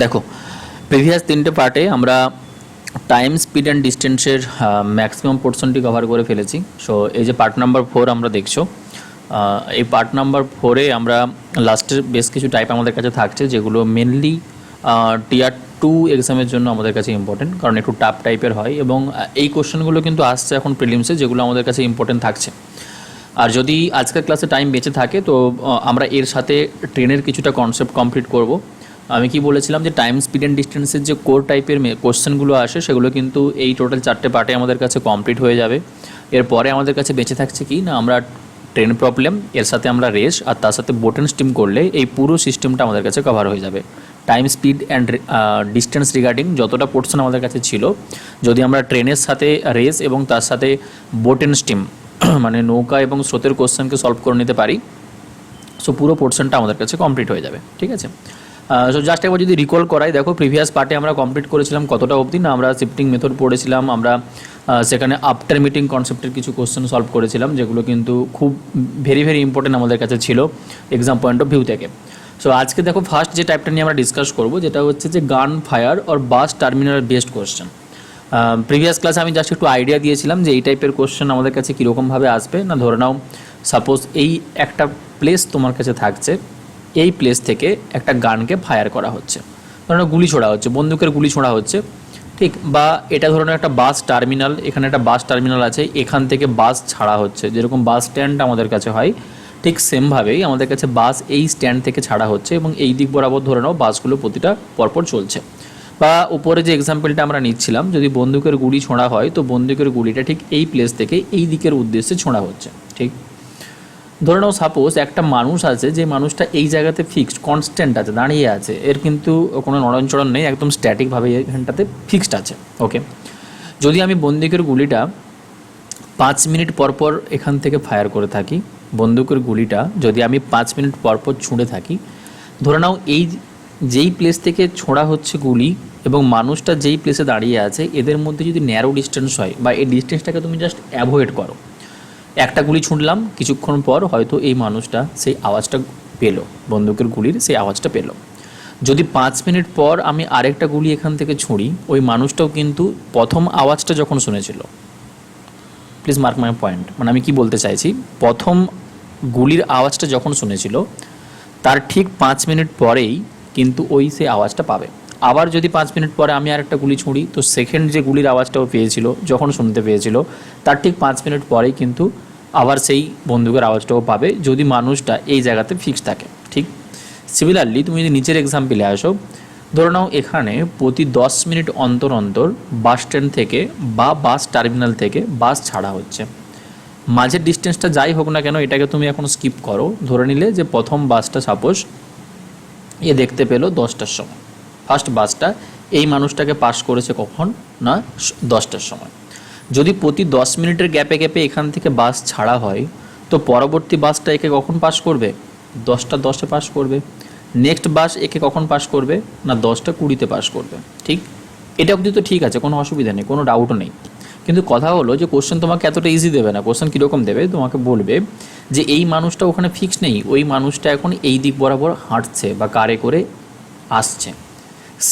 দেখো, প্রিভিয়াস 3টে পার্টে আমরা টাইম, স্পিড অ্যান্ড ডিস্টেন্সের ম্যাক্সিমাম পোর্শনটি কভার করে ফেলেছি। সো এই যে পার্ট নাম্বার 4 আমরা দেখছো, এই পার্ট নাম্বার 4-এ আমরা লাস্টের বেশ কিছু টাইপ আমাদের কাছে থাকছে, যেগুলো মেনলি টিয়ার 2 এক্সামের জন্য আমাদের কাছে ইম্পর্টেন্ট, কারণ একটু টাফ টাইপের হয় এবং এই কোশ্চেনগুলো কিন্তু আসছে এখন প্রিলিমসে, যেগুলো আমাদের কাছে ইম্পর্টেন্ট থাকছে। আর যদি আজকের ক্লাসে টাইম বেঁচে থাকে তো আমরা এর সাথে ট্রেনের কিছুটা কনসেপ্ট কমপ্লিট করব। আমি কি বলেছিলাম যে টাইম, স্পিড অ্যান্ড ডিস্টেন্সের যে কোর টাইপের কোশ্চেনগুলো আসে সেগুলো কিন্তু এই টোটাল 4টে পার্টে আমাদের কাছে কমপ্লিট হয়ে যাবে। এরপরে আমাদের কাছে বেঁচে থাকছে কি না, আমরা ট্রেন প্রবলেম, এর সাথে আমরা রেস, আর তার সাথে বোট অ্যান্ড স্টিম করলে এই পুরো সিস্টেমটা আমাদের কাছে কভার হয়ে যাবে। Time, speed and distance regarding যতটা পোর্শন আমাদের কাছে ছিল, যদি আমরা ট্রেনের সাথে রেস এবং তার সাথে বোট অ্যান্ড স্টিম মানে নৌকা এবং স্রোতের কোশ্চেনকে সলভ করে নিতে পারি, সো পুরো পোর্শনটা আমাদের কাছে কমপ্লিট হয়ে যাবে। ঠিক আছে, সো জাস্ট একবার যদি রিকল করাই, দেখো প্রিভিয়াস পার্টে আমরা কমপ্লিট করেছিলাম কতটা অবধি না, আমরা শিফটিং মেথড পড়েছিলাম, আমরা সেখানে আফটার মিটিং কনসেপ্টের কিছু কোশ্চেন সলভ করেছিলাম, যেগুলো কিন্তু খুব ভেরি ভেরি ইম্পর্টেন্ট আমাদের কাছে ছিল এক্সাম পয়েন্ট অফ ভিউ থেকে। সো আজকে দেখো ফার্স্ট যে টাইপটা নিয়ে আমরা ডিসকাস করবো, যেটা হচ্ছে যে গান fire or bus terminal based question. Previous ক্লাসে আমি জাস্ট একটু আইডিয়া দিয়েছিলাম যে এই টাইপের কোশ্চেন আমাদের কাছে কীরকমভাবে আসবে না। ধরে নাও সাপোজ এই একটা প্লেস তোমার কাছে থাকছে, এই প্লেস থেকে একটা গানকে ফায়ার করা হচ্ছে, ধরে নাও গুলি ছোড়া হচ্ছে, বন্দুকের গুলি ছোড়া হচ্ছে, ঠিক। বা এটা ধরে নাও একটা বাস টার্মিনাল, এখানে একটা বাস টার্মিনাল আছে, এখান থেকে বাস ছাড়া হচ্ছে, যেরকম বাস স্ট্যান্ড আমাদের কাছে হয় ঠিক সেমভাবেই আমাদের কাছে বাস এই স্ট্যান্ড থেকে ছাড়া হচ্ছে এবং এই দিক বরাবর ধরে নাও বাসগুলো প্রতিটা পরপর চলছে। বা উপরে যে এক্সাম্পলটা আমরা নিচ্ছিলাম, যদি বন্দুকের গুলি ছোঁড়া হয় তো বন্দুকের গুলিটা ঠিক এই প্লেস থেকে এই দিকের উদ্দেশ্যে ছোঁড়া হচ্ছে, ঠিক। ধরে নাও সাপোজ একটা মানুষ আছে, যে মানুষটা এই জায়গাতে ফিক্সড কনস্ট্যান্ট আছে, দাঁড়িয়ে আছে, এর কিন্তু কোনো নড়নচড়ন নেই, একদম স্ট্যাটিকভাবে এখানটাতে ফিক্সড আছে। ওকে, যদি আমি বন্দুকের গুলিটা 5 মিনিট পরপর এখান থেকে ফায়ার করে থাকি, বন্দুকের গুলিটা যদি আমি 5 মিনিট পরপর ছুঁড়ে থাকি, ধরে নাও এই যেই প্লেস থেকে ছোঁড়া হচ্ছে গুলি এবং মানুষটা যেই প্লেসে দাঁড়িয়ে আছে, এদের মধ্যে যদি ন্যারো ডিস্টেন্স হয় বা এই ডিস্টেন্সটাকে তুমি জাস্ট অ্যাভয়েড করো, একটা গুলি ছুঁড়লাম, কিছুক্ষণ পর হয়তো এই মানুষটা সেই আওয়াজটা পেলো, বন্দুকের গুলির সেই আওয়াজটা পেলো। যদি 5 মিনিট পর আমি আরেকটা গুলি এখান থেকে ছুঁড়ি, ওই মানুষটাও কিন্তু প্রথম আওয়াজটা যখন শুনেছিল, প্লিজ মার্ক মাই পয়েন্ট, মানে আমি কি বলতে চাইছি, প্রথম গুলির আওয়াজটা যখন শুনেছিল তার ঠিক 5 মিনিট পরেই কিন্তু ওই সেই আওয়াজটা পাবে। আবার যদি 5 মিনিট পরে আমি আরেকটা গুলি ছুঁড়ি, তো সেকেন্ড যে গুলির আওয়াজটাও পেয়েছিল, যখন শুনতে পেয়েছিল, তার ঠিক 5 মিনিট পরেই কিন্তু আবার সেই বন্দুকের আওয়াজটাও পাবে, যদি মানুষটা এই জায়গাতে ফিক্স থাকে, ঠিক। সিমিলারলি তুমি যদি নিচের এক্সাম্পলে আসো, ধরে নাও এখানে প্রতি 10 মিনিট অন্তর অন্তর বাস স্ট্যান্ড থেকে বা বাস টার্মিনাল থেকে বাস ছাড়া হচ্ছে। মাঝের ডিস্টেন্সটা যাই হোক না কেন, এটাকে তুমি এখন স্কিপ করো, ধরে নিলে যে প্রথম বাসটা সাপোজ এ দেখতে পেলো 10টার সময়, ফার্স্ট বাসটা এই মানুষটাকে পাস করেছে কখন না 10টার সময়। যদি প্রতি 10 মিনিটের গ্যাপে গ্যাপে এখান থেকে বাস ছাড়া হয়, তো পরবর্তী বাসটা একে কখন পাস করবে, 10টা 10-এ পাস করবে। নেক্সট বাস একে কখন পাস করবে না 10টা 20-তে পাস করবে, ঠিক। এটা অবধি তো ঠিক আছে, কোনো অসুবিধা নেই, কোনো ডাউটও নেই। কিন্তু কথা হলো যে কোশ্চেন তোমাকে এতটা ইজি দেবে না। কোশ্চেন কীরকম দেবে, তোমাকে বলবে যে এই মানুষটা ওখানে ফিক্স নেই, ওই মানুষটা এখন এই দিক বরাবর হাঁটছে বা কারে করে আসছে।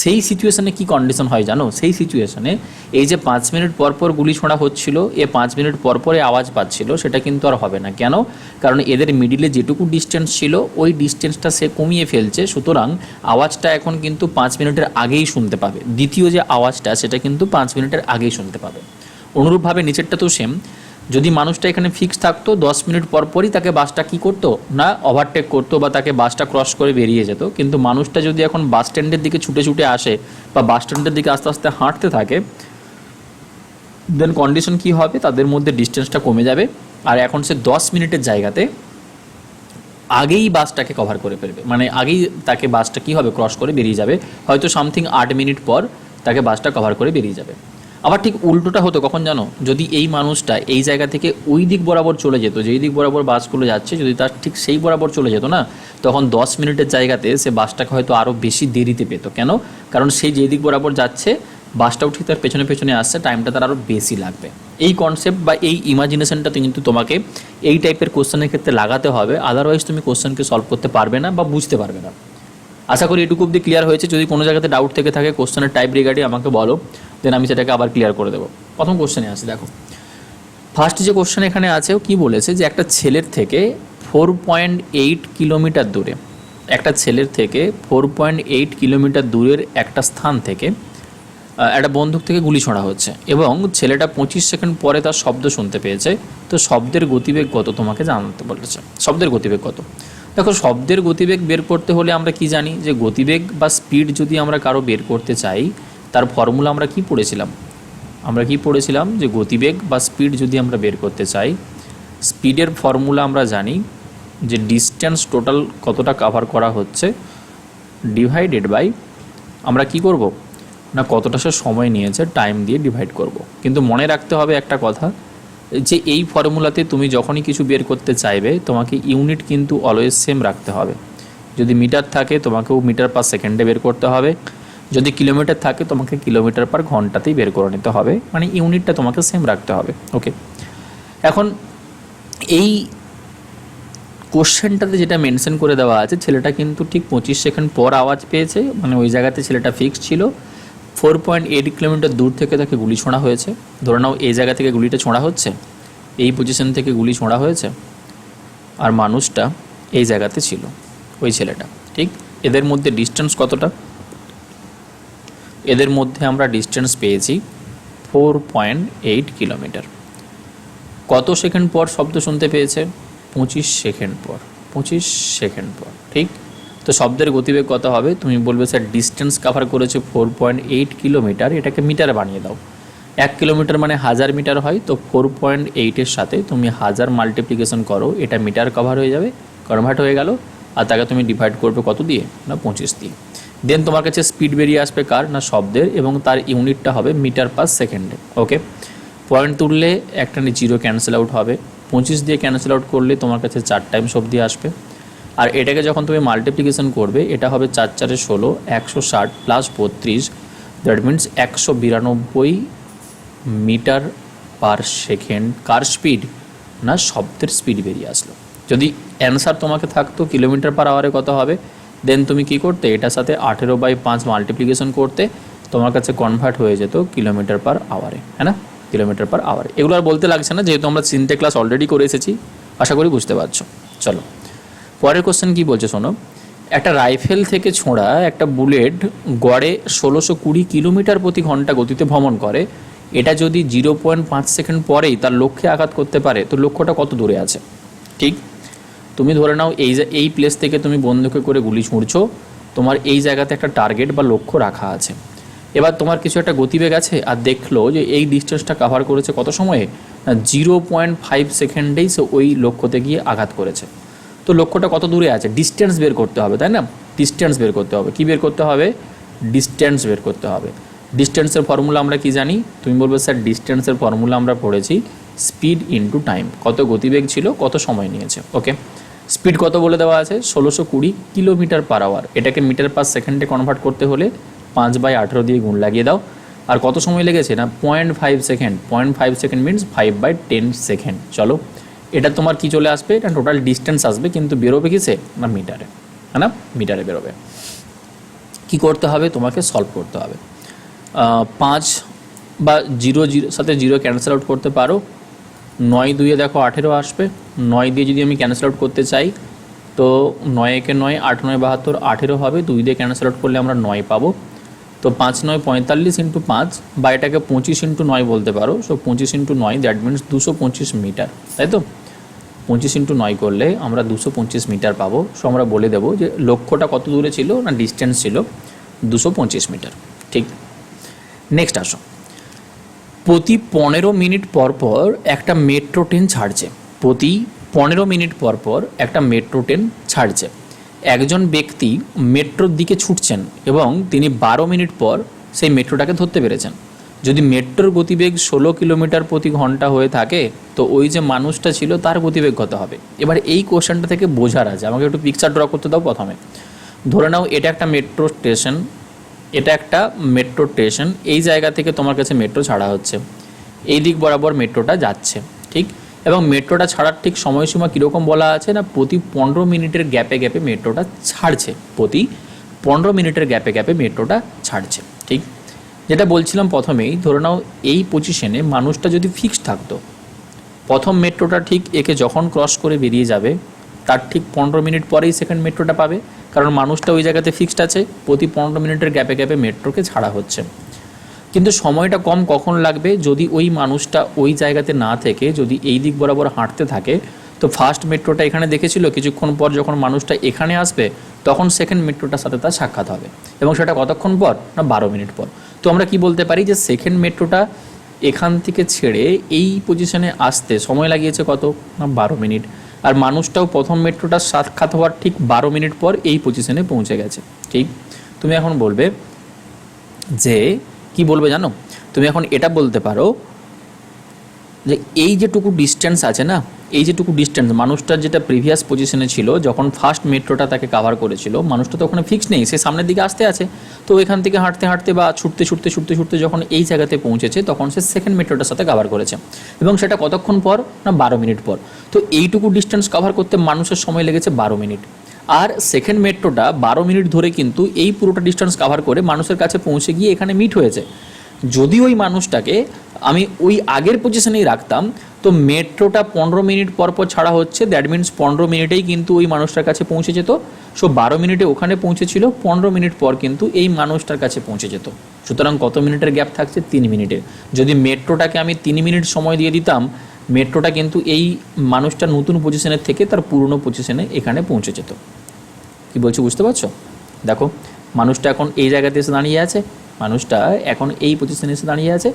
সেই সিচুয়েশানে কি কন্ডিশন হয় জানো, সেই সিচুয়েশানে এই যে 5 মিনিট পরপর গুলি ছোঁড়া হচ্ছিল, 5 মিনিট পরপরে আওয়াজ পাচ্ছিল, সেটা কিন্তু আর হবে না। কেন? কারণ এদের মিডিলে যেটুকু ডিস্টেন্স ছিল ওই ডিস্টেন্সটা সে কমিয়ে ফেলছে, সুতরাং আওয়াজটা এখন কিন্তু 5 মিনিটের আগেই শুনতে পাবে। দ্বিতীয় যে আওয়াজটা সেটা কিন্তু 5 মিনিটের আগেই শুনতে পাবে। অনুরূপভাবে নিচেরটা তো সেম, যদি মানুষটা এখানে ফিক্স থাকতো 10 মিনিট পরপরই তাকে বাসটা কী করতো না ওভারটেক করতো বা তাকে বাসটা ক্রস করে বেরিয়ে যেত। কিন্তু মানুষটা যদি এখন বাস স্ট্যান্ডের দিকে ছুটে ছুটে আসে বা বাস স্ট্যান্ডের দিকে আস্তে আস্তে হাঁটতে থাকে, দেন কন্ডিশন কী হবে, তাদের মধ্যে ডিস্টেন্সটা কমে যাবে, আর এখন সে 10 মিনিটের জায়গাতে আগেই বাসটাকে কভার করে ফেলবে, মানে আগেই তাকে বাসটা কী হবে ক্রস করে বেরিয়ে যাবে, হয়তো সামথিং 8 মিনিট পর তাকে বাসটা কভার করে বেরিয়ে যাবে। আবার ঠিক উল্টোটা হতো কখন জানো, যদি এই মানুষটা এই জায়গা থেকে ওই দিক বরাবর চলে যেত, যেই দিক বরাবর বাসগুলো যাচ্ছে, যদি তার ঠিক সেই বরাবর চলে যেত না, তখন 10 মিনিটের জায়গাতে সে বাসটাকে হয়তো আরও বেশি দেরিতে পেত। কেন? কারণ সেই যেই দিক বরাবর যাচ্ছে বাসটাও ঠিক তার পেছনে পেছনে আসছে, টাইমটা তার আরও বেশি লাগবে। এই কনসেপ্ট বা এই ইমাজিনেশনটা কিন্তু তোমাকে এই টাইপের কোশ্চেনের ক্ষেত্রে লাগাতে হবে, আদারওয়াইজ তুমি কোশ্চেনকে সলভ করতে পারবে না বা বুঝতে পারবে না। আশা করি এটুকু অব্দি ক্লিয়ার হয়েছে। যদি কোনো জায়গাতে ডাউট থেকে থাকে কোশ্চেনের টাইপ রিগার্ডিং আমাকে বলো, দেন আমি সেটাকে আবার ক্লিয়ার করে দেবো। প্রথম কোশ্চেনে আসি, দেখো ফার্স্ট যে কোশ্চেন এখানে আছে কি বলেছে যে একটা ছেলের থেকে 4.8 কিলোমিটার দূরে, একটা ছেলের থেকে 4.8 কিলোমিটার দূরের একটা স্থান থেকে একটা বন্দুক থেকে গুলি ছোঁড়া হচ্ছে এবং ছেলেটা 25 সেকেন্ড পরে তার শব্দ শুনতে পেয়েছে। তো শব্দের গতিবেগ কত তোমাকে জানাতে বলেছে। শব্দের গতিবেগ কত? দেখো শব্দের গতিবেগ বের করতে হলে আমরা কি জানি যে গতিবেগ বা স্পিড যদি আমরা কারো বের করতে চাই তার ফর্মুলা আমরা কি পড়েছিলাম? আমরা কি পড়েছিলাম যে গতিবেগ বা স্পিড যদি আমরা বের করতে চাই, স্পিডের ফর্মুলা আমরা জানি যে ডিস্টেন্স টোটাল কতটা কভার করা হচ্ছে ডিভাইডেড বাই আমরা কি করব না কতটা সে সময় নিয়েছে টাইম দিয়ে ডিভাইড করব। কিন্তু মনে রাখতে হবে একটা কথা যে এই ফর্মুলাতে তুমি যখনই কিছু বের করতে চাইবে তোমাকে ইউনিট কিন্তু অলওয়েজ সেম রাখতে হবে। যদি মিটার থাকে তোমাকেও মিটার পার সেকেন্ডে বের করতে হবে, যদি কিলোমিটার থাকে তোমাকে কিলোমিটার পার ঘন্টাতেই বের করে নিতে হবে, মানে ইউনিটটা তোমাকে সেম রাখতে হবে। ওকে, এখন এই কোশ্চেনটাতে যেটা মেনশন করে দেওয়া আছে ছেলেটা কিন্তু ঠিক 25 সেকেন্ড পর আওয়াজ পেয়েছে, মানে ওই জায়গাতে ছেলেটা ফিক্স ছিল। 4.8 কিলোমিটার দূর থেকে তাকে গুলি ছোঁড়া হয়েছে। ধরে নাও এই জায়গা থেকে গুলিটা ছোঁড়া হচ্ছে, এই পজিশন থেকে গুলি ছোঁড়া হয়েছে, আর মানুষটা এই জায়গাতে ছিল, ওই ছেলেটা। ঠিক, এদের মধ্যে ডিস্টেন্স কতটা? এদের মধ্যে আমরা ডিস্টেন্স পেয়েছি 4.8 কিলোমিটার। কত সেকেন্ড পর শব্দ শুনতে পেয়েছে? 25 সেকেন্ড পর। 25 সেকেন্ড পর, ঠিক। তো শব্দের গতিবেগ কত হবে? তুমি বলবে স্যার ডিস্টেন্স কভার করেছে 4.8 কিলোমিটার, এটাকে মিটারে বানিয়ে দাও। 1 কিলোমিটার মানে 1000 মিটার হয়, তো 4.8-এর সাথে তুমি 1000 মাল্টিপ্লিকেশন করো, এটা মিটার কভার হয়ে যাবে, কনভার্ট হয়ে গেল। আর তাকে তুমি ডিভাইড করবে কত দিয়ে? না 25 দিয়ে। দেন তোমার কাছে স্পিড বেরিয়ে আসবে কার? না শব্দের, এবং তার ইউনিটটা হবে মিটার পার সেকেন্ডে। ওকে, পয়েন্ট তুললে একটা জিরো ক্যান্সেল আউট হবে, 25 দিয়ে ক্যান্সেল আউট করলে তোমার কাছে 4 টাইমস অবধি আসবে। আর এটাকে যখন তুমি মাল্টিপ্লিকেশন করবে এটা হবে 4 4 16, 160 plus 32, that means 192 metre per second. কার স্পিড? না শব্দের স্পিড বেরিয়ে আসলো। যদি অ্যান্সার তোমাকে থাকতো কিলোমিটার পার আওয়ারে কত হবে, দেন তুমি কি করতে? এটার সাথে 18/5 মাল্টিপ্লিকেশন করতে, তোমার কাছে কনভার্ট হয়ে যেত কিলোমিটার পার আওয়ারে, হ্যাঁ না? কিলোমিটার পার আওয়ারে। এগুলো আর বলতে লাগছে না, যেহেতু আমরা 3টে ক্লাস অলরেডি করে এসেছি, আশা করি বুঝতে পারছো। চলো পরের কোশ্চেন কি বলছে শোনো। একটা রাইফেল থেকে ছোঁড়া একটা বুলেট গড়ে 1620 কিলোমিটার প্রতি ঘন্টা গতিতে ভ্রমণ করে। এটা যদি 0.5 সেকেন্ড পরেই তার লক্ষ্যে আঘাত করতে পারে, তো লক্ষ্যটা কত দূরে আছে? ঠিক, তুমি ধরে নাও এই প্লেস থেকে তুমি বন্দুকে করে গুলি ছুঁড়ছো, তোমার এই জায়গাতে একটা টার্গেট বা লক্ষ্য রাখা আছে। এবার তোমার কিছু একটা গতিবেগ আছে আর দেখলো যে এই ডিস্টেন্সটা কভার করেছে কত সময়ে? না 0.5 সেকেন্ডেই সে ওই লক্ষ্যতে গিয়ে আঘাত করেছে। তো লক্ষ্যটা কত দূরে আছে? ডিস্টেন্স বের করতে হবে, তাই না? ডিস্টেন্স বের করতে হবে। কি বের করতে হবে? ডিস্টেন্স বের করতে হবে। ডিস্টেন্সের ফর্মুলা আমরা কি জানি? তুমি বলবে স্যার ডিস্টেন্সের ফর্মুলা আমরা পড়েছি স্পিড ইনটু টাইম। কত গতিবেগ ছিল, কত সময় নিয়েছে। ওকে, স্পিড কত বলে দেওয়া আছে? 1620 কিলোমিটার পার আওয়ার। এটাকে মিটার পার সেকেন্ডে কনভার্ট করতে হলে 5/18 দিয়ে গুণ লাগিয়ে দাও। আর কত সময় লেগেছে? না 0.5 সেকেন্ড। 0.5 second means 5/10 second. চলো এটা তোমার কি চলে আসবে? এটা টোটাল ডিস্টেন্স আসবে, কিন্তু বেরোবে কিসে? না মিটারে, হ্যাঁ না? মিটারে বেরোবে। কি করতে হবে? তোমাকে সলভ করতে হবে। 5 বা 0 সাথে 0 ক্যান্সেল আউট করতে পারো। 9 2-এ দেখো 18 আসবে। 9 দিয়ে যদি আমি ক্যান্সেল আউট করতে চাই তো 9 একে 9, 8 9 72, 18 হবে। 2 দিয়ে ক্যান্সেল আউট করলে আমরা 9 পাবো। তো 5 9 45 ইন্টু 5, বা এটাকে 25 ইন্টু 9 বলতে পারো। So 25 into 9 that means 225 metre, তাই তো? 25 ইন্টু 9 করলে আমরা 225 মিটার পাবো। সো আমরা বলে দেবো যে লক্ষ্যটা কত দূরে ছিল, না ডিস্টেন্স ছিল 225 মিটার। ঠিক, নেক্সট আসো। প্রতি 15 মিনিট পর পর একটা মেট্রো ট্রেন ছাড়ছে। প্রতি 15 মিনিট পর পর একটা মেট্রো ট্রেন ছাড়ছে। একজন ব্যক্তি মেট্রোর দিকে ছুটছেন এবং তিনি 12 মিনিট পর সেই মেট্রোটাকে ধরতে পেরেছেন। যদি মেট্রোর গতিবেগ 16 কিলোমিটার প্রতি ঘন্টা হয়ে থাকে, তো ওই যে মানুষটা ছিল তার গতিবেগ কত হবে? এবার এই কোশ্চেনটা থেকে বোঝার আছে, আমাকে একটু পিকচার ড্র করতে দাও। প্রথমে ধরে নাও এটা একটা মেট্রো স্টেশন, এটা একটা মেট্রো স্টেশন। এই জায়গা থেকে তোমার কাছে মেট্রো ছাড়া হচ্ছে, এই দিক বরাবর মেট্রোটা যাচ্ছে, ঠিক। এবং মেট্রোটা ছাড়ার ঠিক সময়সীমা কীরকম বলা আছে? না প্রতি 15 মিনিটের গ্যাপে গ্যাপে মেট্রোটা ছাড়ছে। প্রতি 15 মিনিটের গ্যাপে গ্যাপে মেট্রোটা ছাড়ছে। ঠিক যেটা বলছিলাম প্রথমেই, ধরে নাও এই পজিশনে মানুষটা যদি ফিক্সড থাকতো, প্রথম মেট্রোটা ঠিক একে যখন ক্রস করে বেরিয়ে যাবে তার ঠিক 15 মিনিট পরেই সেকেন্ড মেট্রোটা পাবে, কারণ মানুষটা ওই জায়গাতে ফিক্সড আছে, প্রতি 15 মিনিটের গ্যাপে গ্যাপে মেট্রোকে ছাড়া হচ্ছে। কিন্তু সময়টা কম কখন লাগবে, যদি ওই মানুষটা ওই জায়গাতে না থেকে যদি এই দিক বরাবর হাঁটতে থাকে, তো ফার্স্ট মেট্রোটা এখানে দেখেছিল, কিছুক্ষণ পর যখন মানুষটা এখানে আসবে তখন সেকেন্ড মেট্রোটার সাথে তার সাক্ষাৎ হবে, এবং সেটা কতক্ষণ পর না 12 মিনিট পর। তো আমরা কি বলতে পারি যে সেকেন্ড মেট্রোটা এখান থেকে ছেড়ে এই পজিশনে আসতে সময় লাগিয়েছে কত না 12 মিনিট, আর মানুষটাও প্রথম মেট্রোটার সাক্ষাৎ হওয়ার ঠিক 12 মিনিট পর এই পজিশনে পৌঁছে গেছে। ঠিক তুমি এখন বলবে যে কি বলবে জানো, তুমি এখন এটা বলতে পারো যে এই যেটুকু ডিস্টেন্স আছে না, এই যেটুকু ডিস্টেন্স মানুষটার যেটা প্রিভিয়াস পজিশনে ছিল যখন ফার্স্ট মেট্রোটা তাকে কাভার করেছিল, মানুষটা তো ওখানে ফিক্স নেই, সে সামনের দিকে আসতে আছে, তো এখান থেকে হাঁটতে হাঁটতে বা ছুটতে ছুটতে ছুটতে ছুটতে যখন এই জায়গাতে পৌঁছেছে তখন সে সেকেন্ড মেট্রোটার সাথে কাভার করেছে, এবং সেটা কতক্ষণ পর না 12 মিনিট পর। তো এইটুকু ডিস্টেন্স কাভার করতে মানুষের সময় লেগেছে 12 মিনিট, আর সেকেন্ড মেট্রোটা 12 মিনিট ধরে কিন্তু এই পুরোটা ডিস্টেন্স কাভার করে মানুষের কাছে পৌঁছে গিয়ে এখানে মিট হয়েছে। যদি ওই মানুষটাকে আমি ওই আগের পজিশনেই রাখতাম, তো মেট্রোটা 15 মিনিট পর পর ছাড়া হচ্ছে, দ্যাট মিনস 15 মিনিটেই কিন্তু ওই মানুষটার কাছে পৌঁছে যেত। সো 12 মিনিটে ওখানে পৌঁছেছিল, 15 মিনিট পর কিন্তু এই মানুষটার কাছে পৌঁছে যেত। সুতরাং কত মিনিটের গ্যাপ থাকছে? 3 মিনিটের। যদি মেট্রোটাকে আমি 3 মিনিট সময় দিয়ে দিতাম, মেট্রোটা কিন্তু এই মানুষটা নতুন পজিশনের থেকে তার পুরনো পজিশনে এখানে পৌঁছে যেত। কি বলছি বুঝতে পারছো? দেখো মানুষটা এখন এই জায়গাতে এসে দাঁড়িয়ে আছে, মানুষটা এখন এই পজিশনে এসে দাঁড়িয়ে আছে,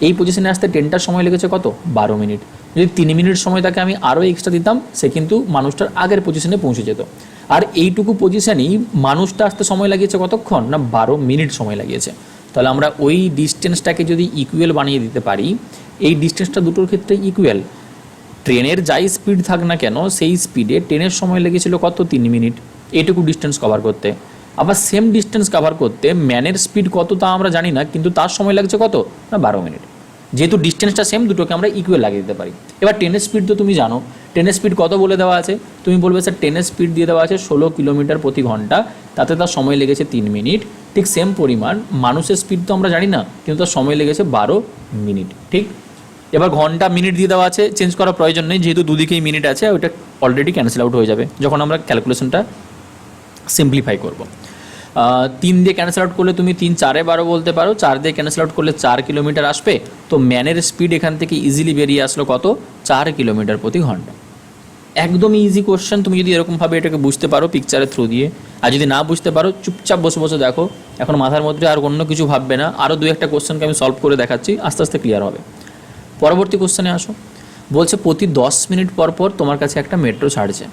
এই পজিশনে আসতে ট্রেনটার সময় লেগেছে কত? 12 মিনিট। যদি 3 মিনিট সময় তাকে আমি আরও এক্সট্রা দিতাম, সে কিন্তু মানুষটার আগের পজিশনে পৌঁছে যেত। আর এইটুকু পজিশনেই মানুষটা আসতে সময় লাগিয়েছে কতক্ষণ না 12 মিনিট সময় লাগিয়েছে। তাহলে আমরা ওই ডিস্টেন্সটাকে যদি ইকুয়াল বানিয়ে দিতে পারি, এই ডিস্টেন্সটা দুটোর ক্ষেত্রে ইকুয়াল। ট্রেনের যাই স্পিড থাক না কেন, সেই স্পিডে ট্রেনের সময় লেগেছিল কত? 3 মিনিট এইটুকু ডিস্টেন্স কভার করতে। আবার সেম ডিস্টেন্স কভার করতে ম্যানের স্পিড কত তা আমরা জানি না, কিন্তু তার সময় লাগছে কত না 12 মিনিট। যেহেতু ডিস্টেন্সটা সেম, দুটোকে আমরা ইকুয়াল লাগিয়ে দিতে পারি। এবার ট্রেনের স্পিড তো তুমি জানো, ট্রেনের স্পিড কত বলে দেওয়া আছে? তুমি বলবে স্যার ট্রেনের স্পিড দিয়ে দেওয়া আছে 16 কিলোমিটার প্রতি ঘন্টা, তাতে তার সময় লেগেছে 3 মিনিট। ঠিক সেম পরিমাণ মানুষের স্পিড তো আমরা জানি না, কিন্তু তার সময় লেগেছে 12 মিনিট। ঠিক এবার ঘন্টা মিনিট দিয়ে দেওয়া আছে, চেঞ্জ করার প্রয়োজন নেই, যেহেতু দুদিকেই মিনিট আছে, ওইটা অলরেডি ক্যান্সেল আউট হয়ে যাবে যখন আমরা ক্যালকুলেশনটা সিম্পলিফাই করব। 3 দিয়ে ক্যান্সেল আউট করলে তুমি 3 4 12 বলতে পারো, 4 দিয়ে ক্যান্সেল আউট করলে 4 কিলোমিটার আসবে। তো ম্যানের স্পিড এখান থেকে ইজিলি বেরিয়ে আসলো কত? 4 কিলোমিটার প্রতি ঘন্টা। একদমই ইজি কোশ্চেন, তুমি যদি এরকমভাবে এটাকে বুঝতে পারো পিকচারের থ্রু দিয়ে। আর যদি না বুঝতে পারো, চুপচাপ বসে বসে দেখো, এখন মাথার মধ্যে আর অন্য কিছু ভাববে না, আরও 2-1টা কোশ্চেনকে আমি সলভ করে দেখাচ্ছি, আস্তে আস্তে ক্লিয়ার হবে। পরবর্তী কোশ্চেনে আসো। বলছে প্রতি 10 মিনিট পর পর তোমার কাছে একটা মেট্রো ছাড়ছে।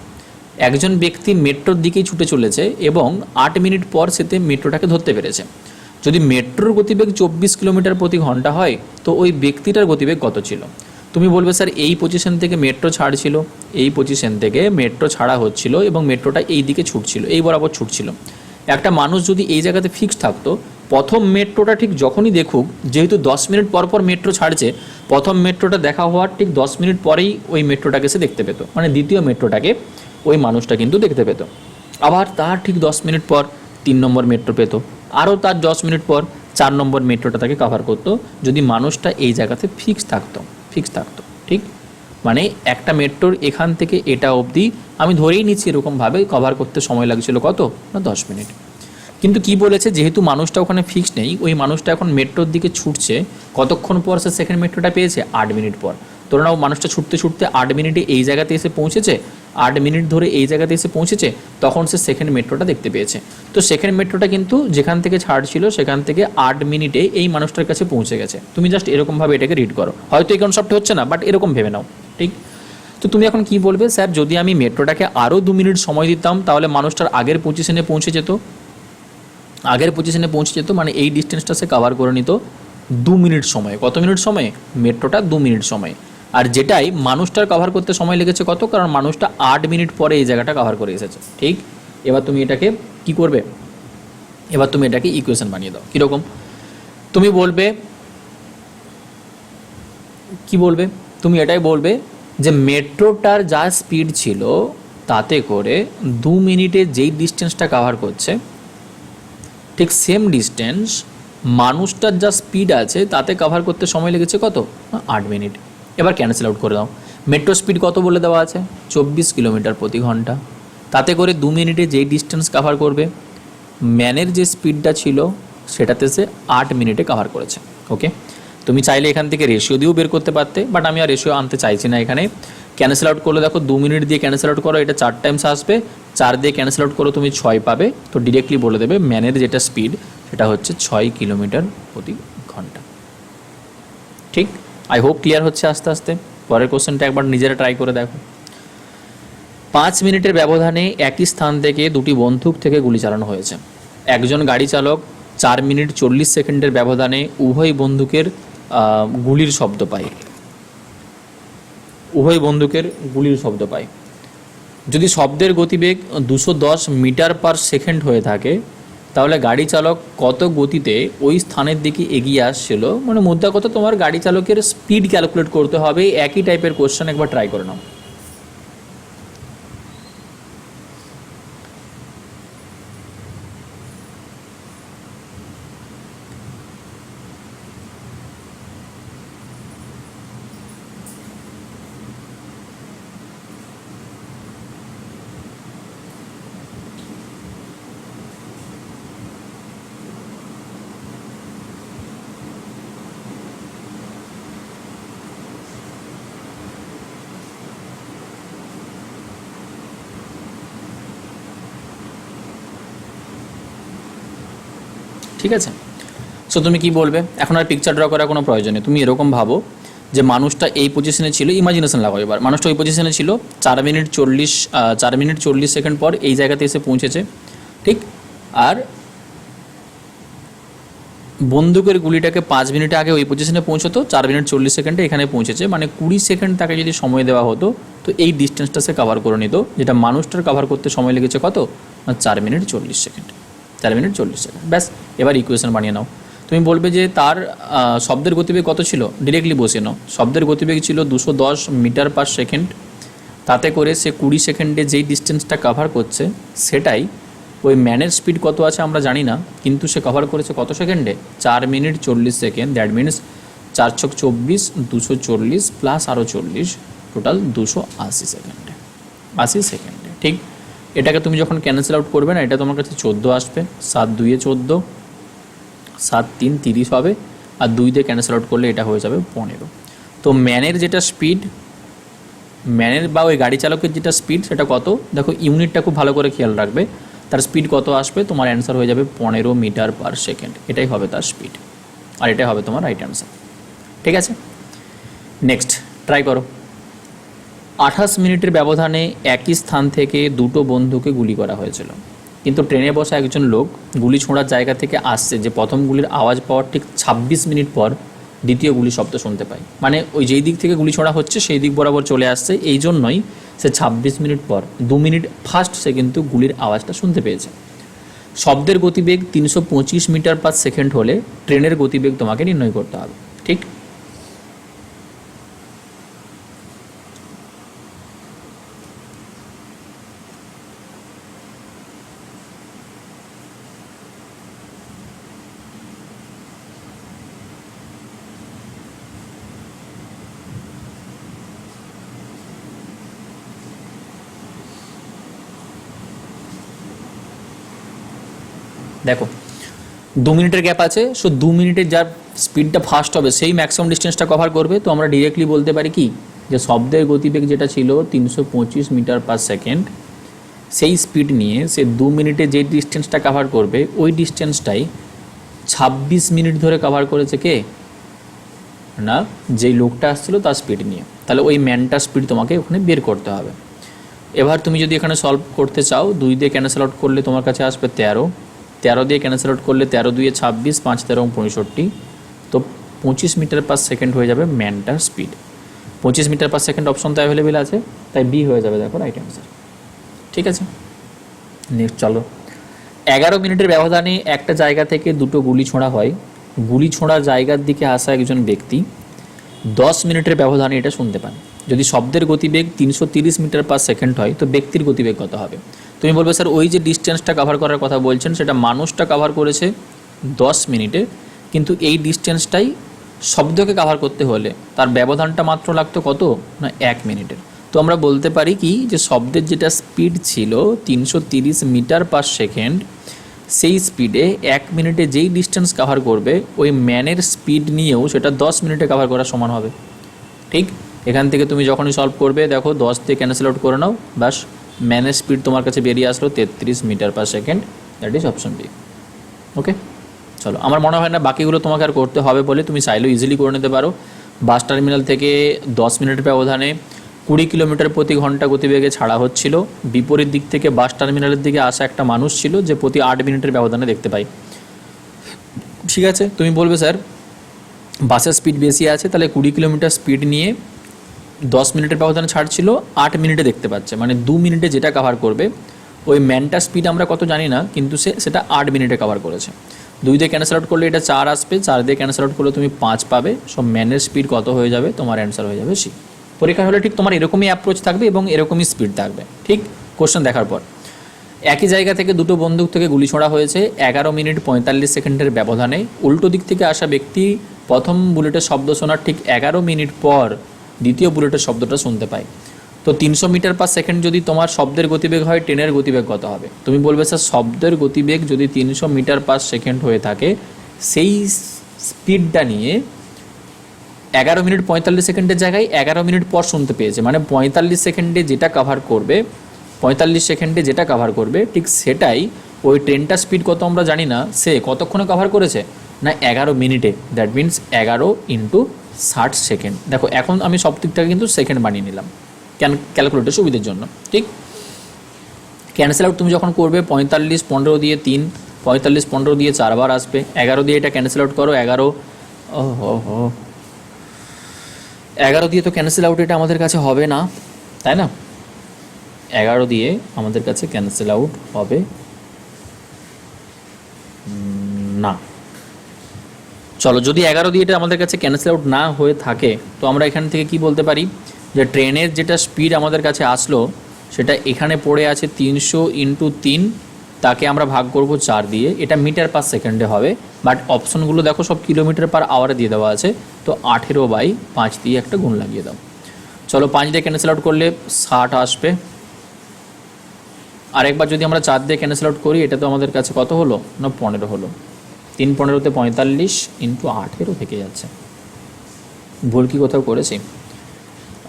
একজন ব্যক্তি মেট্রোর দিকেই ছুটে চলেছে এবং 8 মিনিট পর সেতে মেট্রোটাকে ধরতে পেরেছে। যদি মেট্রোর গতিবেগ 24 কিলোমিটার প্রতি ঘন্টা হয়, তো ওই ব্যক্তিটার গতিবেগ কত ছিল? তুমি বলবে স্যার এই পজিশন থেকে মেট্রো ছাড়ছিল, এই পজিশন থেকে মেট্রো ছাড়া হচ্ছিল এবং মেট্রোটা এই দিকে ছুটছিল, এই বরাবর ছুটছিল। একটা মানুষ যদি এই জায়গাতে ফিক্স থাকতো, প্রথম মেট্রোটা ঠিক যখনই দেখুক, যেহেতু 10 মিনিট পর পর মেট্রো ছাড়ছে, প্রথম মেট্রোটা দেখা হওয়ার ঠিক 10 মিনিট পরেই ওই মেট্রোটাকে সে দেখতে পেত, মানে দ্বিতীয় মেট্রোটাকে ওই মানুষটা কিন্তু দেখতে পেত। আবার তার ঠিক 10 মিনিট পর 3 নম্বর মেট্রো পেত, আরও তার 10 মিনিট পর 4 নম্বর মেট্রোটা তাকে কভার করতো, যদি মানুষটা এই জায়গাতে ফিক্স থাকতো। ঠিক মানে একটা মেট্রোর এখান থেকে এটা অবধি আমি ধরেই নিচ্ছি এরকমভাবে কভার করতে সময় লাগছিল কত না 10 মিনিট। কিন্তু কি বলেছে, যেহেতু মানুষটা ওখানে ফিক্স নেই, ওই মানুষটা এখন মেট্রোর দিকে ছুটছে, কতক্ষণ পর সে সেকেন্ড মেট্রোটা পেয়েছে? 8 মিনিট পর। ধরে নাও মানুষটা ছুটতে ছুটতে 8 মিনিটে এই জায়গাতে এসে পৌঁছেছে, 8 মিনিট ধরে এই জায়গাতে এসে পৌঁছেছে, তখন সে সেকেন্ড মেট্রোটা দেখতে পেয়েছে। তো সেকেন্ড মেট্রোটা কিন্তু যেখান থেকে ছাড়ছিল সেখান থেকে 8 মিনিটে এই মানুষটার কাছে পৌঁছে গেছে। তুমি জাস্ট এরকমভাবে এটাকে রিড করো, হয়তো এই কনসেপ্ট হচ্ছে না, বাট এরকম ভেবে নাও। ঠিক, তো তুমি এখন কি বলবে, স্যার যদি আমি মেট্রোটাকে আরও 2 মিনিট সময় দিতাম তাহলে মানুষটার আগের পজিশনে পৌঁছে যেত। আগের পজিশনে পৌঁছে যেত মানে এই ডিস্টেন্সটা সে কভার করে নিত 2 মিনিট সময়ে। কত মিনিট সময়ে? মেট্রোটা 2 মিনিট সময়ে। আর যেটাই মানুষটার কভার করতে সময় লেগেছে কত? কারণ মানুষটা 8 মিনিট পরে এই জায়গাটা কভার করে এসেছে। ঠিক, এবার তুমি এটাকে কি করবে? এবার তুমি এটাকে ইকুয়েশন বানিয়ে দাও। কীরকম? তুমি বলবে কি বলবে? তুমি এটাই বলবে যে মেট্রোটার যা স্পিড ছিল তাতে করে 2 মিনিটে যেই ডিস্টেন্সটা কভার করছে, ঠিক সেম ডিস্টেন্স মানুষটার যা স্পিড আছে তাতে কভার করতে সময় লেগেছে কত? 8 মিনিট। এবার ক্যান্সেল আউট করে দাও। মেট্রো স্পিড কত বলে দেওয়া আছে? 24 কিলোমিটার প্রতি ঘন্টা। তাতে করে 2 মিনিটে যেই ডিস্টেন্স কভার করবে, ম্যানের যে স্পিডটা ছিল সেটাতে সে 8 মিনিটে কভার করেছে। ওকে, তুমি চাইলে এখান থেকে রেশিও দিয়েও বের করতে পারতে, বাট আমি আর রেশিও আনতে চাইছি না এখানে। ক্যান্সেল আউট করলে দেখো 2 মিনিট দিয়ে ক্যান্সেল আউট করো, এটা 4 টাইমস আসবে, 4 দিয়ে ক্যান্সেল আউট করো তুমি 6 পাবে। তো ডিরেক্টলি বলে দেবে ম্যানের যেটা স্পিড সেটা হচ্ছে 6 কিলোমিটার প্রতি ঘন্টা। ঠিক, আই হোপ ক্লিয়ার হচ্ছে আস্তে আস্তে। পরের কোশ্চেনটা একবার নিজেরা ট্রাই করে দেখো। 5 মিনিটের ব্যবধানে একই স্থান থেকে দুটি বন্দুক থেকে গুলি চালানো হয়েছে। একজন গাড়ি চালক 4 মিনিট 40 সেকেন্ডের ব্যবধানে উভয় বন্দুকের গুলির শব্দ পায়। উভয় বন্দুকের গুলির শব্দ পায়। যদি শব্দের গতিবেগ 210 মিটার পার সেকেন্ড হয়ে থাকে, তাহলে গাড়ি চালক কত গতিতে ওই স্থানের দিকে এগিয়ে আসছিল, মানে মুদ্রা কথা তোমার গাড়ি চালকের স্পিড ক্যালকুলেট করতে হবে। একই টাইপের কোশ্চেন, একবার ট্রাই করে নাও। ঠিক আছে, সো তুমি কি বলবে? এখন আর পিকচার ড্র করার কোনো প্রয়োজন নেই। তুমি এরকম ভাবো যে মানুষটা এই পজিশনে ছিল, ইমাজিনেশন লাগাও এবার। মানুষটা ওই পজিশনে ছিল, 4 মিনিট 40 সেকেন্ড পর এই জায়গাতে এসে পৌঁছেছে। ঠিক, আর বন্দুকের গুলিটাকে 5 মিনিট আগে ওই পজিশনে পৌঁছতো, 4 মিনিট 40 সেকেন্ডে এখানে পৌঁছেছে, মানে 20 সেকেন্ড তাকে যদি সময় দেওয়া হতো তো এই ডিস্টেন্সটা সে কভার করে নিত, যেটা মানুষটার কভার করতে সময় লেগেছে কত? 4 মিনিট 40 সেকেন্ড। 4 মিনিট 40 সেকেন্ড, ব্যাস। এবার ইকুয়েশন বানিয়ে নাও। তুমি বলবে যে তার শব্দের গতিবেগ কত ছিল, ডিরেক্টলি বসিয়ে নাও। শব্দের গতিবেগ ছিল 210 মিটার পার সেকেন্ড, তাতে করে সে 20 সেকেন্ডে যেই ডিস্টেন্সটা কভার করছে সেটাই ওই ম্যানের স্পিড কত আছে আমরা জানি না, কিন্তু সে কভার করেছে কত সেকেন্ডে? 4 মিনিট 40 সেকেন্ড। দ্যাট মিনস 4 ছক 24, 240 প্লাস আরও 40, টোটাল 280 সেকেন্ডে। 80 সেকেন্ডে। ঠিক, এটাকে তুমি যখন ক্যান্সেল আউট করবে না, এটা তোমার কাছে 14 আসবে। 7 2 14, 7 3 30 হবে, আর 2 দিয়ে ক্যান্সেল আউট করলে এটা হয়ে যাবে 15। তো ম্যানের যেটা স্পিড, ম্যানের বা ওই গাড়ি চালকের যেটা স্পিড সেটা কত? দেখো ইউনিটটা খুব ভালো করে খেয়াল রাখবে। তার স্পিড কত আসবে? তোমার অ্যান্সার হয়ে যাবে 15 মিটার পার সেকেন্ড। এটাই হবে তার স্পিড, আর এটাই হবে তোমার রাইট অ্যান্সার। ঠিক আছে, নেক্সট ট্রাই করো। 28 মিনিটের ব্যবধানে একই স্থান থেকে দুটো বন্দুকে গুলি করা হয়েছিল, কিন্তু ট্রেনে বসা একজন লোক গুলি ছোঁড়ার জায়গা থেকে আসছে যে প্রথম গুলির আওয়াজ পাওয়ার ঠিক 26 মিনিট পর দ্বিতীয় গুলির শব্দ শুনতে পায়। মানে ওই যেই দিক থেকে গুলি ছোঁড়া হচ্ছে সেই দিক বরাবর চলে আসছে, এই জন্যই সে 26 মিনিট পর 2 মিনিট ফার্স্ট সে কিন্তু গুলির আওয়াজটা শুনতে পেয়েছে। শব্দের গতিবেগ 325 মিটার পার সেকেন্ড হলে ট্রেনের গতিবেগ তোমাকে নির্ণয় করতে হবে। ঠিক, দেখো 2 মিনিটের গ্যাপ আছে, সো 2 মিনিটের যার স্পিডটা ফাস্ট হবে সেই ম্যাক্সিমাম ডিস্টেন্সটা কভার করবে। তো আমরা ডিরেক্টলি বলতে পারি কি, যে শব্দের গতিবেগ যেটা ছিল 325 মিটার পার সেকেন্ড, সেই স্পিড নিয়ে সে 2 মিনিটে যে ডিস্টেন্সটা কভার করবে ওই ডিস্টেন্সটাই 26 মিনিট ধরে কভার করেছে কে না, যেই লোকটা আসছিল তার স্পিড নিয়ে। তাহলে ওই ম্যানটার স্পিড তোমাকে ওখানে বের করতে হবে। এবার তুমি যদি এখানে সলভ করতে চাও, 2 দিয়ে ক্যান্সেল আউট করলে তোমার কাছে আসবে 13, 13 দিয়ে ক্যান্সেল আউট করলে 13 2 26, 5 13 65, তো 25 মিটার পার সেকেন্ড হয়ে যাবে ম্যানটার speed. 25 metre per second option তো অ্যাভেলেবেল আছে, তাই বি হয়ে যাবে দেখো রাইট অ্যান্সার। ঠিক আছে, নেক্সট চলো। 11 মিনিটের ব্যবধানে একটা জায়গা থেকে দুটো গুলি ছোঁড়া হয়। গুলি ছোঁড়ার জায়গার দিকে আসা একজন ব্যক্তি 10 মিনিটের ব্যবধানে এটা শুনতে পান। যদি শব্দের গতিবেগ 330 মিটার পার সেকেন্ড হয় তো ব্যক্তির গতিবেগ কত হবে? তো তুমি বলবে স্যার ওই যে ডিস্টেন্সটা কভার করার কথা বলছেন সেটা মানুষটা কভার করেছে 10 মিনিটে, কিন্তু এই ডিস্টেন্সটাই শব্দকে কভার করতে হলে তার ব্যবধানটা মাত্র লাগতো কত না 1 মিনিটের। তো আমরা বলতে পারি কি যে শব্দের যেটা স্পিড ছিল 330 মিটার পার সেকেন্ড, সেই স্পিডে 1 মিনিটে যেই ডিস্টেন্স কভার করবে ওই ম্যানের স্পিড নিয়েও সেটা 10 মিনিটে কভার করার সমান হবে। ঠিক, এখান থেকে তুমি যখনই সলভ করবে দেখো 10 দিয়ে ক্যান্সেল আউট করে নাও, ব্যাস ম্যানের স্পিড তোমার কাছে বেরিয়ে আসলো 33 metre per second, that is option B. Okay, চলো, আমার মনে হয় না বাকিগুলো তোমাকে আর করতে হবে বলে, তুমি চাইলেও ইজিলি করে নিতে পারো। বাস টার্মিনাল থেকে 10 মিনিটের ব্যবধানে 20 কিলোমিটার প্রতি ঘন্টা গতিবেগে ছাড়া হচ্ছিল, বিপরীত দিক থেকে বাস টার্মিনালের দিকে আসা একটা মানুষ ছিল যে প্রতি 8 মিনিটের ব্যবধানে দেখতে পাই। ঠিক আছে, তুমি বলবে স্যার বাসের স্পিড বেশি আছে, তাহলে 20 কিলোমিটার স্পিড নিয়ে 10 মিনিটের ব্যবধানে ছাড়ছিল, 8 মিনিটে দেখতে পাচ্ছে, মানে 2 মিনিটে যেটা কভার করবে ওই ম্যানটার স্পিড আমরা কত জানি না, কিন্তু সেটা 8 মিনিটে কভার করেছে। 2 দিয়ে ক্যান্সেল আউট করলে এটা 4 আসবে, 4 দিয়ে ক্যান্সেল আউট করলে তুমি 5 পাবে। সব ম্যানের স্পিড কত হয়ে যাবে, তোমার অ্যান্সার হয়ে যাবে সি। পরীক্ষা হলে ঠিক তোমার এরকমই অ্যাপ্রোচ থাকবে এবং এরকমই স্পিড থাকবে। ঠিক, কোশ্চেন দেখার পর একই জায়গা থেকে দুটো বন্দুক থেকে গুলি ছোড়া হয়েছে 11 মিনিট 45 সেকেন্ডের ব্যবধানে। উল্টো দিক থেকে আসা ব্যক্তি প্রথম বুলেটের শব্দ শোনার ঠিক 11 মিনিট পর দ্বিতীয় বুলেটের শব্দটা শুনতে পায়। তো 300 মিটার পার সেকেন্ড যদি তোমার শব্দের গতিবেগ হয়, ট্রেনের গতিবেগ কত হবে? তুমি বলবে স্যার শব্দের গতিবেগ যদি 300 মিটার পার সেকেন্ড হয়ে থাকে, সেই স্পিডটা নিয়ে 11 মিনিট 45 সেকেন্ডের জায়গায় 11 মিনিট পর শুনতে পেয়েছে, মানে 45 সেকেন্ডে যেটা কভার করবে, 45 সেকেন্ডে যেটা কভার করবে ঠিক সেটাই ওই ট্রেনটার স্পিড কত আমরা জানি না, সে কতক্ষণে কভার করেছে না 11 মিনিটে। That means 11 into 60 second. দেখো এখন আমি সব দিকটাকে কিন্তু সেকেন্ড বানিয়ে নিলাম ক্যালকুলেটর সুবিধার জন্য। ঠিক, ক্যান্সেল আউট তুমি যখন করবে 45 15 দিয়ে 3, 45 15 দিয়ে 4 বার আসবে, 11 দিয়ে এটা ক্যান্সেল আউট করো, 11 দিয়ে তো ক্যান্সেল আউট এটা আমাদের কাছে হবে না, তাই না? 11 দিয়ে আমাদের কাছে ক্যান্সেল আউট হবে না। চলো, যদি 11 দিয়ে এটা আমাদের কাছে ক্যান্সেল আউট না হয়ে থাকে তো আমরা এখান থেকে কি বলতে পারি যে ট্রেনের যেটা স্পিড আমাদের কাছে আসলো সেটা এখানে পড়ে আছে 300 ইন্টু 3, তাকে আমরা ভাগ করব 4 দিয়ে, এটা মিটার পার সেকেন্ডে হবে, বাট অপশনগুলো দেখো সব কিলোমিটার পার আওয়ারে দিয়ে দেওয়া আছে। তো 18/5 দিয়ে একটা গুণ লাগিয়ে দাও। চলো, 5 দিয়ে ক্যান্সেল আউট করলে 60 আসবে। আরেকবার যদি আমরা 4 দিয়ে ক্যান্সেল আউট করি, এটা তো আমাদের কাছে কত হলো না 15 হলো। 3 15-তে 45 ইন্টু 18 থেকে যাচ্ছে। ভুল কি কোথাও করেছি?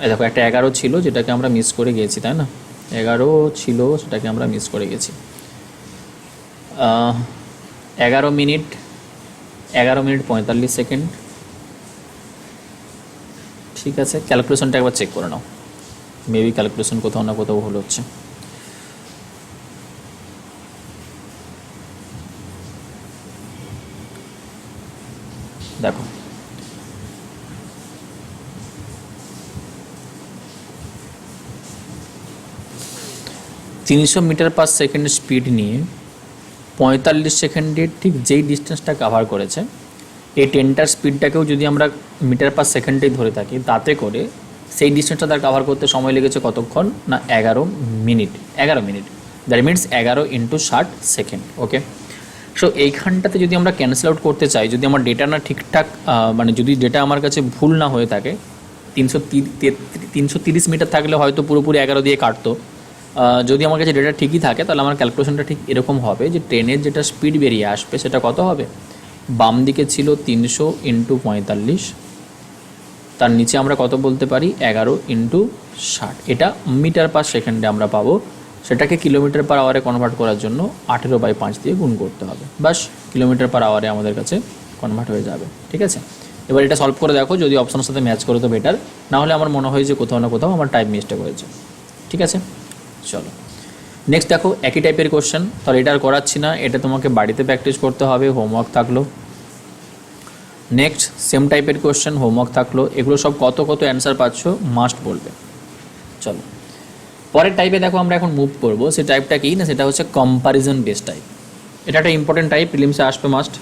এই দেখো একটা 11 ছিল যেটাকে আমরা মিস করে গিয়েছি, তাই না? 11 ছিল সেটাকে আমরা মিস করে গেছি। 11 মিনিট 45 সেকেন্ড। ঠিক আছে, ক্যালকুলেশনটা একবার চেক করে নাও, মেবি ক্যালকুলেশন কোথাও না কোথাও ভুল হচ্ছে। দেখো তিনশো মিটার পার সেকেন্ড স্পিড নিয়ে 45 সেকেন্ডের ঠিক যেই ডিস্টেন্সটা কভার করেছে, এই ট্রেনটার স্পিডটাকেও যদি আমরা মিটার পার সেকেন্ডেই ধরে থাকি, তাতে করে সেই ডিস্টেন্সটা তার কভার করতে সময় লেগেছে কতক্ষণ না 11 minute. That means 11 into 60 second. Okay, so এইখানটাতে যদি আমরা ক্যান্সেল আউট করতে চাই, যদি আমার ডেটা না ঠিকঠাক মানে যদি ডেটা আমার কাছে ভুল না হয়ে থাকে, 330 মিটার থাকলে হয়তো পুরোপুরি 11 দিয়ে কাটতো। যদি আমার কাছে ডেটা ঠিকই থাকে তাহলে আমার ক্যালকুলেশনটা ঠিক এরকম হবে যে ট্রেনের যেটা স্পিড বেরিয়ে আসবে সেটা কত হবে, বাম দিকে ছিল 300 ইন্টু 45, তার নিচে আমরা কত বলতে পারি 11 ইন্টু 60, এটা মিটার পার সেকেন্ডে আমরা পাবো। সেটাকে কিলোমিটার পার আওয়ারে কনভার্ট করার জন্য 18/5 দিয়ে গুণ করতে হবে, বাস কিলোমিটার পার আওয়ারে আমাদের কাছে কনভার্ট হয়ে যাবে। ঠিক আছে, এবার এটা সলভ করে দেখো, যদি অপশনের সাথে ম্যাচ করে তো বেটার, না হলে আমার মনে হয় যে কোথাও না কোথাও আমার টাইম মিস্টেক হয়েছে। ঠিক আছে, চলো নেক্সট দেখো একই টাইপের কোশ্চেন, তাহলে এটা আর করাচ্ছি না, এটা তোমাকে বাড়িতে প্র্যাকটিস করতে হবে, হোমওয়ার্ক থাকলো। নেক্সট সেম টাইপের কোশ্চেন, হোমওয়ার্ক থাকলো, এগুলো সব কত কত অ্যান্সার পাচ্ছ মাস্ট বলবে। চলো পরের টাইপে দেখো আমরা এখন মুভ করবো, সেই টাইপটা কি না, সেটা হচ্ছে কম্প্যারিজন বেস টাইপ। এটা একটা ইম্পর্টেন্ট টাইপ, প্রিলিমসে আসবে মাস্ট।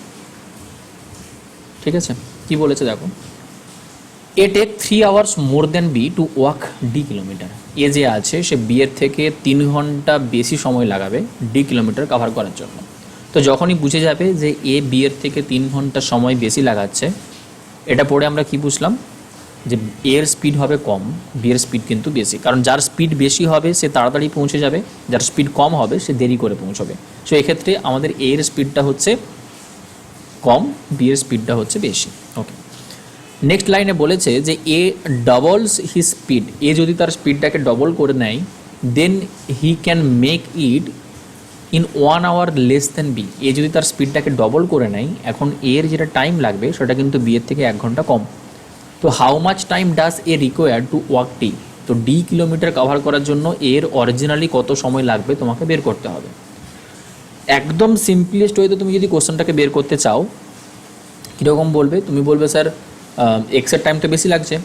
ঠিক আছে, কি বলেছে দেখো, A take 3 hours more than B to walk D kilometre. এ যে আছে সে বি এর থেকে 3 ঘন্টা বেশি সময় লাগাবে ডি কিলোমিটার কভার করার জন্য। তো যখনই বুঝে যাবে যে এ বি এর থেকে 3 ঘন্টা সময় বেশি লাগাচ্ছে, এটা পড়ে আমরা কি বুঝলাম, যে এর স্পিড হবে কম, বি এর স্পিড কিন্তু বেশি। কারণ যার স্পিড বেশি হবে সে তাড়াতাড়ি পৌঁছে যাবে, যার স্পিড কম হবে সে দেরি করে পৌঁছবে। সো এক্ষেত্রে আমাদের এ এর স্পিডটা হচ্ছে কম, বি এর স্পিডটা হচ্ছে বেশি। ওকে, নেক্সট লাইনে বলেছে যে A doubles his speed, A যদি তার স্পিডটাকে ডবল করে নেয় then he can make it in 1 hour less than B. A যদি তার স্পিডটাকে ডবল করে নেয়, এখন এর যেটা টাইম লাগবে সেটা কিন্তু বি এর থেকে 1 ঘন্টা কম। তো how much time does A require to walk T, তো ডি কিলোমিটার কভার করার জন্য এর অরিজিনালি কত সময় লাগবে তোমাকে বের করতে হবে। একদম সিম্পলেস্ট ওয়েতে তুমি যদি কোশ্চেনটাকে বের করতে চাও, কীরকম বলবে, তুমি বলবে স্যার এক্সের টাইম তো বেশি লাগছে,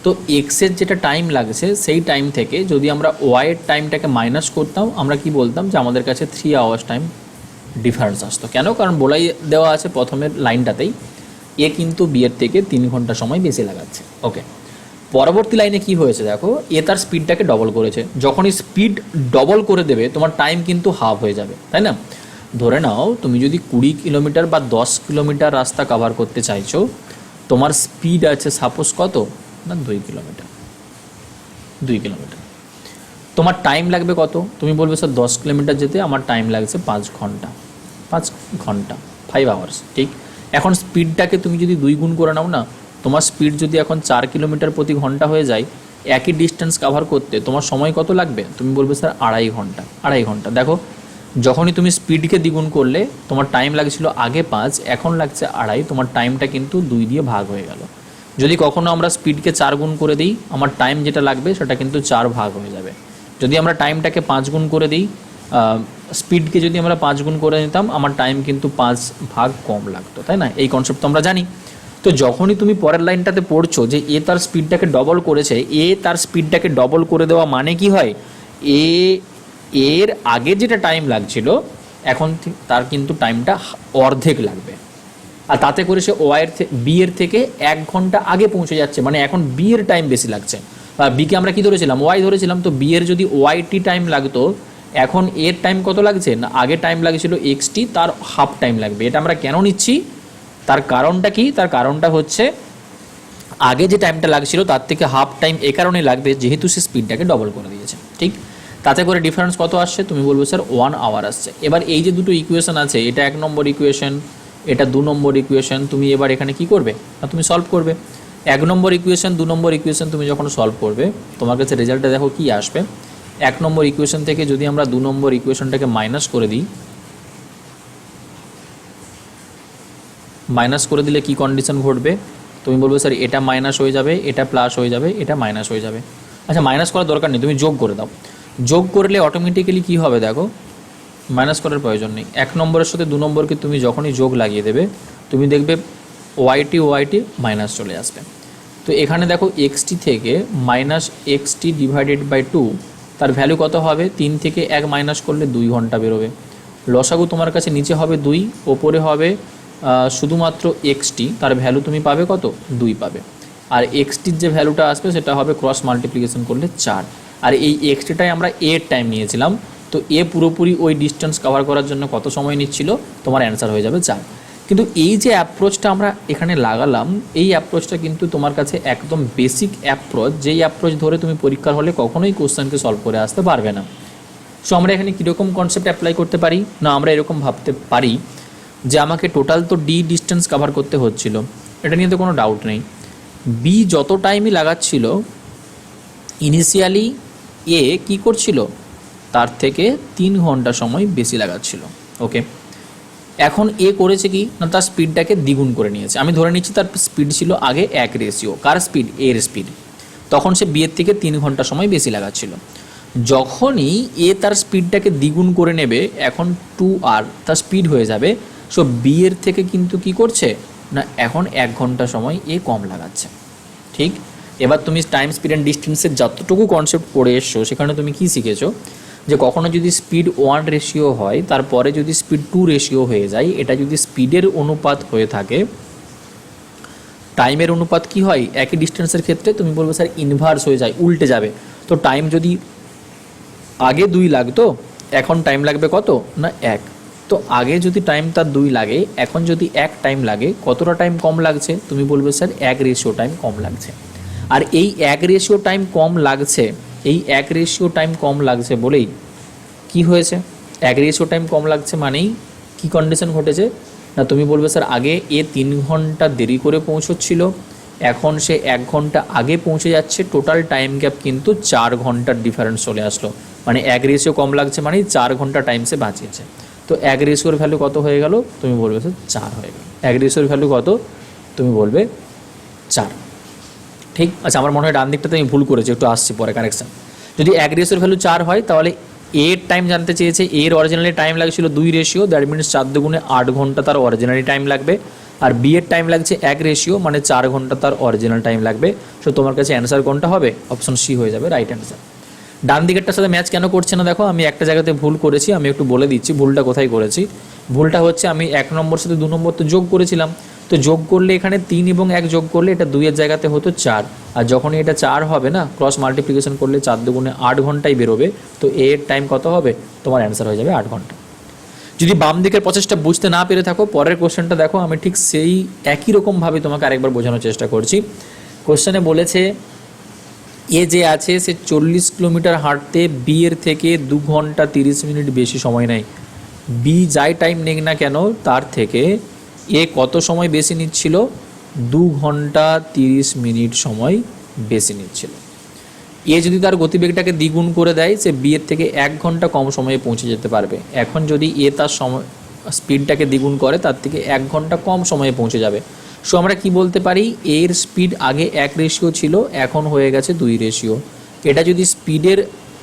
তো এক্সের যেটা টাইম লাগছে সেই টাইম থেকে যদি আমরা ওয়াইয়ের টাইমটাকে মাইনাস করতাম, আমরা কি বলতাম যে আমাদের কাছে 3 আওয়ার্স টাইম ডিফারেন্স আসতো। কেন? কারণ বলাই দেওয়া আছে প্রথমের লাইনটাতেই এ কিন্তু বি এর থেকে 3 ঘন্টা সময় বেশি লাগাচ্ছে। ওকে, পরবর্তী লাইনে কি হয়েছে দেখো, এ তার স্পিডটাকে ডবল করেছে। যখনই স্পিড ডবল করে দেবে তোমার টাইম কিন্তু হাফ হয়ে যাবে, তাই না? ধরে নাও তুমি যদি 20 কিলোমিটার বা 10 কিলোমিটার রাস্তা কভার করতে চাইছো, তোমার স্পিড আছে সাপোজ কত না 2 কিলোমিটার, তোমার টাইম লাগবে কত? তুমি বলবে স্যার 10 কিলোমিটার যেতে আমার টাইম লাগছে 5 ঘন্টা, 5 আওয়ার্স। ঠিক, এখন স্পিডটাকে তুমি যদি 2 গুণ করে নাও না, তোমার স্পিড যদি এখন 4 কিলোমিটার প্রতি ঘন্টা হয়ে যায়, একই ডিস্টেন্স কভার করতে তোমার সময় কত লাগবে? তুমি বলবে স্যার 2.5 ঘন্টা। দেখো, যখনই তুমি স্পিডকে দ্বিগুণ করলে তোমার টাইম লাগছিল আগে 5, এখন লাগছে 2.5, তোমার টাইমটা কিন্তু 2 দিয়ে ভাগ হয়ে গেল। যদি কখনো আমরা স্পিডকে 4 গুণ করে দিই, আমার টাইম যেটা লাগবে সেটা কিন্তু 4 ভাগ হয়ে যাবে। যদি আমরা টাইমটাকে 5 গুণ করে দিই, স্পিডকে যদি আমরা 5 গুণ করে নিতাম, আমার টাইম কিন্তু 5 ভাগ কম লাগতো, তাই না? এই কনসেপ্ট তো আমরা জানি। তো যখনই তুমি পরের লাইনটাতে পড়ছো যে এ তার স্পিডটাকে ডবল করেছে, এ তার স্পিডটাকে ডবল করে দেওয়া মানে কি হয়, এর আগে যেটা টাইম লাগছিল এখন তার কিন্তু টাইমটা অর্ধেক লাগবে, আর তাতে করে সে বি এর থেকে 1 ঘন্টা আগে পৌঁছে যাচ্ছে। মানে এখন বি এর টাইম বেশি লাগছে। বিকে আমরা কি ধরেছিলাম? ওয়াই ধরেছিলাম। তো বি এর যদি ওয়াইটি টাইম লাগতো, এখন এর টাইম কত লাগছে না, আগে টাইম লাগছিল এক্সটি, তার হাফ টাইম লাগবে। এটা আমরা কেন নিচ্ছি, তার কারণটা কি? তার কারণটা হচ্ছে আগে যে টাইমটা লাগছিল তার থেকে হাফ টাইম এ কারণে লাগবে যেহেতু সে স্পিডটাকে ডবল করে দিয়েছে। ঠিক, তাতে করে ডিফারেন্স কত আসছে? তুমি বলবে স্যার 1 আওয়ার আসছে। এবার এই যে দুটো ইকুয়েশন আছে, এটা 1 নম্বর ইকুয়েশন, এটা 2 নম্বর ইকুয়েশন, তুমি এবার এখানে কি করবে না, তুমি সলভ করবে। 1 নম্বর ইকুয়েশন 2 নম্বর ইকুয়েশন তুমি যখন সলভ করবে, তোমার কাছে রেজাল্টটা দেখো কি আসবে। 1 নম্বর ইকুয়েশন থেকে যদি আমরা 2 নম্বর ইকুয়েশনটাকে মাইনাস করে দিই, মাইনাস করে দিলে কি কন্ডিশন ঘটবে? তুমি বলবে স্যার এটা মাইনাস হয়ে যাবে, এটা প্লাস হয়ে যাবে, এটা মাইনাস হয়ে যাবে। আচ্ছা, মাইনাস করার দরকার নেই, তুমি যোগ করে দাও। যোগ করলে অটোমেটিক্যালি কি হবে দেখো, মাইনাস করার প্রয়োজন নেই। 1 নম্বরের সাথে 2 নম্বরকে তুমি যখনই যোগ লাগিয়ে দেবে, তুমি দেখবে ওয়াইটি মাইনাস চলে আসবে। তো এখানে দেখো এক্সটি থেকে মাইনাস এক্সটি ডিভাইডেড বাই 2, তার ভ্যালু কত হবে? 3 থেকে 1 মাইনাস করলে 2 ঘন্টা বেরোবে। লসাগু তোমার কাছে নিচে হবে 2, ওপরে হবে শুধুমাত্র এক্সটি, তার ভ্যালু তুমি পাবে কত? 2 পাবে। আর এক্সটির যে ভ্যালুটা আসবে সেটা হবে ক্রস মাল্টিপ্লিকেশন করলে 4। আর এই এক্সটিটাই আমরা এর টাইম নিয়েছিলাম, তো এ পুরোপুরি ওই ডিস্টেন্স কভার করার জন্য কত সময় নিচ্ছিল? তোমার অ্যান্সার হয়ে যাবে 4। কিন্তু এই যে অ্যাপ্রোচটা আমরা এখানে লাগালাম, এই অ্যাপ্রোচটা কিন্তু তোমার কাছে একদম বেসিক অ্যাপ্রোচ, যেই অ্যাপ্রোচ ধরে তুমি পরীক্ষার হলে কখনোই কোশ্চেনকে সলভ করে আসতে পারবে না। সো আমরা এখানে কীরকম কনসেপ্ট অ্যাপ্লাই করতে পারি না, আমরা এরকম ভাবতে পারি যে আমাকে টোটাল তো ডি ডিস্টেন্স কভার করতে হচ্ছিল, এটা নিয়ে তো কোনো ডাউট নেই। বি যত টাইমই লাগাচ্ছিল, ইনিশিয়ালি এ কি করছিল, তার থেকে 3 ঘন্টা সময় বেশি লাগাচ্ছিল। ওকে, এখন এ করেছে কি না, তার স্পিডটাকে দ্বিগুণ করে নিয়েছে। আমি ধরে নিচ্ছি তার স্পিড ছিল আগে 1 রেশিও, কার স্পিড? এর স্পিড। তখন সে বি এর থেকে 3 ঘন্টা সময় বেশি লাগাচ্ছিল। যখনই এ তার স্পিডটাকে দ্বিগুণ করে নেবে, এখন 2r তার স্পিড হয়ে যাবে। সো বি এর থেকে কিন্তু কি করছে না, এখন 1 ঘন্টা সময় এ কম লাগাচ্ছে। ঠিক, এবার তুমি টাইম স্পিড অ্যান্ড ডিস্টেন্সের যতটুকু কনসেপ্ট পড়ে এসছো, সেখানে তুমি কি শিখেছো যে কখনো যদি স্পিড 1 রেশিও হয়, তারপরে যদি স্পিড 2 রেশিও হয়ে যায়, এটা যদি স্পিডের অনুপাত হয়ে থাকে, টাইমের অনুপাত কি হয় একই ডিস্টেন্সের ক্ষেত্রে, তুমি বলবে স্যার ইনভার্স হয়ে যায়, উল্টে যাবে। তো টাইম যদি আগে 2 লাগতো, এখন টাইম লাগবে কত না 1। তো আগে যদি টাইম তার 2 লাগে, এখন যদি 1 টাইম লাগে, কতটা টাইম কম লাগছে? তুমি বলবে স্যার 1 রেশিও টাইম কম লাগছে। আর এই 1 রেশিও টাইম কম লাগছে, এই 1 রেশিও টাইম কম লাগছে বলেই কি হয়েছে? 1 রেশিও টাইম কম লাগছে মানেই কি কন্ডিশন ঘটেছে না, তুমি বলবে স্যার আগে 3 ঘন্টা দেরি করে পৌঁছচ্ছিল, এখন সে 1 ঘন্টা আগে পৌঁছে যাচ্ছে, টোটাল টাইম গ্যাপ কিন্তু 4 ঘন্টার ডিফারেন্স চলে আসলো। মানে 1 রেশিও কম লাগছে মানে 4 ঘন্টা টাইম সে বাঁচিয়েছে। তো 1 রেশিওর ভ্যালু কত হয়ে গেল? তুমি বলবে স্যার 4 হয়ে গেল। 1 রেশিওর ভ্যালু কত? তুমি বলবে 4। ঠিক আচ্ছা, আমার মনে হয় ডান দিকটাতে আমি ভুল করেছি, একটু আসছি পরে কারেকশান। যদি 1 রেশিওর ভ্যালু 4 হয়, তাহলে এর টাইম জানতে চেয়েছে, এর অরিজিনালি টাইম লাগছিল 2 রেশিও, দ্যাট মিনস 4 দুগুণে 8 ঘন্টা তার অরিজিনালি টাইম লাগবে। আর বি এর টাইম লাগছে 1 রেশিও, মানে 4 ঘন্টা তার অরিজিনাল টাইম লাগবে। সো তোমার কাছে অ্যান্সার কোনটা হবে? অপশন সি হয়ে যাবে রাইট অ্যান্সার। ডান দিকেরটার সাথে ম্যাচ কেন করছে না দেখো, আমি একটা জায়গাতে ভুল করেছি, আমি একটু বলে দিচ্ছি ভুলটা কোথায় করেছি। ভুলটা হচ্ছে আমি 1 নম্বর সাথে 2 নম্বর তো যোগ করেছিলাম, তো যোগ করলে এখানে 3 এবং 1 যোগ করলে এটা 2 এর জায়গাতে হতো 4, আর যখনই এটা 4 হবে না, ক্রস মাল্টিপ্লিকেশন করলে 4 দুগুণে 8 ঘন্টাই বেরোবে। তো এর টাইম কত হবে? তোমার অ্যান্সার হয়ে যাবে 8 ঘন্টা। যদি বাম দিকের প্রসেসটা বুঝতে না পেরে থাকো, পরের কোশ্চেনটা দেখো, আমি ঠিক সেই একই রকমভাবে তোমাকে আরেকবার বোঝানোর চেষ্টা করছি। কোশ্চেনে বলেছে এ যে আছে সে 40 কিলোমিটার হাঁটতে বি এর থেকে 2 ঘন্টা 30 মিনিট বেশি সময় নেয়। বি যাই টাইম নেক না কেন তার থেকে এ কত সময় বেশি নিচ্ছিল? 2 ঘন্টা 30 মিনিট সময় বেশি নিচ্ছিল। এ যদি তার গতিবেগটাকে দ্বিগুণ করে দেয়, সে বি এর থেকে 1 ঘন্টা কম সময়ে পৌঁছে যেতে পারবে। এখন যদি এ তার সময় স্পিডটাকে দ্বিগুণ করে, তার থেকে 1 ঘন্টা কম সময়ে পৌঁছে যাবে। সো আমরা কি বলতে পারি? এর স্পিড আগে 1 রেশিও ছিল, এখন হয়ে গেছে 2 রেশিও। এটা যদি স্পিডের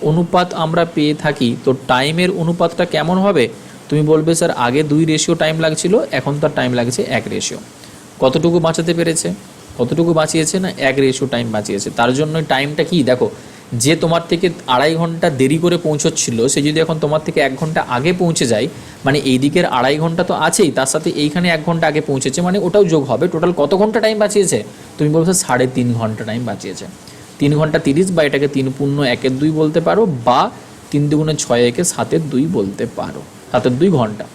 অনুপাত আমরা পেয়ে থাকি, তো টাইমের অনুপাতটা কেমন হবে? তুমি বলবে স্যার আগে 2 রেশিও টাইম লাগছিল, এখন তার টাইম লাগছে 1 রেশিও। কতটুকু বাঁচাতে পেরেছে? কতটুকু বাঁচিয়েছে না 1 রেশিও টাইম বাঁচিয়েছে। তার জন্য টাইমটা কি দেখো, যে তোমার থেকে 2.5 ঘন্টা দেরি করে পৌঁছচ্ছিল, সে যদি এখন তোমার থেকে 1 ঘন্টা আগে পৌঁছে যায়, মানে এই দিকের 2.5 ঘন্টা তো আছেই, তার সাথে এইখানে 1 ঘন্টা আগে পৌঁছেছে, মানে ওটাও যোগ হবে। টোটাল কত ঘন্টা টাইম বাঁচিয়েছে? তুমি বলছো 3.5 ঘন্টা টাইম বাঁচিয়েছে। 3 ঘন্টা 30, বা এটাকে 3 পূর্ণ 1 2 বলতে পারো, বা 3 দুগুণে 6 1 7 2 বলতে পারো। 7 2 ঘন্টা।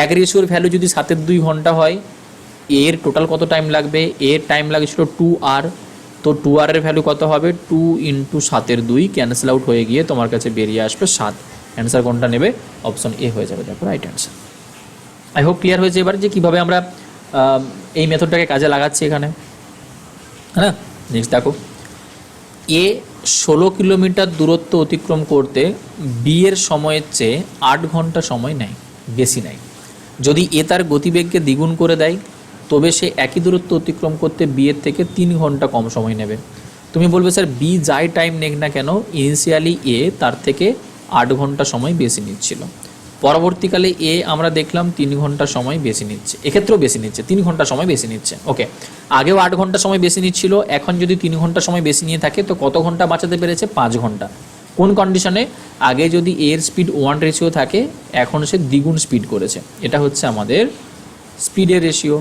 1 রেশিওর ভ্যালু যদি 7 2 ঘন্টা হয়, এর টোটাল কত টাইম লাগবে? এর টাইম লাগছিল 2 আর, তো 2 আর এর ভ্যালু কত হবে? 2 × 7 2 ক্যান্সেল আউট হয়ে গিয়ে তোমার কাছে বেরিয়ে আসবে 7। অ্যান্সার কোনটা নেবে? অপশন এ হয়ে যাবে, দেখো right answer. I hope clear হয়েছে এবার যে কীভাবে আমরা এই মেথডটাকে কাজে লাগাচ্ছি এখানে, হ্যাঁ। নেক্সট দেখো, এ 16 কিলোমিটার দূরত্ব অতিক্রম করতে বি এর সময়ের চেয়ে 8 ঘন্টা সময় নেয়, বেশি নেয়। যদি এ তার গতিবেগকে দ্বিগুণ করে দেয়, তবে সে একই দূরত্ব অতিক্রম করতে বি এর থেকে 3 ঘন্টা কম সময় নেবে। তুমি বলবে স্যার বি যাই টাইম নেক না কেন, ইনিশিয়ালি এ তার থেকে 8 ঘন্টা সময় বেশি নিচ্ছিল, পরবর্তীকালে এ আমরা দেখলাম 3 ঘন্টা সময় বেশি নিচ্ছে, এক্ষেত্রেও বেশি নিচ্ছে, 3 ঘন্টা সময় বেশি নিচ্ছে। ওকে, আগেও 8 ঘন্টা সময় বেশি নিচ্ছিল, এখন যদি 3 ঘন্টা সময় বেশি নিয়ে থাকে, তো কত ঘন্টা বাঁচাতে পেরেছে? 5 ঘন্টা। কোন কন্ডিশনে? আগে যদি এর স্পিড 1 রেশিও থাকে, এখন সে দ্বিগুণ স্পিড করেছে। এটা হচ্ছে আমাদের স্পিডের রেশিও।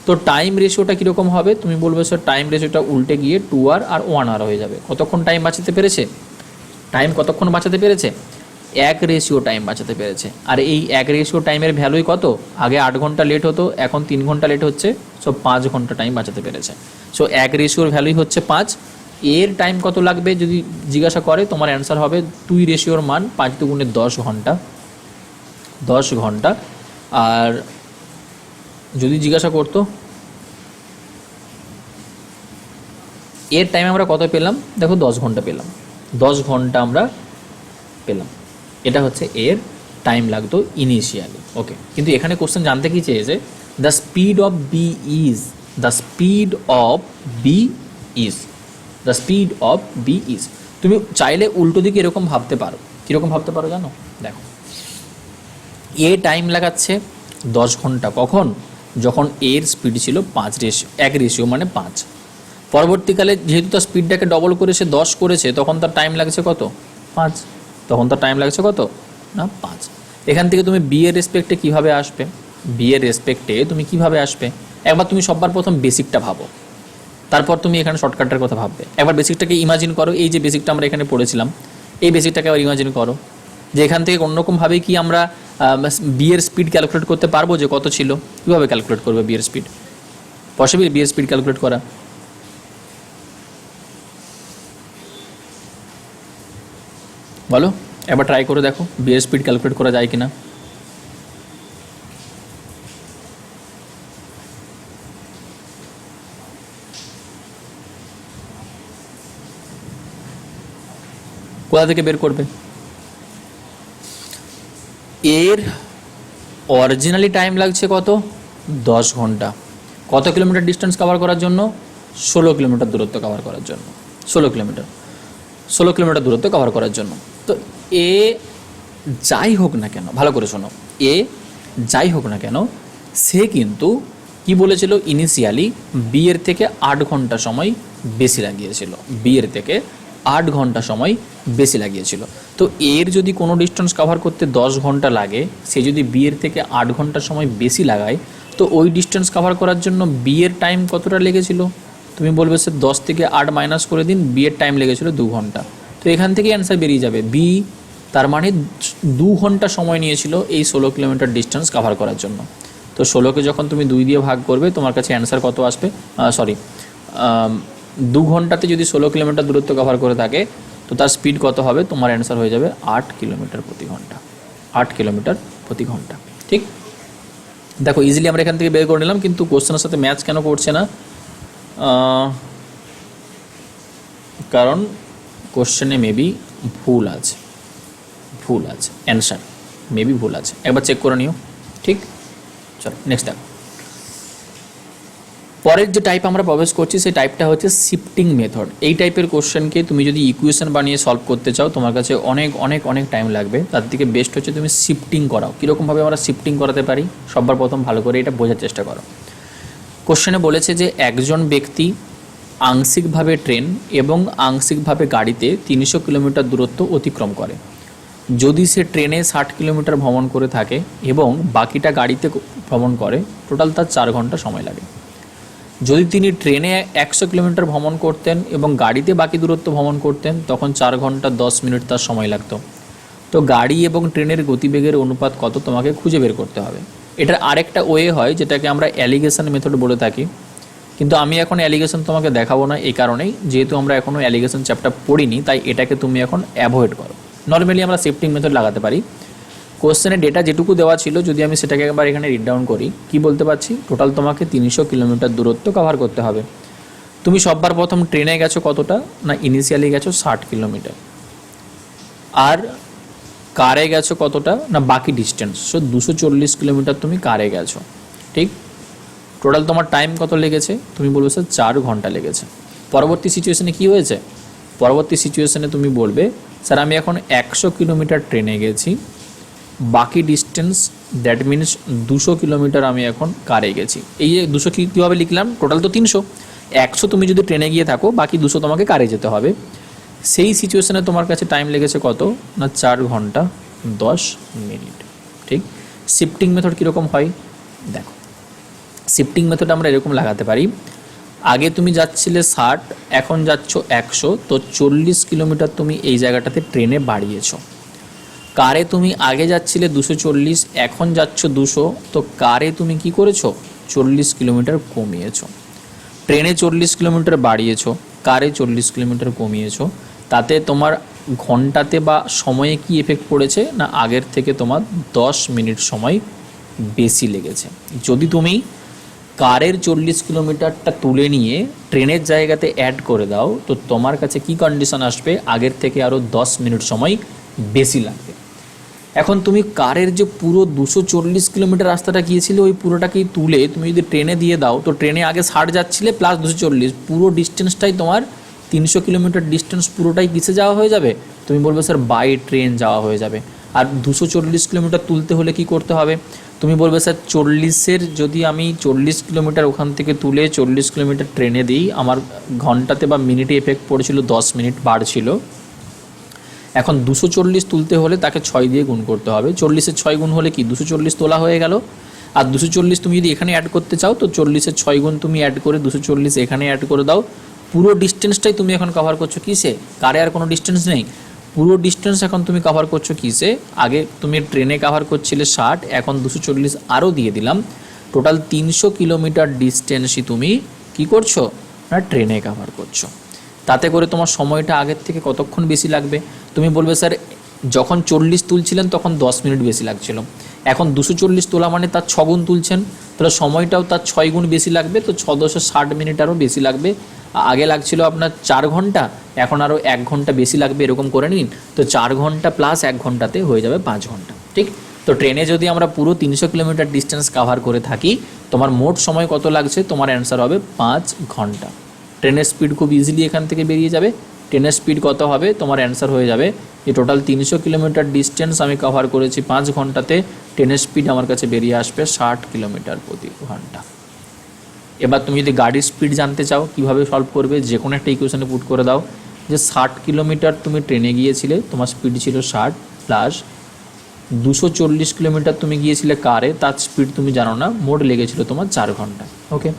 তো টাইম রেশিওটা কীরকম হবে? তুমি বলবে স্যার টাইম রেশিওটা উল্টে গিয়ে 2 আর 1 আর হয়ে যাবে। কতক্ষণ টাইম বাঁচাতে পেরেছে? টাইম কতক্ষণ বাঁচাতে পেরেছে? 1 রেশিও টাইম বাঁচাতে পেরেছে। আর এই 1 রেশিও টাইমের ভ্যালুই কত? আগে 8 ঘন্টা লেট হতো, এখন 3 ঘন্টা লেট হচ্ছে, সো 5 ঘন্টা টাইম বাঁচাতে পেরেছে। সো 1 রেশিওর ভ্যালুই হচ্ছে 5। এর টাইম কত লাগবে যদি জিজ্ঞাসা করে, তোমার অ্যান্সার হবে 2 রেশিওর মান 5 দুগুণে 10 ঘন্টা, 10 ঘন্টা। আর যদি জিজ্ঞাসা করতো এর টাইম আমরা কত পেলাম, দেখো 10 ঘন্টা পেলাম, 10 ঘন্টা আমরা পেলাম। এটা হচ্ছে এর টাইম লাগতো ইনিশিয়ালি। ওকে, কিন্তু এখানে কোশ্চেন জানতে কি চেয়েছে, the speed of B is, the speed of B is, the speed of B is. তুমি চাইলে উল্টো দিকে এরকম ভাবতে পারো। কীরকম ভাবতে পারো জানো? দেখো, এ টাইম লাগাচ্ছে 10 ঘন্টা, কখন? যখন এর স্পিড ছিল 5 রেশিও, 1 রেশিও মানে 5। পরবর্তীকালে যেহেতু তার স্পিডটাকে ডবল করে সে 10 করেছে, তখন তার টাইম লাগছে কত? 5। তখন তার টাইম লাগছে কত না 5। এখান থেকে তুমি বি এর রেসপেক্টে কীভাবে আসবে? বি এর রেসপেক্টে তুমি কীভাবে আসবে? একবার তুমি সবার প্রথম বেসিকটা ভাবো। তারপর তুমি এখানে শর্টকাটের কথা ভাববে। একবার বেসিকটাকে ইমাজিন করো, এই যে বেসিকটা আমরা এখানে পড়েছিলাম, এই বেসিকটাকে আবার ইমাজিন করো যে এখান থেকে অন্যরকমভাবে কি আমরা বিয়ের স্পিড ক্যালকুলেট করতে পারবো, যে কত ছিল, কীভাবে ক্যালকুলেট করবে বিয়ের স্পিড? পসিবল বিয়ের স্পিড ক্যালকুলেট করা? বলো, একবার ট্রাই করে দেখো বিয়ের স্পিড ক্যালকুলেট করা যায় কিনা। কোথা থেকে বের করবে? এর অরিজিনালি টাইম লাগছে কত? 10 ঘন্টা। কত কিলোমিটার ডিস্টেন্স কভার করার জন্য? 16 কিলোমিটার দূরত্ব কভার করার জন্য। 16 কিলোমিটার দূরত্ব কভার করার জন্য। তো এ যাই হোক না কেন, ভালো করে শোনো, এ যাই হোক না কেন, সে কিন্তু কি বলেছিল ইনিশিয়ালি, বিয়ের থেকে 8 ঘন্টা সময় বেশি লাগিয়েছিল, বিয়ের থেকে 8 ঘন্টা সময় বেশি লাগিয়েছিল। তো এর যদি কোনো ডিস্টেন্স কভার করতে 10 ঘন্টা লাগে, সে যদি বিয়ের থেকে 8 ঘন্টা সময় বেশি লাগায়, তো ওই ডিস্টেন্স কভার করার জন্য বিয়ের টাইম কতটা লেগেছিল? তুমি বলবে স্যার 10 থেকে 8 মাইনাস করে দিন, বিয়ের টাইম লেগেছিল 2 ঘন্টা। তো এখান থেকে অ্যান্সার বেরিয়ে যাবে বি, তার মানে 2 ঘন্টা সময় নিয়েছিল এই 16 কিলোমিটার ডিস্টেন্স কভার করার জন্য। তো 16কে যখন তুমি 2 দিয়ে ভাগ করবে, তোমার কাছে অ্যান্সার কত আসবে? 2 ঘন্টাতে যদি 16 কিলোমিটার দূরত্ব কভার করে থাকে, তো তার স্পিড কত হবে? তোমার অ্যান্সার হয়ে যাবে 8 কিলোমিটার প্রতি ঘন্টা। 8 কিলোমিটার প্রতি ঘন্টা। ঠিক, দেখো ইজিলি আমরা এখান থেকে বের করে নিলাম, কিন্তু কোশ্চেনের সাথে ম্যাচ কেন করছে না? কারণ কোশ্চেনে মেবি ভুল আছে, অ্যান্সার মেবি ভুল আছে, একবার চেক করে নিও। ঠিক, চলো নেক্সট দেখো। পরের যে টাইপ আমরা প্রবেশ করছি, সেই টাইপটা হচ্ছে শিফটিং মেথড। এই টাইপের কোশ্চেনকে তুমি যদি ইকুয়েশন বানিয়ে সলভ করতে চাও, তোমার কাছে অনেক অনেক অনেক টাইম লাগবে। তার থেকে বেস্ট হচ্ছে তুমি শিফটিং করাও। কীরকমভাবে আমরা শিফটিং করাতে পারি, সবার প্রথম ভালো করে এটা বোঝার চেষ্টা করো। কোশ্চেনে বলেছে যে একজন ব্যক্তি আংশিকভাবে ট্রেন এবং আংশিকভাবে গাড়িতে 300 কিলোমিটার দূরত্ব অতিক্রম করে। যদি সে ট্রেনে 60 কিলোমিটার ভ্রমণ করে থাকে এবং বাকিটা গাড়িতে ভ্রমণ করে, টোটাল তার 4 ঘন্টা সময় লাগে। যদি তিনি ট্রেনে 100 কিলোমিটার ভ্রমণ করতেন এবং গাড়িতে বাকি দূরত্ব ভ্রমণ করতেন, তখন 4 ঘন্টা 10 মিনিট তার সময় লাগতো। তো গাড়ি এবং ট্রেনের গতিবেগের অনুপাত কত, তোমাকে খুঁজে বের করতে হবে। এটার আরেকটা ওয়ে হয়, যেটাকে আমরা অ্যালিগেশন মেথড বলে থাকি, কিন্তু আমি এখন অ্যালিগেশন তোমাকে দেখাবো না, এই কারণেই যেহেতু আমরা এখনও অ্যালিগেশন চ্যাপ্টার পড়িনি, তাই এটাকে তুমি এখন অ্যাভয়েড করো। নর্মালি আমরা শিফটিং মেথড লাগাতে পারি। কোশ্চেনে ডেটা যেটুকু দেওয়া ছিল, যদি আমি সেটাকে একবার এখানে রিড ডাউন করি, কি বলতে পারছি, টোটাল তোমাকে 300 কিলোমিটার দূরত্ব কভার করতে হবে। তুমি সববার প্রথম ট্রেনে গেছো কতটা না, ইনিশিয়ালি গেছো 60 কিলোমিটার, আর কারে গেছো কতটা না, বাকি ডিস্টেন্স, সো 240 কিলোমিটার তুমি কারে গেছো। ঠিক, টোটাল তোমার টাইম কত লেগেছে? তুমি বলবে স্যার 4 ঘন্টা লেগেছে। পরবর্তী সিচুয়েশনে কি হয়েছে? পরবর্তী সিচুয়েশনে তুমি বলবে স্যার আমি এখন 100 কিলোমিটার ট্রেনে গেছি, বাকি ডিস্টেন্স দ্যাট মিনস 200 কিলোমিটার আমি এখন কারে গেছি। এই যে 200 কীভাবে লিখলাম, টোটাল তো 300, 100 তুমি যদি ট্রেনে গিয়ে থাকো, বাকি 200 তোমাকে কারে যেতে হবে। সেই সিচুয়েশনে তোমার কাছে টাইম লেগেছে কত না, 4 ঘন্টা 10 মিনিট। ঠিক, শিফটিং মেথড কীরকম হয় দেখো। শিফটিং মেথড আমরা এরকম লাগাতে পারি, আগে তুমি যাচ্ছিলে 60, এখন যাচ্ছ 100, তো 40 কিলোমিটার তুমি এই জায়গাটাতে ট্রেনে বাড়িয়েছো। কারে তুমি আগে যাচ্ছিলে 240, এখন যাচ্ছ 200, তো কারে তুমি কি করেছো, 40 কিলোমিটার কমিয়েছো। ট্রেনে 40 কিলোমিটার বাড়িয়েছো, কারে 40 কিলোমিটার কমিয়েছো। তাতে তোমার ঘন্টাতে বা সময়ে কি এফেক্ট পড়েছে না, আগের থেকে তোমার 10 মিনিট সময় বেশি লেগেছে। যদি তুমি কারের 40 কিলোমিটারটা তুলে নিয়ে ট্রেনের জায়গাতে অ্যাড করে দাও, তো তোমার কাছে কি কন্ডিশন আসবে, আগের থেকে আরও 10 মিনিট সময় বেশি লাগবে। এখন তুমি কারের যে পুরো 240 কিলোমিটার রাস্তাটা গিয়েছিল, ওই পুরোটাকেই তুলে তুমি যদি ট্রেনে দিয়ে দাও, তো ট্রেনে আগে 60 যাচ্ছিলে প্লাস 240, পুরো ডিস্টেন্সটাই তোমার 300 কিলোমিটার ডিস্টেন্স পুরোটাই কিসে যাওয়া হয়ে যাবে, তুমি বলবে স্যার বাই ট্রেন যাওয়া হয়ে যাবে। আর 240 কিলোমিটার তুলতে হলে কি করতে হবে, তুমি বলবে স্যার 40-এর যদি আমি 40 কিলোমিটার ওখান থেকে তুলে 40 কিলোমিটার ট্রেনে দিই, আমার ঘন্টাতে বা মিনিটে এফেক্ট পড়েছিল 10 মিনিট বাড়ছিল। এখন 240 তুলতে হলে তাকে 6 দিয়ে গুণ করতে হবে। 40-এর 6 গুণ হলে কি 240 তোলা হয়ে গেল। আর 240 তুমি যদি এখানে অ্যাড করতে চাও তো 40-এর 6 গুণ তুমি অ্যাড করে 240 এখানে অ্যাড করে দাও। পুরো ডিস্টেন্সটাই তুমি এখন কভার করছো কিসে? কারে আর কোনো ডিস্টেন্স নেই, পুরো ডিস্টেন্স এখন তুমি কভার করছো কিসে? আগে তুমি ট্রেনে কভার করছিলে 60, এখন 240 আরও দিয়ে দিলাম, টোটাল 300 কিলোমিটার ডিস্টেন্সই তুমি কি করছো না ট্রেনে কভার করছো। তাতে করে তোমার সময়টা আগের থেকে কতক্ষণ বেশি লাগবে? তুমি বলবে স্যার যখন 40 তুলছিলেন তখন 10 মিনিট বেশি লাগছিল, এখন 240 তোলা মানে তার 6 গুণ তুলছেন, তাহলে সময়টাও তার 6 গুণ বেশি লাগবে, তো 660 মিনিট আরও বেশি লাগবে। আগে লাগছিল আপনার 4 ঘন্টা, এখন আরও 1 ঘন্টা বেশি লাগবে, এরকম করে নিন। তো 4 ঘন্টা প্লাস 1 ঘন্টাতে হয়ে যাবে 5 ঘন্টা। ঠিক, তো ট্রেনে যদি আমরা পুরো 300 কিলোমিটার ডিস্টেন্স কভার করে থাকি, তোমার মোট সময় কত লাগছে? তোমার অ্যান্সার হবে 5 ঘন্টা। ট্রেনের স্পিড খুব ইজিলি এখান থেকে বেরিয়ে যাবে। ট্রেনের স্পিড কত হবে? তোমার অ্যান্সার হয়ে যাবে যে টোটাল 300 কিলোমিটার ডিস্টেন্স আমি কভার করেছি 5 ঘন্টাতে, ট্রেনের স্পিড আমার কাছে বেরিয়ে আসবে 60 কিলোমিটার প্রতি ঘন্টা। এবার তুমি যদি গাড়ির স্পিড জানতে চাও কীভাবে সলভ করবে, যে কোনো একটা ইকুয়েশনে পুট করে দাও যে 60 কিলোমিটার তুমি ট্রেনে গিয়েছিলে, তোমার স্পিড ছিল 60, প্লাস 240 কিলোমিটার তুমি গিয়েছিলে কারে, তার স্পিড তুমি জানো না, মোট লেগেছিল তোমার 4 ঘন্টা। ওকে,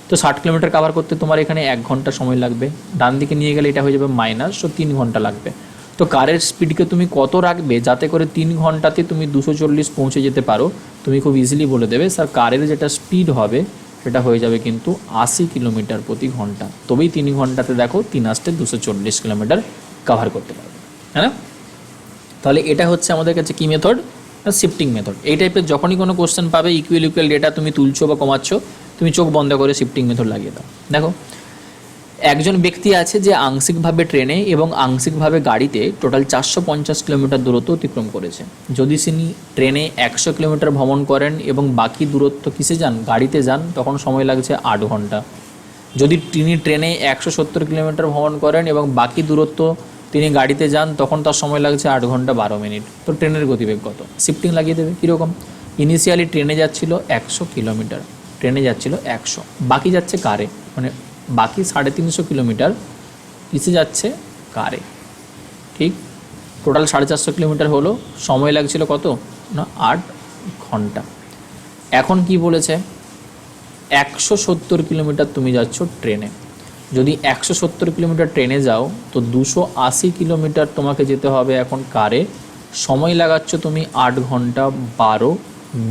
তো 60 কিলোমিটার কভার করতে তোমার এখানে 1 ঘন্টা সময় লাগবে, ডান দিকে নিয়ে গেলে এটা হয়ে যাবে মাইনাস, তো 3 ঘন্টা লাগবে। তো কারের স্পিডকে তুমি কত রাখবে যাতে করে 3 ঘন্টাতে তুমি 240 পৌঁছে যেতে পারো? তুমি খুব ইজিলি বলে দেবে স্যার কারের যেটা স্পিড হবে সেটা হয়ে যাবে কিন্তু 80 কিলোমিটার প্রতি ঘন্টা, তবেই 3 ঘন্টাতে দেখো 3 আসতে 240 কিলোমিটার কভার করতে পারবে, হ্যাঁ না? তাহলে এটা হচ্ছে আমাদের কাছে কি মেথড? Shifting method. এই টাইপের যখনই কোনো কোশ্চেন পাবে ইকুয়াল ডেটা তুমি তুলছো বা কমাচ্ছ, তুমি চোখ বন্ধ করে শিফটিং মেথড লাগিয়ে দাও। দেখো একজন ব্যক্তি আছে যে আংশিকভাবে ট্রেনে এবং আংশিকভাবে গাড়িতে টোটাল 450 কিলোমিটার দূরত্ব অতিক্রম করেছে। যদি তিনি ট্রেনে 100 কিলোমিটার ভ্রমণ করেন এবং বাকি দূরত্ব কিসে যান? গাড়িতে যান, তখন সময় লাগছে 8 ঘন্টা। যদি তিনি ট্রেনে 170 কিলোমিটার ভ্রমণ করেন এবং বাকি দূরত্ব তিনি গাড়িতে যান, তখন তার সময় লাগছে 8 ঘন্টা 12 মিনিট। তো ট্রেনের গতিবেগ কত? শিফটিং লাগিয়ে দেবে। কীরকম? ইনিশিয়ালি ট্রেনে যাচ্ছিল 100 কিলোমিটার, ট্রেনে যাচ্ছিল 100, বাকি যাচ্ছে কারে, মানে বাকি 350 কিলোমিটার কিসে যাচ্ছে? কারে। ঠিক, টোটাল 450 কিলোমিটার হলো, সময় লাগছিল কত না 8 ঘন্টা। এখন কি বলেছে? 170 কিলোমিটার তুমি যাচ্ছ ট্রেনে। যদি 170 কিলোমিটার ট্রেনে যাও তো 280 কিলোমিটার তোমাকে যেতে হবে এখন কারে, সময় লাগাচ্ছ তুমি 8 ঘন্টা 12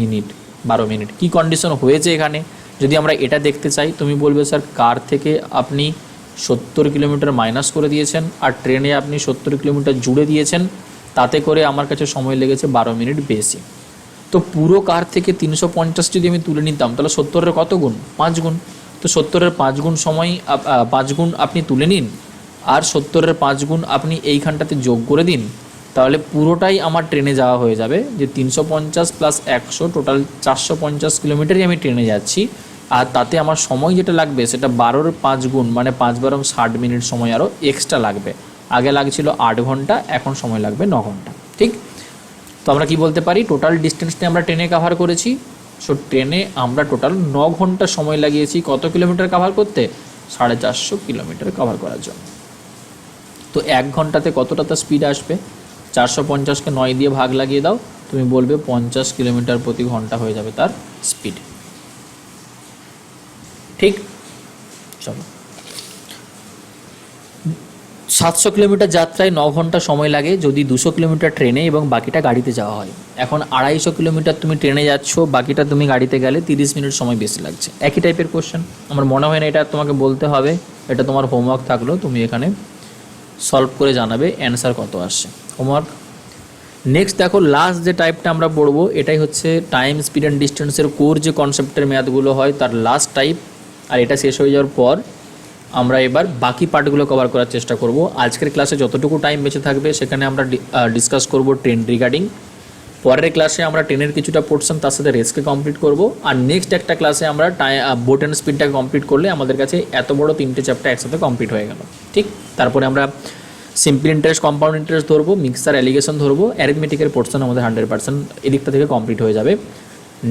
মিনিট। কি কন্ডিশন হয়েছে এখানে? যদি আমরা এটা দেখতে চাই, তুমি বলবে স্যার কার থেকে আপনি 70 কিলোমিটার মাইনাস করে দিয়েছেন আর ট্রেনে আপনি 70 কিলোমিটার জুড়ে দিয়েছেন, তাতে করে আমার কাছে সময় লেগেছে 12 মিনিট বেশি। তো পুরো কার থেকে 350 যদি আমি তুলে নিতাম তাহলে 70-এর কত গুণ? 5 গুণ। তো 70-এর 5 গুণ সময় 5 গুণ আপনি তুলে নিন, আর 70-এর 5 গুণ আপনি এইখানটাতে যোগ করে দিন, তাহলে পুরোটাই আমার ট্রেনে যাওয়া হয়ে যাবে যে 350 প্লাস 100 টোটাল 450 কিলোমিটারই আমি ট্রেনে যাচ্ছি, আর তাতে আমার সময় যেটা লাগবে সেটা 12-এর 5 গুণ মানে 5 × 60 মিনিট সময় আরও এক্সট্রা লাগবে। আগে লাগছিল 8 ঘন্টা, এখন সময় লাগবে 9 ঘন্টা। ঠিক, তো আমরা কি বলতে পারি? টোটাল ডিস্টেন্সটা আমরা ট্রেনে কভার করেছি, সো ট্রেনে আমরা টোটাল 9 ঘন্টা সময় লাগিয়েছি কত কিলোমিটার কভার করতে? 450 কিলোমিটার কভার করার জন্য। তো 1 ঘন্টাতে কতটা তার স্পিড আসবে? 450-কে 9 দিয়ে ভাগ লাগিয়ে দাও, তুমি বলবে 50 কিলোমিটার প্রতি ঘন্টা হয়ে যাবে তার স্পিড। ঠিক, চলো 700 কিলোমিটার যাত্রায় 9 ঘন্টা সময় লাগে যদি 200 কিলোমিটার ট্রেনে এবং বাকিটা গাড়িতে যাওয়া হয়। এখন 250 কিলোমিটার তুমি ট্রেনে যাচ্ছ, বাকিটা তুমি গাড়িতে গেলে 30 মিনিট সময় বেশি লাগছে। একই টাইপের কোশ্চেন, আমার মনে হয় না এটা তোমাকে বলতে হবে, এটা তোমার হোমওয়ার্ক থাকলো, তুমি এখানে সলভ করে জানাবে অ্যান্সার কত আসছে। হোমওয়ার্ক নেক্সট দেখো, লাস্ট যে টাইপটা আমরা পড়বো এটাই হচ্ছে টাইম স্পিড অ্যান্ড ডিস্টেন্সের কোর যে কনসেপ্টের ম্যাথগুলো হয় তার লাস্ট টাইপ। আর এটা শেষ হয়ে যাওয়ার পর আমরা এবার বাকি পার্টগুলো কভার করার চেষ্টা করব। আজকের ক্লাসে যতটুকু টাইম বেঁচে থাকবে সেখানে আমরা ডিসকাস করব ট্রেন রিগার্ডিং। পরের ক্লাসে আমরা ট্রেনের কিছুটা পোর্শন তার সাথে রেসকে কমপ্লিট করব, আর নেক্সট একটা ক্লাসে আমরা বোট অ্যান্ড স্পিডটাকে কমপ্লিট করলে আমাদের কাছে এত বড় 3টে চ্যাপ্টার একসাথে কমপ্লিট হয়ে গেল। ঠিক, তারপরে আমরা সিম্পল ইন্টারেস্ট, কম্পাউন্ড ইন্টারেস্ট ধরবো, মিক্সার, অ্যালিগেশন ধরবো, অ্যারিথমেটিকের পোর্শন আমাদের 100% এদিকটা থেকে কমপ্লিট হয়ে যাবে।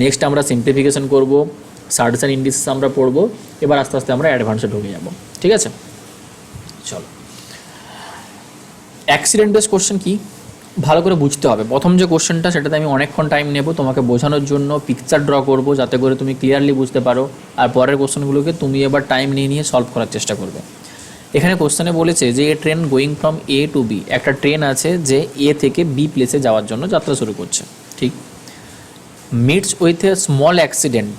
নেক্সট আমরা সিম্পলিফিকেশন করব, সার্টস অ্যান্ড ইন্ডিসেস আমরা পড়বো, এবার আস্তে আস্তে আমরা অ্যাডভান্সে ঢুকে যাব। ঠিক আছে, চলো। অ্যাক্সিডেন্ট বেস কোশ্চেন কি? ভালো করে বুঝতে হবে। প্রথম যে কোশ্চেনটা সেটাতে আমি অনেকক্ষণ টাইম নেব তোমাকে বোঝানোর জন্য, পিকচার ড্র করব যাতে করে তুমি ক্লিয়ারলি বুঝতে পারো, আর পরের কোশ্চেনগুলোকে তুমি এবার টাইম নিয়ে নিয়ে সলভ করার চেষ্টা করবে। এখানে কোশ্চেনে বলেছে যে a train going from A to B, একটা ট্রেন আছে যে এ থেকে বি প্লেসে যাওয়ার জন্য যাত্রা শুরু করছে, ঠিক। Meets with a small accident,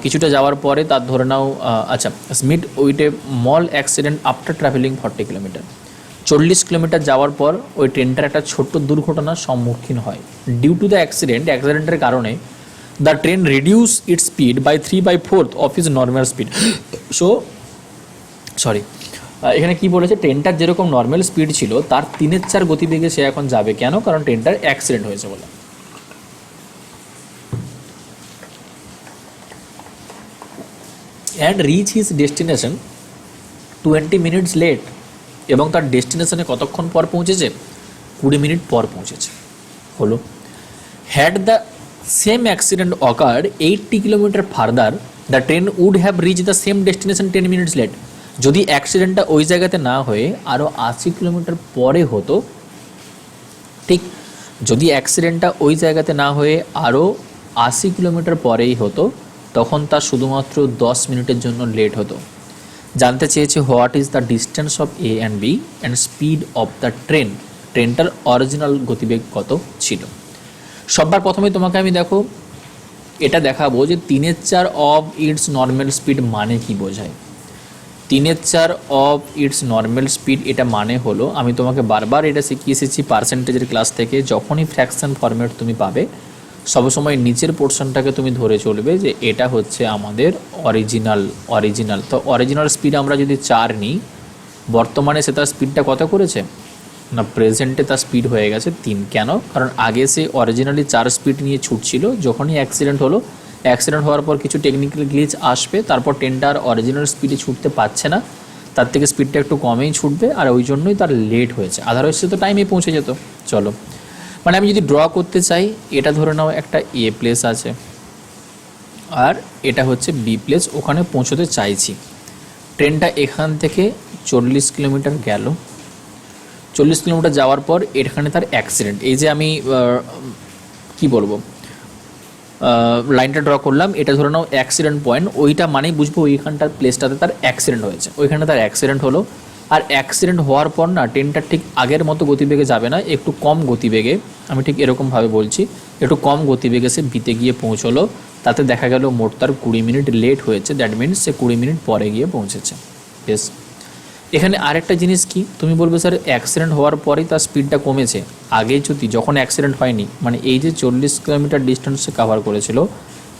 কিছুটা যাওয়ার পরে তার ধরে নাও আচ্ছা, meet with a small accident after travelling 40 kilometre, 40 kilometre যাওয়ার পর ওই ট্রেনটার একটা ছোট্ট দুর্ঘটনার সম্মুখীন হয়। ডিউ টু দ্য অ্যাক্সিডেন্টের কারণে the train reduce its speed by 3/4 of is normal speed. Sorry, এখানে কি বলেছে, ট্রেনটার যেরকম নর্মাল স্পিড ছিল তার 3/4 গতিবেগে সে এখন যাবে। কেন? কারণ ট্রেনটার অ্যাক্সিডেন্ট হয়েছে বলে। And reach his destination 20 minutes late, এবং তার ডেস্টিনেশনে কতক্ষণ পর পৌঁছেছে? 20 মিনিট পর পৌঁছেছে। হলো। Had the same accident occurred 80 kilometre further, the train would have reach the same destination 10 minutes late. যদি অ্যাক্সিডেন্টটা ওই জায়গাতে না হয়ে আরও 80 কিলোমিটার পরে হতো, ঠিক, যদি অ্যাক্সিডেন্টটা ওই জায়গাতে না হয়ে আরও 80 কিলোমিটার পরেই হতো, তখন তা শুধুমাত্র 10 মিনিটের জন্য লেট হতো। জানতে চেয়েছে what is the distance of A and B and speed of the train, ট্রেনটার অরিজিনাল গতিবেগ কত ছিল। সবার প্রথমে তোমাকে আমি দেখো এটা দেখাবো যে 3/4 অফ ইটস নর্মাল স্পিড মানে কি বোঝায়। 3/4 অফ ইটস নর্মাল স্পিড, এটা মানে হলো, আমি তোমাকে বারবার এটা শিখিয়ে এসেছি পার্সেন্টেজের ক্লাস থেকে, যখনই ফ্র্যাকশন ফরম্যাট তুমি পাবে সবসময় নিচের পোর্শনটাকে তুমি ধরে চলবে যে এটা হচ্ছে আমাদের অরিজিনাল। তো অরিজিনাল স্পিড আমরা যদি 4 নিই, বর্তমানে সে তার স্পিডটা কত করেছে না, প্রেজেন্টে তার স্পিড হয়ে গেছে 3। কেন? কারণ আগে সে অরিজিনালি 4 স্পিড নিয়ে ছুটছিল, যখনই অ্যাক্সিডেন্ট হলো, অ্যাক্সিডেন্ট হওয়ার পর কিছু টেকনিক্যাল গ্লিচ আসবে, তারপর ট্রেনটা আর অরিজিনাল স্পিডে ছুটতে পারছে না, তার থেকে স্পিডটা একটু কমেই ছুটবে, আর ওই জন্যই তার লেট হয়েছে। আদারওয়াইজ সে তো টাইমে পৌঁছে যেত। চলো, মানে আমি যদি ড্র করতে চাই, এটা ধরে নাও একটা এ প্লেস আছে আর এটা হচ্ছে বি প্লেস, ওখানে পৌঁছতে চাইছি। ট্রেনটা এখান থেকে 40 কিলোমিটার গেল, 40 কিলোমিটার যাওয়ার পর এখানে তার অ্যাক্সিডেন্ট। এই যে আমি কি বলবো, লাইনটা ড্র করলাম, এটা ধরে নাও অ্যাক্সিডেন্ট পয়েন্ট, ওইটা মানেই বুঝবো ওইখানটার প্লেসটাতে তার অ্যাক্সিডেন্ট হয়েছে, ওইখানে তার অ্যাক্সিডেন্ট হলো। আর অ্যাক্সিডেন্ট হওয়ার পর না, ট্রেনটা ঠিক আগের মতো গতিবেগে যাবে না, একটু কম গতিবেগে, আমি ঠিক এরকমভাবে বলছি, একটু কম গতিবেগে সে বিতে গিয়ে পৌঁছলো। তাতে দেখা গেল মোট তার 20 মিনিট লেট হয়েছে, দ্যাট মিনস সে 20 মিনিট পরে গিয়ে পৌঁছেছে। বেশ, এখানে আরেকটা জিনিস কি, তুমি বলবে স্যার অ্যাক্সিডেন্ট হওয়ার পরেই তার স্পিডটা কমেছে। আগে যদি যখন অ্যাক্সিডেন্ট হয়নি, মানে এই যে 40 কিলোমিটার ডিস্টেন্সে কাভার করেছিল,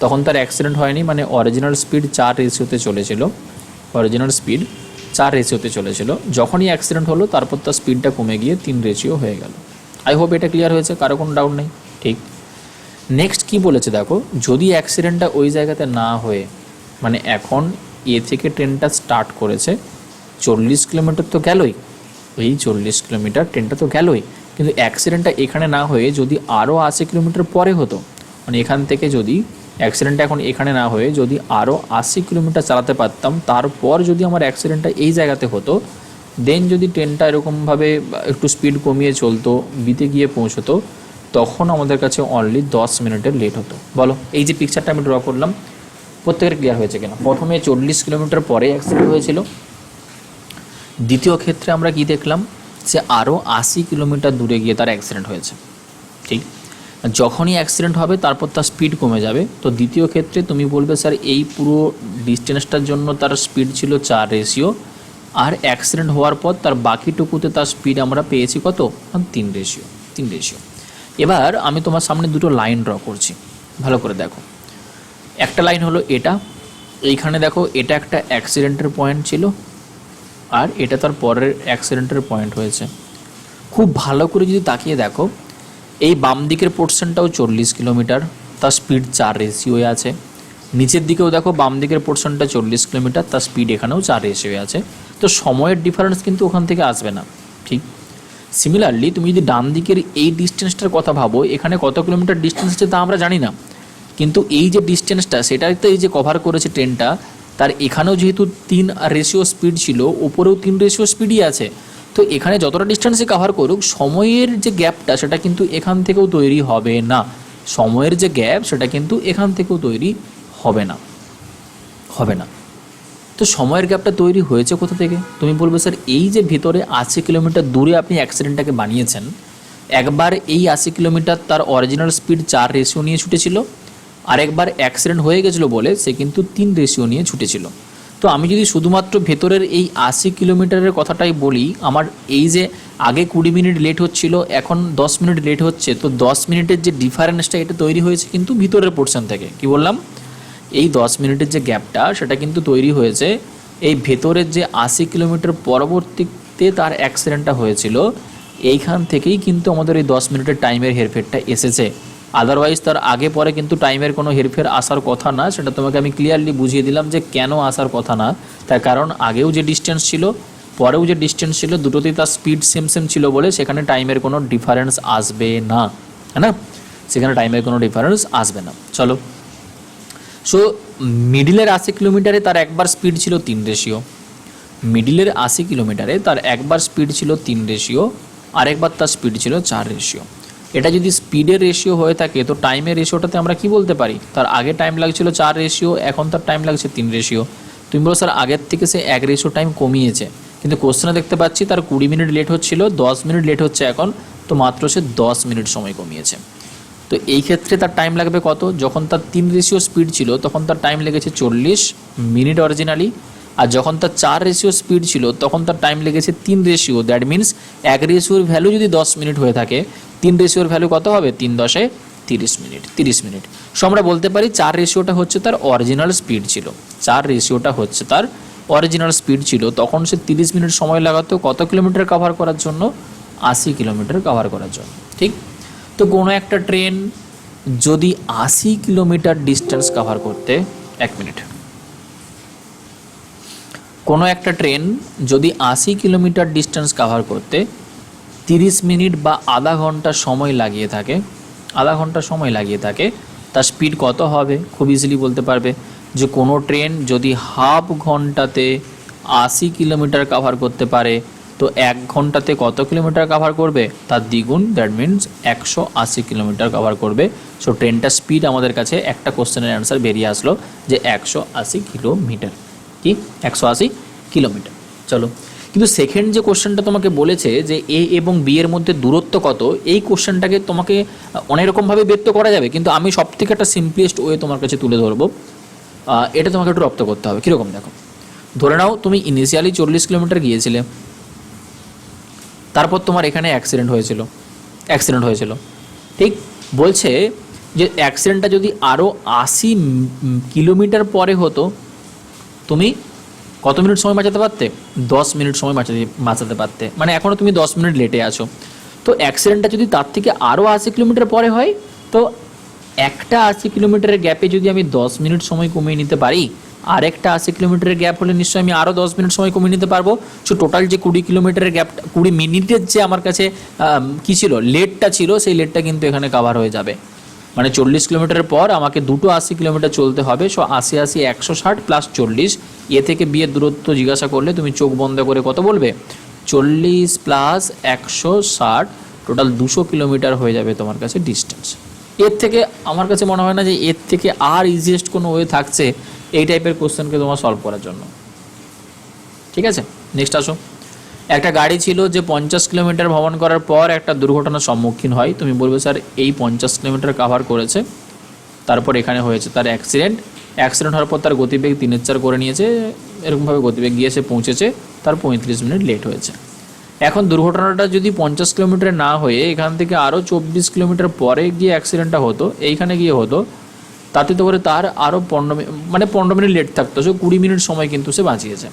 তখন তার অ্যাক্সিডেন্ট হয়নি, মানে অরিজিনাল স্পিড 4 রেশিওতে চলেছিল, অরিজিনাল স্পিড 4 রেশিওতে চলেছিল। যখনই অ্যাক্সিডেন্ট হলো তারপর তার স্পিডটা কমে গিয়ে 3 রেশিও হয়ে গেল। আই হোপ এটা ক্লিয়ার হয়েছে, কারো কোনো ডাউট নেই। ঠিক, নেক্সট কি বলেছে দেখো, যদি অ্যাক্সিডেন্টটা ওই জায়গাতে না হয়ে, মানে এখন এ থেকে ট্রেনটা স্টার্ট করেছে, 40 কিলোমিটার তো গেলই, ওই 40 কিলোমিটার ট্রেনটা তো গেলই, কিন্তু অ্যাক্সিডেন্টটা এখানে না হয়ে যদি আরও 80 কিলোমিটার পরে হতো, মানে এখান থেকে যদি অ্যাক্সিডেন্টটা এখন এখানে না হয়ে যদি আরও 80 কিলোমিটার চালাতে পারতাম, তারপর যদি আমার অ্যাক্সিডেন্টটা এই জায়গাতে হতো, দেন যদি ট্রেনটা এরকমভাবে একটু স্পিড কমিয়ে চলতো, বিতে গিয়ে পৌঁছতো, তখন আমাদের কাছে অনলি 10 মিনিটের লেট হতো। বলো, এই যে পিকচারটা আমি ড্র করলাম প্রত্যেকের ক্লিয়ার হয়েছে কিনা? প্রথমে 40 কিলোমিটার পরে অ্যাক্সিডেন্ট হয়েছিল, দ্বিতীয় ক্ষেত্রে আমরা কি দেখলাম, যে আরও 80 কিলোমিটার দূরে গিয়ে তার অ্যাক্সিডেন্ট হয়েছে। ঠিক, যখনই অ্যাক্সিডেন্ট হবে তারপর তার স্পিড কমে যাবে। তো দ্বিতীয় ক্ষেত্রে তুমি বলবে স্যার এই পুরো ডিস্টেন্সটার জন্য তার স্পিড ছিল 4 রেশিও, আর অ্যাক্সিডেন্ট হওয়ার পর তার বাকিটুকুতে তার স্পিড আমরা পেয়েছি কত, 3 রেশিও। এবার আমি তোমার সামনে দুটো লাইন ড্র করছি, ভালো করে দেখো। একটা লাইন হলো এটা, এইখানে দেখো এটা একটা অ্যাক্সিডেন্টের পয়েন্ট ছিল, আর এটা তার পরের অ্যাক্সিডেন্টের পয়েন্ট হয়েছে। খুব ভালো করে যদি তাকিয়ে দেখো, এই বাম দিকের পোর্শনটাও 40 কিলোমিটার, তার স্পিড 4 রেশিওয়ে আছে। নিচের দিকেও দেখো বাম দিকের পোর্শনটা 40 কিলোমিটার, তার স্পিড এখানেও 4 রেশিওয়ে আছে। তো সময়ের ডিফারেন্স কিন্তু ওখান থেকে আসবে না। ঠিক, সিমিলারলি তুমি যদি ডান দিকের এই ডিস্টেন্সটার কথা ভাবো, এখানে কত কিলোমিটার ডিস্টেন্স আছে তা আমরা জানি না, কিন্তু এই যে ডিস্টেন্সটা সেটাই তো এই যে কভার করেছে ট্রেনটা, তার এখানেও যেহেতু 3 রেশিও স্পিড ছিল, উপরেও 3 রেশিও স্পিডই আছে। তো তো এখানে যতটা ডিস্টেন্সে কাভার করুক সময়ের যে গ্যাপটা সেটা কিন্তু এখান থেকেও তৈরি হবে না, সময়ের যে গ্যাপ সেটা কিন্তু এখান থেকেও তৈরি হবে না, হবে না। তো সময়ের গ্যাপটা তৈরি হয়েছে কোথা থেকে? তুমি বলবে স্যার এই যে ভিতরে 80 কিলোমিটার দূরে আপনি অ্যাক্সিডেন্টটাকে বানিয়েছেন, একবার এই 80 কিলোমিটার তার অরিজিনাল স্পিড 4 রেশিও নিয়ে ছুটেছিল, আরেকবার অ্যাক্সিডেন্ট হয়ে গেছিলো বলে সে কিন্তু 3 রেশিও নিয়ে ছুটেছিল। তো আমি যদি শুধুমাত্র ভেতরের এই 80 কিলোমিটারের কথাটাই বলি, আমার এই যে আগে 20 মিনিট লেট হচ্ছিল, এখন 10 মিনিট লেট হচ্ছে, তো 10 মিনিটের যে ডিফারেন্সটা এটা তৈরি হয়েছে কিন্তু ভিতরের পোর্শন থেকে। কি বললাম? এই 10 মিনিটের যে গ্যাপটা সেটা কিন্তু তৈরি হয়েছে এই ভেতরের যে 80 কিলোমিটার পরবর্তীতে তার অ্যাক্সিডেন্টটা হয়েছিল, এইখান থেকেই কিন্তু আমাদের এই 10 মিনিটের টাইমের হেরফেরটা এসেছে। আদারওয়াইজ তার আগে পরে কিন্তু টাইমের কোনো হেরফের আসার কথা না, সেটা তোমাকে আমি ক্লিয়ারলি বুঝিয়ে দিলাম যে কেন আসার কথা না। তার কারণ আগেও যে ডিস্টেন্স ছিল, পরেও যে ডিস্টেন্স ছিল, দুটোতেই তার স্পিড সেম সেম ছিল বলে সেখানে টাইমের কোনো ডিফারেন্স আসবে না, হ্যাঁ না? সেখানে টাইমের কোনো ডিফারেন্স আসবে না। চলো, সো মিডিলের 80 কিলোমিটারে তার একবার স্পিড ছিল 3 রেশিও, মিডিলের 80 কিলোমিটারে তার একবার স্পিড ছিল 3 রেশিও, আরেকবার তার স্পিড ছিল 4 রেশিও। এটা যদি স্পিডের রেশিও হয়ে থাকে তো টাইমের রেশিওটাতে আমরা কি বলতে পারি? তার আগে টাইম লাগছিল 4 রেশিও, এখন তার টাইম লাগছে 3 রেশিও। তুমি বলো স্যার আগের থেকে সে 1 রেশিও টাইম কমিয়েছে, কিন্তু কোশ্চেনে দেখতে পাচ্ছি তার 20 মিনিট লেট হচ্ছিল, 10 মিনিট লেট হচ্ছে এখন, তো মাত্র সে 10 মিনিট সময় কমিয়েছে। তো এই ক্ষেত্রে তার টাইম লাগবে কত? যখন তার 3 রেশিও স্পিড ছিল তখন তার টাইম লেগেছে 40 মিনিট অরিজিনালি, আর যখন তার 4 রেশিও স্পিড ছিল তখন তার টাইম লেগেছে 3 রেশিও। দ্যাট মিনস 1 রেশিওর ভ্যালু যদি 10 মিনিট হয়ে থাকে, 3 রেশিওর ভ্যালু কত হবে? 3 10 30 মিনিট, 30 মিনিট। সো আমরা বলতে পারি 4 রেশিওটা হচ্ছে তার অরিজিনাল স্পিড ছিল, 4 রেশিওটা হচ্ছে তার অরিজিনাল স্পিড ছিল, তখন সে 30 মিনিট সময় লাগাতো কত কিলোমিটার কভার করার জন্য? 80 কিলোমিটার কভার করার জন্য, ঠিক? তো কোনো একটা ট্রেন যদি 80 কিলোমিটার ডিস্টেন্স কভার করতে, 1 মিনিট, কোনো একটা ট্রেন যদি 80 কিলোমিটার ডিস্টেন্স কভার করতে 30 মিনিট বা আধা ঘন্টা সময় লাগিয়ে থাকে, আধা ঘন্টা সময় লাগিয়ে থাকে, তার স্পিড কত হবে? খুব ইজিলি বলতে পারবে যে কোনো ট্রেন যদি হাফ ঘন্টাতে 80 কিলোমিটার কভার করতে পারে তো 1 ঘন্টাতে কত কিলোমিটার কভার করবে? তার দ্বিগুণ, দ্যাট মিনস 180 কিলোমিটার কভার করবে। সো ট্রেনটার স্পিড আমাদের কাছে একটা কোশ্চেনের অ্যান্সার বেরিয়ে আসলো যে 180 কিলোমিটার। কি? 180 কিলোমিটার। চলো, কিন্তু সেকেন্ড যে কোশ্চেনটা তোমাকে বলেছে যে এ এবং বি এর মধ্যে দূরত্ব কত, এই কোশ্চেনটাকে তোমাকে অনেক রকমভাবে ব্যক্ত করা যাবে, কিন্তু আমি সব থেকে একটা সিম্পলেস্ট ওয়ে তোমার কাছে তুলে ধরবো। এটা তোমাকে একটু রপ্ত করতে হবে। কীরকম? দেখো, ধরে নাও তুমি ইনিশিয়ালি 40 কিলোমিটার গিয়েছিলে, তারপর তোমার এখানে অ্যাক্সিডেন্ট হয়েছিল, ঠিক? বলছে যে অ্যাক্সিডেন্টটা যদি আরও 80 কিলোমিটার পরে হতো, তুমি কত মিনিট সময় বাঁচাতে পারতে? 10 মিনিট সময় বাঁচাতে পারতে, মানে এখনও তুমি 10 মিনিট লেটে আছো। তো অ্যাক্সিডেন্টটা যদি তার থেকে আরও 80 কিলোমিটার পরে হয়, তো একটা 80 কিলোমিটারের গ্যাপে যদি আমি 10 মিনিট সময় কমিয়ে নিতে পারি, আর একটা 80 কিলোমিটারের গ্যাপ হলে নিশ্চয়ই আমি আরও 10 মিনিট সময় কমিয়ে নিতে পারবো। সো টোটাল যে 20 কিলোমিটারের গ্যাপটা, 20 মিনিটের যে আমার কাছে কী ছিল, লেটটা ছিল, সেই লেটটা কিন্তু এখানে কভার হয়ে যাবে। মানে 40 কিলোমিটারের পর আমাকে দুটো 80 কিলোমিটার চলতে হবে। সো 80 80 160 প্লাস 40, এ থেকে বি এর দূরত্ব জিজ্ঞাসা করলে তুমি চোখ বন্ধ করে কত বলবে? 40 প্লাস 160, টোটাল 200 কিলোমিটার হয়ে যাবে তোমার কাছে ডিস্টেন্স। এর থেকে আমার কাছে মনে হয় না যে এর থেকে আর ইজিয়েস্ট কোনো ওয়ে থাকছে এই টাইপের কোশ্চেনকে তোমার সলভ করার জন্য। ঠিক আছে, নেক্সট আসো। একটা গাড়ি ছিল যে 50 কিলোমিটার ভ্রমণ করার পর একটা দুর্ঘটনার সম্মুখীন হয়। তুমি বলবে স্যার এই 50 কিলোমিটার কভার করেছে, তারপর এখানে হয়েছে তার অ্যাক্সিডেন্ট হওয়ার পর তার গতিবেগ 3/4 করে নিয়েছে, এরকমভাবে গতিবেগ গিয়ে সে পৌঁছেছে, তার 35 মিনিট লেট হয়েছে। এখন দুর্ঘটনাটা যদি 50 কিলোমিটারে না হয়ে এখান থেকে আরও 24 কিলোমিটার পরে গিয়ে অ্যাক্সিডেন্টটা হতো, এইখানে গিয়ে হতো, তাতে তো করে তার আরও 15 মিনিট লেট থাকতো। সে 20 মিনিট সময় কিন্তু সে বাঁচিয়েছে,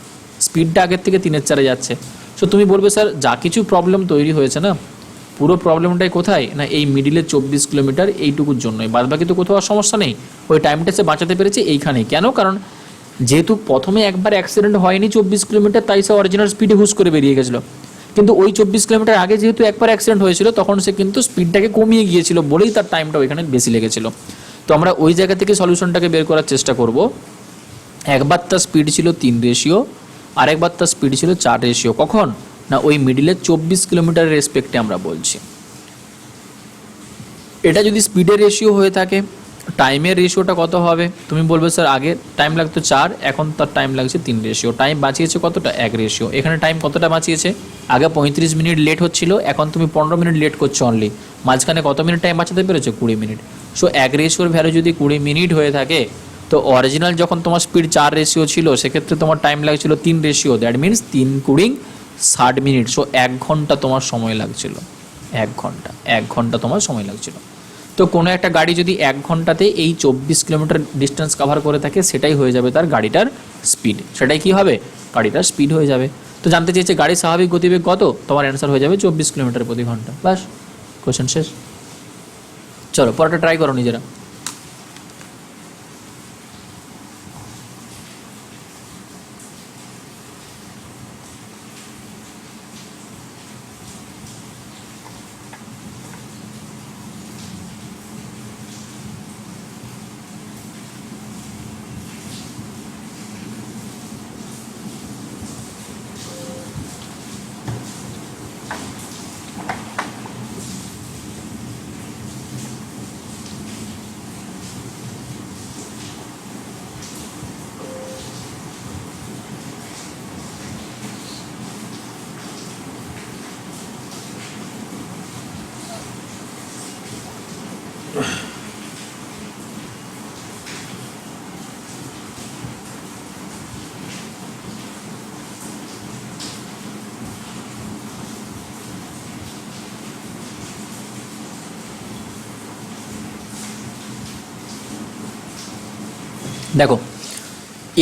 স্পিডটা আগের থেকে 3/4 যাচ্ছে। সো তুমি বলবে স্যার যা কিছু প্রবলেম তৈরি হয়েছে না, পুরো প্রবলেমটাই কোথায় না এই মিডিলে 24 কিলোমিটার এইটুকুর জন্যই, বাদবাকি তো কোথাও আর সমস্যা নেই। ওই টাইমটা সে বাঁচাতে পেরেছে এইখানেই। কেন? কারণ যেহেতু প্রথমে একবার অ্যাক্সিডেন্ট হয়নি 24 কিলোমিটার, তাই সে অরিজিনাল স্পিডে হুশ করে বেরিয়ে গেছিলো। কিন্তু ওই 24 কিলোমিটার আগে যেহেতু একবার অ্যাক্সিডেন্ট হয়েছিল, তখন সে কিন্তু স্পিডটাকে কমিয়ে গিয়েছিল বলেই তার টাইমটা ওইখানে বেশি লেগেছিল। তো আমরা ওই জায়গা থেকে সলিউশনটাকে বের করার চেষ্টা করব। একবার তার স্পিড ছিল 3 রেশিও, আরেকবার তার স্পিড ছিল 4 রেশিও। কখন? না ওই মিডিলের 24 কিলোমিটারের রেসপেক্টে আমরা বলছি। এটা যদি স্পিডের রেশিও হয়ে থাকে, টাইমের রেশিওটা কত হবে? তুমি বলবে স্যার আগে টাইম লাগতো 4, এখন তার টাইম লাগছে 3 রেশিও। টাইম বাঁচিয়েছে কতটা? 1 রেশিও। এখানে টাইম কতটা বাঁচিয়েছে? আগে 35 মিনিট লেট হচ্ছিল, এখন তুমি 15 মিনিট লেট করছো অনলি। মাঝখানে কত মিনিট টাইম বাঁচাতে পেরেছো? 20 মিনিট। সো 1 রেশিওর ভ্যালু যদি 20 মিনিট হয়ে থাকে, তো অরিজিনাল যখন তোমার স্পিড 4 রেশিও ছিল, সেক্ষেত্রে তোমার টাইম লাগছিল 3 ratio. That means 3 20 60 minute. So 1 ঘন্টা তোমার সময় লাগছিল। 1 ঘন্টা তোমার সময় লাগছিল। তো কোনো একটা গাড়ি যদি 1 ঘন্টাতে এই 24 কিলোমিটার ডিস্টেন্স কভার করে থাকে, সেটাই হয়ে যাবে তার গাড়িটার স্পিড। সেটাই কি হবে? গাড়িটার স্পিড হয়ে যাবে। তো জানতে চেয়েছে গাড়ির স্বাভাবিক গতিবেগ কত? তোমার অ্যান্সার হয়ে যাবে 24 কিলোমিটার প্রতি ঘন্টা। বাস, কোশ্চেন শেষ। চলো পরটা ট্রাই করো নিজেরা। দেখো,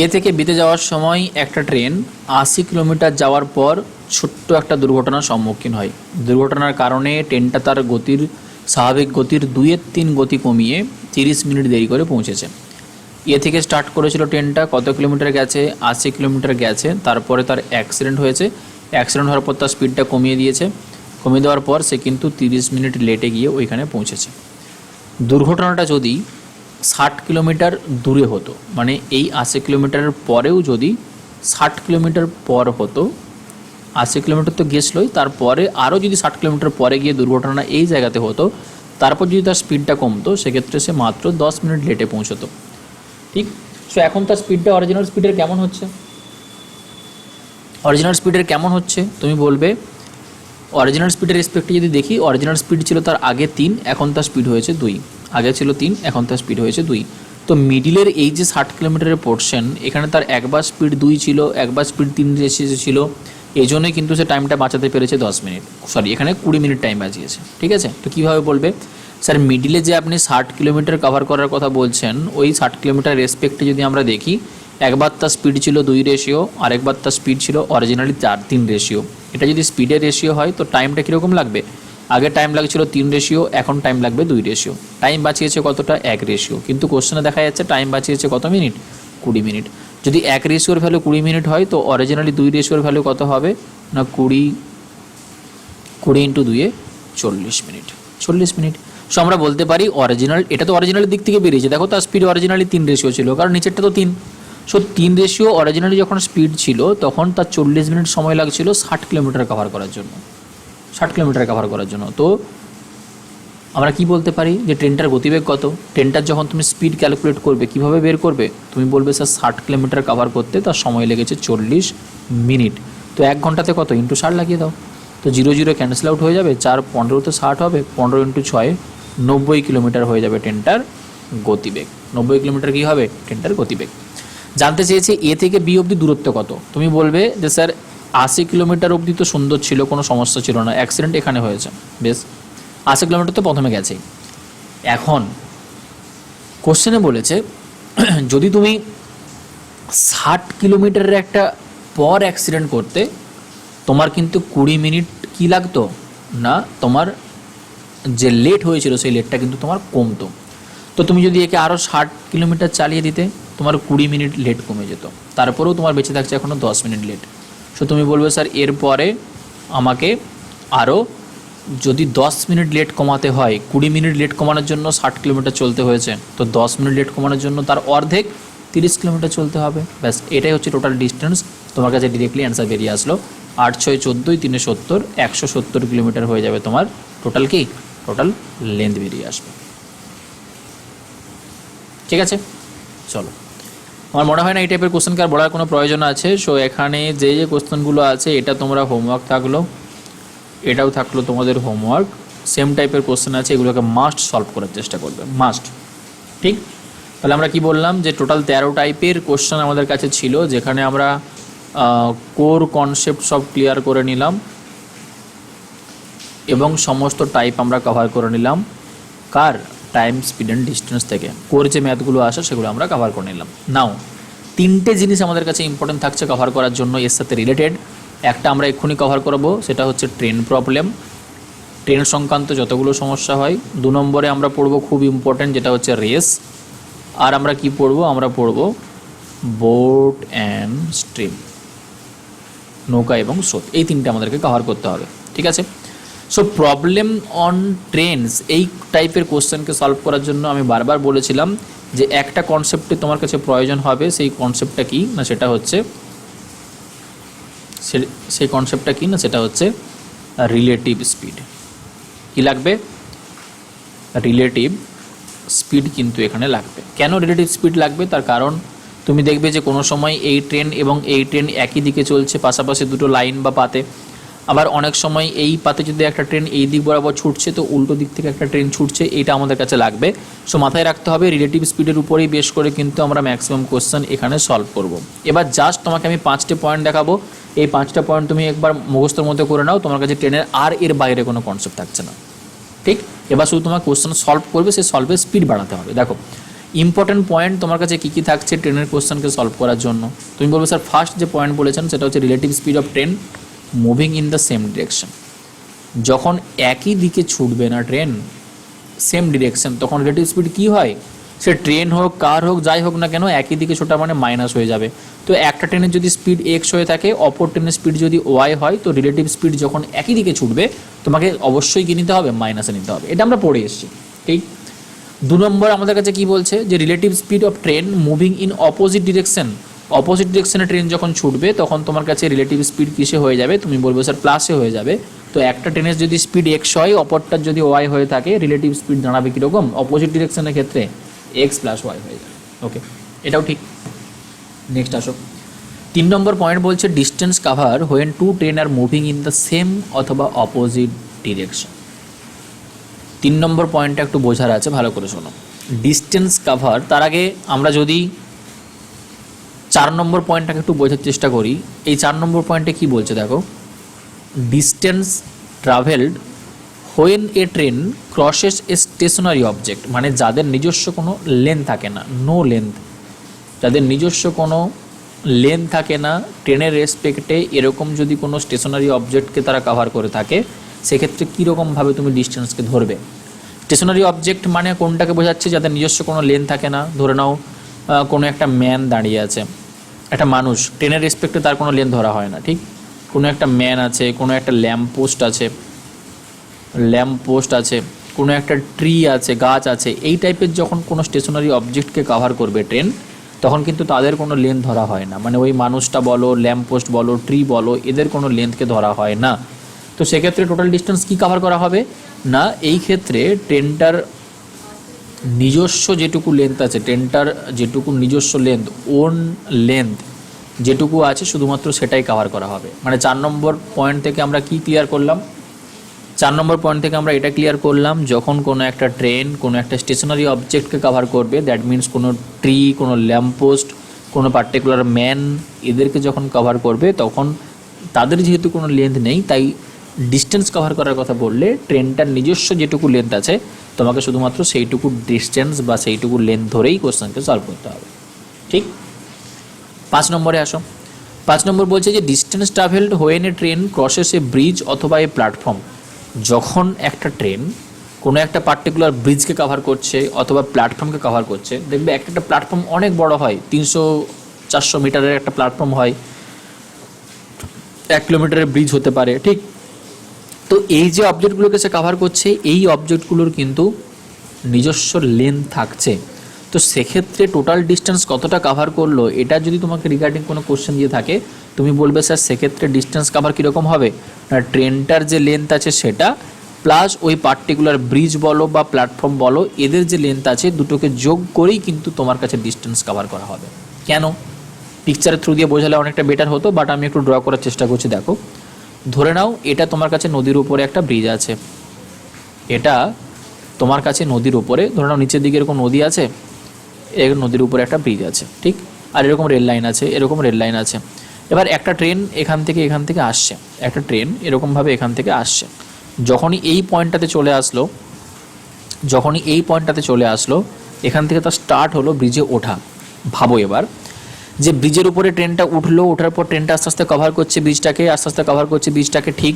এ থেকে বিতে যাওয়ার সময় একটা ট্রেন 80 কিলোমিটার যাওয়ার পর ছোট্ট একটা দুর্ঘটনার সম্মুখীন হয়। দুর্ঘটনার কারণে ট্রেনটা তার গতির স্বাভাবিক গতির 2/3 গতি কমিয়ে 30 মিনিট দেরি করে পৌঁছেছে। এ থেকে স্টার্ট করেছিল ট্রেনটা, কত কিলোমিটার গেছে? 80 কিলোমিটার গেছে। তারপরে তার অ্যাক্সিডেন্ট হয়েছে। অ্যাক্সিডেন্ট হওয়ার পর তার স্পিডটা কমিয়ে দিয়েছে। কমিয়ে দেওয়ার পর সে কিন্তু 30 মিনিট লেটে গিয়ে ওইখানে পৌঁছেছে। দুর্ঘটনাটা যদি 60 কিলোমিটার দূরে হতো, মানে এই 80 কিলোমিটারের পরেও যদি 60 কিলোমিটার পর হতো, 80 কিলোমিটার তো গেছিলোই, তারপরে আরও যদি 60 কিলোমিটার পরে গিয়ে দুর্ঘটনা এই জায়গাতে হতো, তারপর যদি তার স্পিডটা কমতো, সেক্ষেত্রে সে মাত্র 10 মিনিট লেটে পৌঁছতো। ঠিক? সো এখন তার স্পিডটা অরিজিনাল স্পিডের কেমন হচ্ছে? অরিজিনাল স্পিডের কেমন হচ্ছে তুমি বলবে? অরিজিনাল স্পিডের রেসপেক্টে যদি দেখি, অরিজিনাল স্পিড ছিল তার আগে 3, এখন তার স্পিড হয়েছে 2। আগে ছিল 3, এখন তার স্পিড হয়েছে 2। তো মিডিলের এই যে 60 কিলোমিটারের পোর্শন, এখানে তার একবার স্পিড 2 ছিল, একবার স্পিড 3 ছিল, এই জন্যই কিন্তু সে টাইমটা বাঁচাতে পেরেছে 10 মিনিট, সরি এখানে 20 মিনিট টাইম বাঁচিয়েছে। ঠিক আছে? তো কীভাবে বলবে? স্যার মিডিলে যে আপনি 60 কিলোমিটার কভার করার কথা বলছেন, ওই 60 কিলোমিটার রেসপেক্টে যদি আমরা দেখি, একবার তার স্পিড ছিল 2 রেশিও, আরেকবার তার স্পিড ছিল অরিজিনালি 3 রেশিও। এটা যদি স্পিডের রেশিও হয়, তো টাইমটা কীরকম লাগবে? আগে টাইম লাগছিল 3 রেশিও, এখন টাইম লাগবে 2 রেশিও। টাইম বাঁচিয়েছে কতটা? 1 রেশিও। কিন্তু কোশ্চেনে দেখা যাচ্ছে টাইম বাঁচিয়েছে কত মিনিট? 20 মিনিট। যদি 1 রেশিওর ভ্যালু 20 মিনিট হয়, তো অরিজিনালি 2 রেশিওর ভ্যালু কত হবে? না 20 ইন্টু 2 40 মিনিট। 40 মিনিট। সো আমরা বলতে পারি অরিজিনাল, এটা তো অরিজিনালের দিক থেকে বেরিয়েছে। দেখো তার স্পিড অরিজিনালি 3 রেশিও ছিল, কারণ নিচেরটা তো 3। সো 3 রেশিও অরিজিনালি যখন স্পিড ছিল, তখন তার 40 মিনিট সময় লাগছিল 60 কিলোমিটার কভার করার জন্য। 60 কিলোমিটার কভার করার জন্য। তো আমরা কি বলতে পারি যে ট্রেনটার গতিবেগ কত? ট্রেনটার যখন তুমি স্পিড ক্যালকুলেট করবে, কিভাবে বের করবে? তুমি বলবে স্যার 60 কিলোমিটার কভার করতে তার সময় লেগেছে 40 মিনিট। তো 1 ঘন্টাতে কত? ইন্টু 60 লাগিয়ে দাও। তো 0 0 ক্যান্সেল আউট হয়ে যাবে। 4 15 60 হবে, 15 ইন্টু 6 90 কিলোমিটার হয়ে যাবে ট্রেনটার গতিবেগ। 90 কিলোমিটার কী হবে? ট্রেনটার গতিবেগ। জানতে চেয়েছে এ থেকে বি অবধি দূরত্ব কত? তুমি বলবে যে স্যার 80 কিলোমিটার অবধি তো সুন্দর ছিল, কোনো সমস্যা ছিল না, অ্যাক্সিডেন্ট এখানে হয়েছে, বেশ 80 কিলোমিটার তো প্রথমে গেছেই। এখন কোশ্চেনে বলেছে যদি তুমি 60 কিলোমিটারের একটা পর অ্যাক্সিডেন্ট করতে, তোমার কিন্তু 20 মিনিট কী লাগতো? না তোমার যে লেট হয়েছিল সেই লেটটা কিন্তু তোমার কমতো। তো তুমি যদি একে আরও 60 কিলোমিটার চালিয়ে দিতে, তোমার 20 মিনিট লেট কমে যেত। তারপরেও তোমার বেঁচে থাকছে এখনও 10 মিনিট লেট। সো তুমি বলবে স্যার এরপরে আমাকে আরও যদি 10 মিনিট লেট কমাতে হয়, 20 মিনিট লেট কমানোর জন্য 60 কিলোমিটার চলতে হয়েছে, তো 10 মিনিট লেট কমানোর জন্য তার অর্ধেক 30 কিলোমিটার চলতে হবে। ব্যাস, এটাই হচ্ছে টোটাল ডিস্টেন্স। তোমার কাছে ডিরেক্টলি অ্যান্সার বেরিয়ে আসলো 8 6 14, 3 70, 170 কিলোমিটার হয়ে যাবে তোমার টোটাল কি, টোটাল লেন্থ বেরিয়ে আসবে। ঠিক আছে, চলো, আমার মনে হয় না এই টাইপের কোশ্চেনকে আর বলার কোনো প্রয়োজন আছে। সো এখানে যে যে কোশ্চেনগুলো আছে এটা তোমরা হোমওয়ার্ক থাকলো, এটাও থাকলো তোমাদের হোমওয়ার্ক, সেম টাইপের কোশ্চেন আছে, এগুলোকে মাস্ট সলভ করার চেষ্টা করবে, মাস্ট। ঠিক, তাহলে আমরা কি বললাম যে টোটাল 13 টাইপের কোশ্চেন আমাদের কাছে ছিল, যেখানে আমরা কোর কনসেপ্ট সব ক্লিয়ার করে নিলাম এবং সমস্ত টাইপ আমরা কভার করে নিলাম কার, টাইম স্পিড অ্যান্ড ডিস্টেন্স থেকে। কোর যে ম্যাথগুলো আসে সেগুলো আমরা কভার করে নিলাম। নাও 3টে জিনিস আমাদের কাছে ইম্পর্টেন্ট থাকছে কভার করার জন্য, এর সাথে রিলেটেড। একটা আমরা এক্ষুনি কভার করবো, সেটা হচ্ছে ট্রেন প্রবলেম, ট্রেন সংক্রান্ত যতগুলো সমস্যা হয়। 2 নম্বরে আমরা পড়বো খুব ইম্পর্টেন্ট, যেটা হচ্ছে রেস। আর আমরা কি পড়বো, আমরা পড়বো বোট অ্যান্ড স্ট্রিম, নৌকা এবং স্রোত। এই 3টে আমাদেরকে কভার করতে হবে। ঠিক আছে, সো প্রবলেম অন ট্রেনস এই টাইপের কোশ্চেনকে সলভ করার জন্য আমি বারবার বলেছিলাম যে একটা কনসেপ্টে তোমার কাছে প্রয়োজন হবে, সেই কনসেপ্টটা কি না, সেটা হচ্ছে সেটা হচ্ছে রিলেটিভ স্পিড। কি লাগবে, রিলেটিভ স্পিড কিন্তু এখানে লাগবে। কেন রিলেটিভ স্পিড লাগবে, তার কারণ তুমি দেখবে যে কোনো সময় এই ট্রেন এবং এই ট্রেন একই দিকে চলছে, পাশাপাশি দুটো লাইন বা পাতে। আবার অনেক সময় এই পাতে যদি একটা ট্রেন এই দিক বরাবর ছুটছে, তো উল্টো দিক থেকে একটা ট্রেন ছুটছে, এটা আমাদের কাছে লাগবে। সো মাথায় রাখতে হবে রিলেটিভ স্পিডের উপরেই বেশ করে কিন্তু আমরা ম্যাক্সিমাম কোশ্চেন এখানে সলভ করব। এবার জাস্ট তোমাকে আমি 5টে পয়েন্ট দেখাবো, এই 5টা পয়েন্ট তুমি একবার মুখস্থর মধ্যে করে নাও, তোমার কাছে ট্রেনের আর এর বাইরে কোনো কনসেপ্ট থাকছে না। ঠিক, এবার শুধু তোমার কোশ্চেন সলভ করবে, সেই সলভের স্পিড বাড়াতে হবে। দেখো ইম্পর্টেন্ট পয়েন্ট তোমার কাছে কী কী থাকছে ট্রেনের কোশ্চেনকে সলভ করার জন্য। তুমি বলবে স্যার ফার্স্ট যে পয়েন্ট বলেছেন সেটা হচ্ছে relative speed of train moving in the same direction. যখন একই দিকে ছুটবে না ট্রেন, সেম ডিরেকশন, তখন রিলেটিভ স্পিড কী হয়, সে ট্রেন হোক, কার হোক, যাই হোক না কেন, একই দিকে ছোটা মানে মাইনাস হয়ে যাবে। তো একটা ট্রেনের যদি স্পিড এক্স হয়ে থাকে, অপর ট্রেনের স্পিড যদি ওয়াই হয়, তো রিলেটিভ স্পিড যখন একই দিকে ছুটবে তোমাকে অবশ্যই কী নিতে হবে, মাইনাসে নিতে হবে। এটা আমরা পড়ে এসেছি। ঠিক, 2 নম্বর আমাদের কাছে কি বলছে যে relative speed of train moving in opposite direction. Opposite ডিরেকশনে ট্রেন যখন ছুটবে তখন তোমার কাছে রিলেটিভ স্পিড কিসে হয়ে যাবে, তুমি বলবে স্যার প্লাসে হয়ে যাবে। তো একটা ট্রেনের যদি স্পিড এক্স হয়, অপরটার যদি ওয়াই হয়ে থাকে, রিলেটিভ স্পিড দাঁড়াবে কীরকম, অপোজিট ডিরেকশনের ক্ষেত্রে এক্স প্লাস ওয়াই হয়ে যাবে। ওকে, এটাও ঠিক। নেক্সট আসো, 3 নম্বর পয়েন্ট বলছে distance cover when 2 train are moving in the same অথবা অপোজিট ডিরেকশন। 3 নম্বর পয়েন্টটা একটু বোঝার আছে, ভালো করে শোনো। ডিস্টেন্স কাভার, তার আগে আমরা যদি 4 নম্বর পয়েন্টটাকে একটু বোঝার চেষ্টা করি। এই 4 নম্বর পয়েন্টে কি বলছে দেখো, distance travelled when a train crosses a stationary object, মানে যাদের নিজস্ব কোনো লেন্থ থাকে না, নো লেন্থ, যাদের নিজস্ব কোনো লেন্থ থাকে না ট্রেনের রেসপেক্টে, এরকম যদি কোনো স্টেশনারি অবজেক্টকে তারা কাভার করে থাকে, সেক্ষেত্রে কীরকমভাবে তুমি ডিস্টেন্সকে ধরবে। স্টেশনারি অবজেক্ট মানে কোনটাকে বোঝাচ্ছে, যাদের নিজস্ব কোনো লেন্থ থাকে না। ধরে নাও কোনো একটা ম্যান দাঁড়িয়ে আছে, একটা মানুষ, ট্রেনের রেসপেক্টে তার কোনো লেন্থ ধরা হয় না। ঠিক, কোনো একটা ম্যান আছে, কোনো একটা ল্যাম্প পোস্ট আছে, কোনো একটা ট্রি আছে, গাছ আছে, এই টাইপের যখন কোনো স্টেশনারি অবজেক্টকে কাভার করবে ট্রেন, তখন কিন্তু তাদের কোনো লেন্থ ধরা হয় না। মানে ওই মানুষটা বলো, ল্যাম্প পোস্ট বলো, ট্রি বলো, এদের কোনো লেন্থকে ধরা হয় না। তো সেক্ষেত্রে টোটাল ডিস্টেন্স কী কাভার করা হবে না, এই ক্ষেত্রে ট্রেনটার নিজস্ব যেটুকু লেন্থ আছে, ট্রেনটার যেটুকু নিজস্ব লেন্থ, ওন লেন্থ যেটুকু আছে, শুধুমাত্র সেটাই কাভার করা হবে। মানে 4 নম্বর পয়েন্ট থেকে আমরা কি ক্লিয়ার করলাম, 4 নম্বর পয়েন্ট থেকে আমরা এটা ক্লিয়ার করলাম, যখন কোনো একটা ট্রেন কোনো একটা স্টেশনারি অবজেক্টকে কাভার করবে, দ্যাট মিনস কোনো ট্রি, কোনো ল্যাম্পপোস্ট, কোনো পার্টিকুলার ম্যান, এদেরকে যখন কভার করবে, তখন তাদের যেহেতু কোনো লেন্থ নেই, তাই ডিস্টেন্স কভার করার কথা বললে ট্রেনটার নিজস্ব যেটুকু লেন্থ আছে, তোমাকে শুধুমাত্র সেইটুকু ডিস্টেন্স বা সেইটুকু লেন্থ ধরেই কোশ্চেনকে সলভ করতে হবে। ঠিক, 5 নম্বরে আসো। 5 নম্বর বলছে যে distance travelled when a train crosses a bridge অথবা এ প্ল্যাটফর্ম। যখন একটা ট্রেন কোনো একটা পার্টিকুলার ব্রিজকে কাভার করছে অথবা প্ল্যাটফর্মকে কাভার করছে, দেখবে একটা প্ল্যাটফর্ম অনেক বড় হয়, 300-400 মিটারের একটা প্ল্যাটফর্ম হয়, 1 কিলোমিটারের ব্রিজ হতে পারে। ঠিক, তো এই যে অবজেক্টগুলোকে সে কাভার করছে, এই অবজেক্টগুলোর কিন্তু নিজস্ব লেন্থ থাকছে। তো তো সেক্ষেত্রে টোটাল ডিস্টেন্স কতটা কাভার করলো, এটা যদি তোমাকে রিগার্ডিং কোনো কোশ্চেন দিয়ে থাকে, তুমি বলবে স্যার সেক্ষেত্রে ডিস্টেন্স কাভার কীরকম হবে না, ট্রেনটার যে লেন্থ আছে সেটা প্লাস ওই পার্টিকুলার ব্রিজ বলো বা প্ল্যাটফর্ম বলো, এদের যে লেন্থ আছে দুটোকে যোগ করেই কিন্তু তোমার কাছে ডিস্টেন্স কাভার করা হবে। কেন, পিকচারের থ্রু দিয়ে বোঝালে অনেকটা বেটার হতো, বাট আমি একটু ড্র করার চেষ্টা করছি। দেখো, ধরে নাও এটা তোমার কাছে নদীর উপরে একটা ব্রিজ আছে, এটা তোমার কাছে নদীর উপরে, ধরে নাও নিচের দিকে এরকম নদী আছে, এরকম নদীর উপরে একটা ব্রিজ আছে, ঠিক, আর এরকম রেল লাইন আছে, এরকম রেল লাইন আছে। এবার একটা ট্রেন এখান থেকে আসছে, একটা ট্রেন এরকমভাবে এখান থেকে আসছে, যখনই এই পয়েন্টটাতে চলে আসলো, এখান থেকে তার স্টার্ট হলো ব্রিজে ওঠা। ভাবো এবার যে ব্রিজের উপরে ট্রেনটা উঠলো, ওঠার পর ট্রেনটা আস্তে আস্তে কভার করছে ব্রিজটাকে, ঠিক,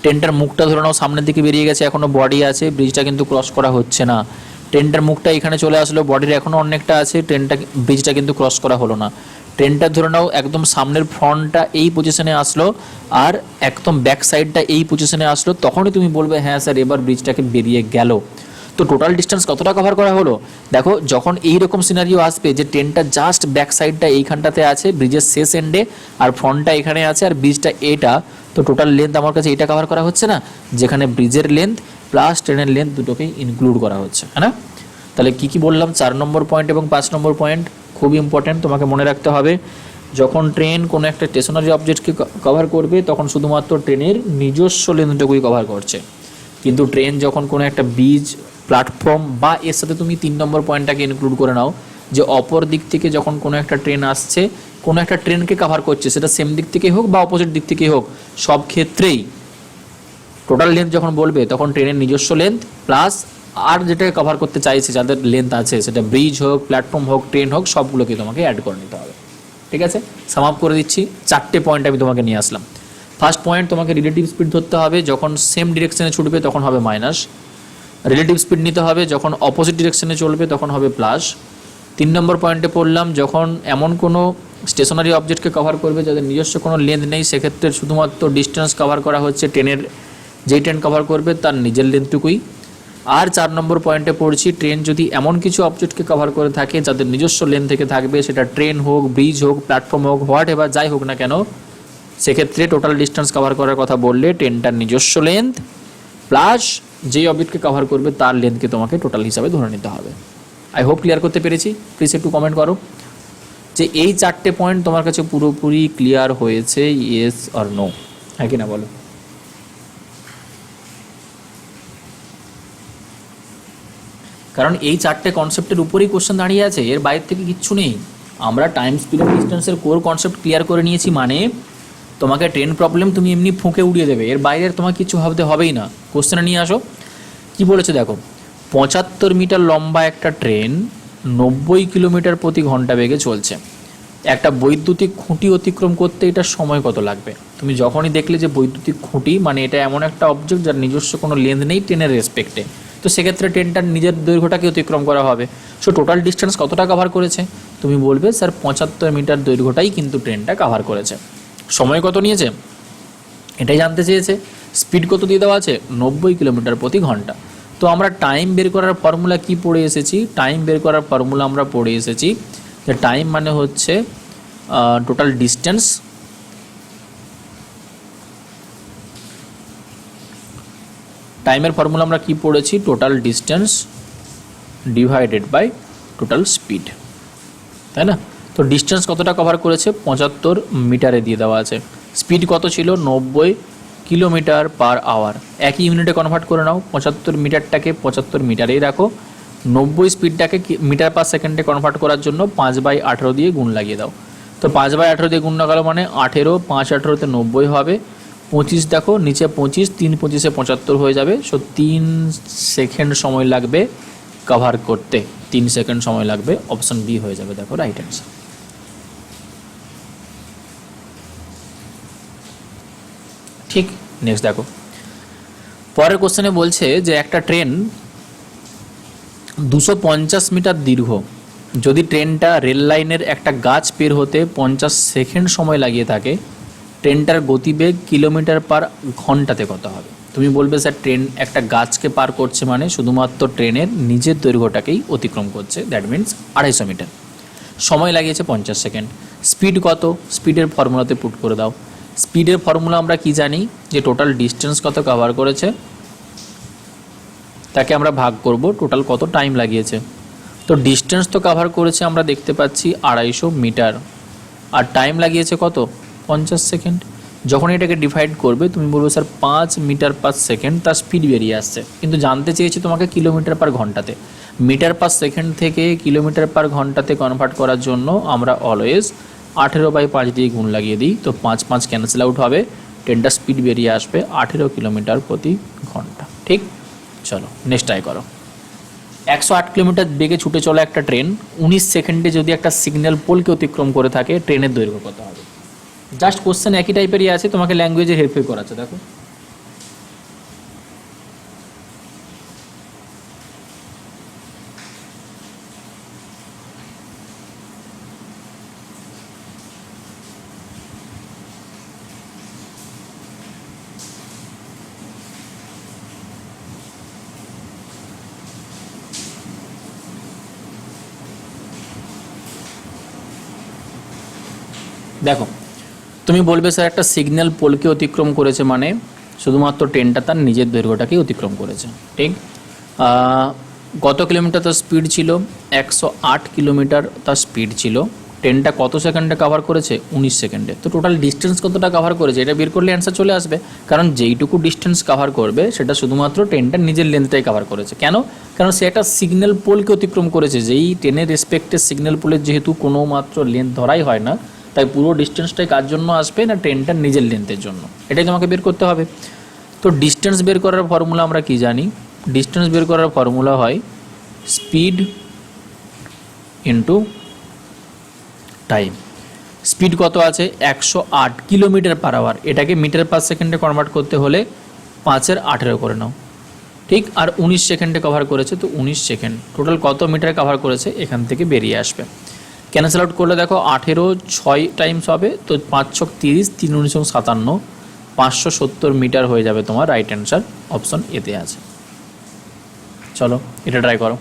ট্রেনটার মুখটা ধরে নাও সামনের দিকে বেরিয়ে গেছে, এখনও বডি আছে, ব্রিজটা কিন্তু ক্রস করা হচ্ছে না। ট্রেনটার মুখটা এখানে চলে আসলো, বডির এখনও অনেকটা আছে, ব্রিজটা কিন্তু ক্রস করা হলো না। ট্রেনটা ধরে নাও একদম সামনের ফ্রন্টটা এই পজিশনে আসলো আর একদম ব্যাক সাইডটা এই পজিশনে আসলো, তখনই তুমি বলবে হ্যাঁ স্যার এবার ব্রিজটাকে বেরিয়ে গেল। তো টোটাল ডিস্টেন্স কতটা কভার করা হলো, দেখো যখন এইরকম সিনারিও আসবে যে ট্রেনটা জাস্ট ব্যাক সাইডটা এইখানটাতে আছে ব্রিজের শেষ এন্ডে, আর ফ্রন্টটা এখানে আছে আর ব্রিজটা এটা, তো টোটাল লেন্থ আমার কাছে এটা কভার করা হচ্ছে না, যেখানে ব্রিজের লেন্থ প্লাস ট্রেনের লেন্থ দুটোকেই ইনক্লুড করা হচ্ছে, হ্যাঁ না। তাহলে কী বললাম, 4 নম্বর পয়েন্ট এবং 5 নম্বর পয়েন্ট খুব ইম্পর্টেন্ট, তোমাকে মনে রাখতে হবে। যখন ট্রেন কোনো একটা স্টেশনারি অবজেক্টকে কভার করবে তখন শুধুমাত্র ট্রেনের নিজস্ব লেন্থটুকুই কভার করছে, কিন্তু ট্রেন যখন কোনো একটা ব্রিজ, প্ল্যাটফর্ম বা এর সাথে তুমি 3 নম্বর পয়েন্টটাকে ইনক্লুড করে নাও যে অপর দিক থেকে যখন কোনো একটা ট্রেন আসছে, কোনো একটা ট্রেনকে কভার করছে, সেটা সেম দিক থেকেই হোক বা অপোজিট দিক থেকেই হোক, সব ক্ষেত্রেই টোটাল লেন্থ যখন বলবে তখন ট্রেনের নিজস্ব লেন্থ প্লাস আর যেটাকে কভার করতে চাইছে যাদের লেন্থ আছে, সেটা ব্রিজ হোক, প্ল্যাটফর্ম হোক, ট্রেন হোক, সবগুলোকে তোমাকে অ্যাড করে নিতে হবে। ঠিক আছে, সাম আপ করে দিচ্ছি, 4টে পয়েন্ট আমি তোমাকে নিয়ে আসলাম। ফার্স্ট পয়েন্ট, তোমাকে রিলেটিভ স্পিড ধরতে হবে, যখন সেম ডিরেকশনে ছুটবে তখন হবে মাইনাস। রিলেটিভ স্পিড নিতে হবে, যখন অপোজিট ডিরেকশনে চলবে তখন হবে প্লাস। 3 নম্বর পয়েন্টে পড়লাম, যখন এমন কোনো স্টেশনারি অবজেক্টকে কভার করবে যাদের নিজস্ব কোনো লেন্থ নেই, সেক্ষেত্রে শুধুমাত্র ডিস্টেন্স কভার করা হচ্ছে ট্রেনের, যেই ট্রেন কভার করবে তার নিজের লেন্থটুকুই। আর 4 নম্বর পয়েন্টে পড়ছি, ট্রেন যদি এমন কিছু অবজেক্টকে কভার করে থাকে যাদের নিজস্ব লেন্থ থেকে থাকবে, সেটা ট্রেন হোক, ব্রিজ হোক, প্ল্যাটফর্ম হোক, হোয়াট এভার যাই হোক না কেন, সেক্ষেত্রে টোটাল ডিস্টেন্স কভার করার কথা বললে ট্রেনটার নিজস্ব লেন্থ প্লাস যেই অবজেক্টকে কভার করবে তার লেন্থকে তোমাকে টোটাল হিসাবে ধরে নিতে হবে। আই হোপ ক্লিয়ার করতে পেরেছি, প্লিজ একটু কমেন্ট করো যে এই 4টে পয়েন্ট তোমার কাছে পুরোপুরি ক্লিয়ার হয়েছে, ইয়েস অর নো, হ্যাঁ কি না বলো। কারণ এই 4টে কনসেপ্টের উপরেই কোশ্চেন দাঁড়িয়ে আছে, এর বাইরে থেকে কিচ্ছু নেই। আমরা টাইম স্পিড অফ ডিস্টেন্সের কোর কনসেপ্ট ক্লিয়ার করে নিয়েছি, মানে তোমাকে ট্রেন প্রবলেম তুমি এমনি ফুঁকে উড়িয়ে দেবে, এর বাইরে তোমার কিছু ভাবতে হবেই না। কোশ্চেনে নিয়ে আসো, কি বলেছে দেখো, 75 মিটার লম্বা একটা ট্রেন 90 কিলোমিটার প্রতি ঘন্টা বেগে চলছে, একটা বৈদ্যুতিক খুঁটি অতিক্রম করতে এটার সময় কত লাগবে। তুমি যখনই দেখলে যে বৈদ্যুতিক খুঁটি, মানে এটা এমন একটা অবজেক্ট যার নিজস্ব কোনো লেন্থ নেই ট্রেনের রেসপেক্টে, তো সেক্ষেত্রে ট্রেনটার নিজের দৈর্ঘ্যটাকে অতিক্রম করা হবে। সো টোটাল ডিস্টেন্স কতটা কভার করেছে, তুমি বলবে স্যার 75 মিটার দৈর্ঘ্যটাই কিন্তু ট্রেনটা কভার করেছে। সময় কত নিয়েছে এটাই জানতে চেয়েছে, স্পিড কত দিয়ে দেওয়া আছে 90 কিলোমিটার প্রতি ঘন্টা। তো আমরা টাইম বের করার ফর্মুলা কি পড়ে এসেছি, টাইম বের করার ফর্মুলা আমরা পড়ে এসেছি যে টাইম মানে হচ্ছে টোটাল ডিস্টেন্স টাইমের ফর্মুলা আমরা কি পড়েছি, total distance divided by total speed, তাই না। তো ডিস্টেন্স কতটা কভার করেছে 75 মিটারে দিয়ে দেওয়া আছে, স্পিড কত ছিল 90 কিলোমিটার পার আওয়ার। একই ইউনিটে কনভার্ট করে নাও, 75 মিটারটাকে 75 মিটারেই রাখো, 90 স্পিডটাকে মিটার পার সেকেন্ডে কনভার্ট করার জন্য 5/18 দিয়ে গুণ লাগিয়ে দাও। তো 5/18 দিয়ে গুণ লাগালো মানে 18, 5 18তে 90 হবে, 25 দেখো নিচে 25, 3 25-এ 75 হয়ে যাবে। সো 3 সেকেন্ড সময় লাগবে কভার করতে, 3 সেকেন্ড সময় লাগবে, অপশন বি হয়ে যাবে দেখো রাইট অ্যান্সার। ঠিক, নেক্সট দেখো, পরের কোশ্চেনে বলছে যে একটা ট্রেন 250 মিটার দীর্ঘ, যদি ট্রেনটা রেল লাইনের একটা গাছ পের হতে 50 সেকেন্ড সময় লাগিয়ে থাকে, ট্রেনটার গতিবেগ কিলোমিটার পার ঘন্টাতে কত হবে। তুমি বলবে স্যার ট্রেন একটা গাছকে পার করছে মানে শুধুমাত্র ট্রেনের নিজের দৈর্ঘ্যটাকেই অতিক্রম করছে, দ্যাট মিন্স 250 মিটার। সময় লাগিয়েছে 50 সেকেন্ড। স্পিড কত? স্পিডের ফর্মুলাতে পুট করে দাও। স্পিডের ফর্মুলা আমরা কি জানি, যে টোটাল ডিস্টেন্স কত কভার করেছে তাকে আমরা ভাগ করব টোটাল কত টাইম লাগিয়েছে। তো ডিস্টেন্স তো কভার করেছে আমরা দেখতে পাচ্ছি 250 মিটার, আর টাইম লাগিয়েছে কত? 50 সেকেন্ড। যখন এটাকে ডিভাইড করবে তুমি বলবে স্যার 5 মিটার পার সেকেন্ড তার স্পিড বেরিয়ে আসছে, কিন্তু জানতে চেয়েছি তোমাকে কিলোমিটার পার ঘন্টাতে। মিটার পার সেকেন্ড থেকে কিলোমিটার পার ঘন্টাতে কনভার্ট করার জন্য আমরা অলওয়েজ 18/5 দিয়ে গুণ লাগিয়ে দিই, তো 5 5 ক্যান্সেল আউট হবে, ট্রেনটার স্পিড বেরিয়ে আসবে 18 কিলোমিটার প্রতি ঘন্টা। ঠিক, চলো নেক্সট ট্রাই করো। 108 কিলোমিটার বেগে ছুটে চলা একটা ট্রেন 19 সেকেন্ডে যদি একটা সিগন্যাল পোলকে অতিক্রম করে থাকে, ট্রেনের দৈর্ঘ্য কত হবে? জাস্ট কোশ্চেন একই টাইপেরই আছে, তোমাকে ল্যাঙ্গুয়েজের হেরফের করাচ্ছে। দেখো দেখো তুমি বলবে স্যার একটা সিগন্যাল পোলকে অতিক্রম করেছে মানে শুধুমাত্র ট্রেনটা তার নিজের দৈর্ঘ্যটাকেই অতিক্রম করেছে। ঠিক, কত কিলোমিটার তার স্পিড ছিল? 108 কিলোমিটার তার স্পিড ছিল। ট্রেনটা কত সেকেন্ডে কভার করেছে? 19 সেকেন্ডে। তো টোটাল ডিস্টেন্স কতটা কভার করেছে এটা বের করলে অ্যান্সার চলে আসবে, কারণ যেইটুকু ডিস্টেন্স কভার করবে সেটা শুধুমাত্র ট্রেনটার নিজের লেন্থটাই কভার করেছে। কেন? কারণ সে একটা সিগন্যাল পোলকে অতিক্রম করেছে, যেই ট্রেনের রেসপেক্টে সিগন্যাল পোলের যেহেতু কোনো মাত্র লেন্থ ধরাই হয় না, তাই পুরো ডিস্টেন্সটাই কার জন্য আসবে না ট্রেনটার নিজের লেন্থের জন্য। এটাই তোমাকে বের করতে হবে। তো ডিস্টেন্স বের করার ফর্মুলা আমরা কি জানি? ডিস্টেন্স বের করার ফর্মুলা হয় স্পিড ইন্টু টাইম। স্পিড কত আছে? 108 কিলোমিটার পার আওয়ার, এটাকে মিটার পার সেকেন্ডে কনভার্ট করতে হলে 5-এর 18 করে নাও। ঠিক, আর 19 সেকেন্ডে কভার করেছে, তো 19 সেকেন্ড টোটাল কত মিটার কভার করেছে এখান থেকে বেরিয়ে আসবে। ক্যান্সেল আউট করলে দেখো 18 6 টাইমস হবে, তো 5 6 30, 3 19 57, 570 মিটার হয়ে যাবে তোমার রাইট অ্যান্সার, অপশন এতে আছে। চলো এটা ট্রাই করো।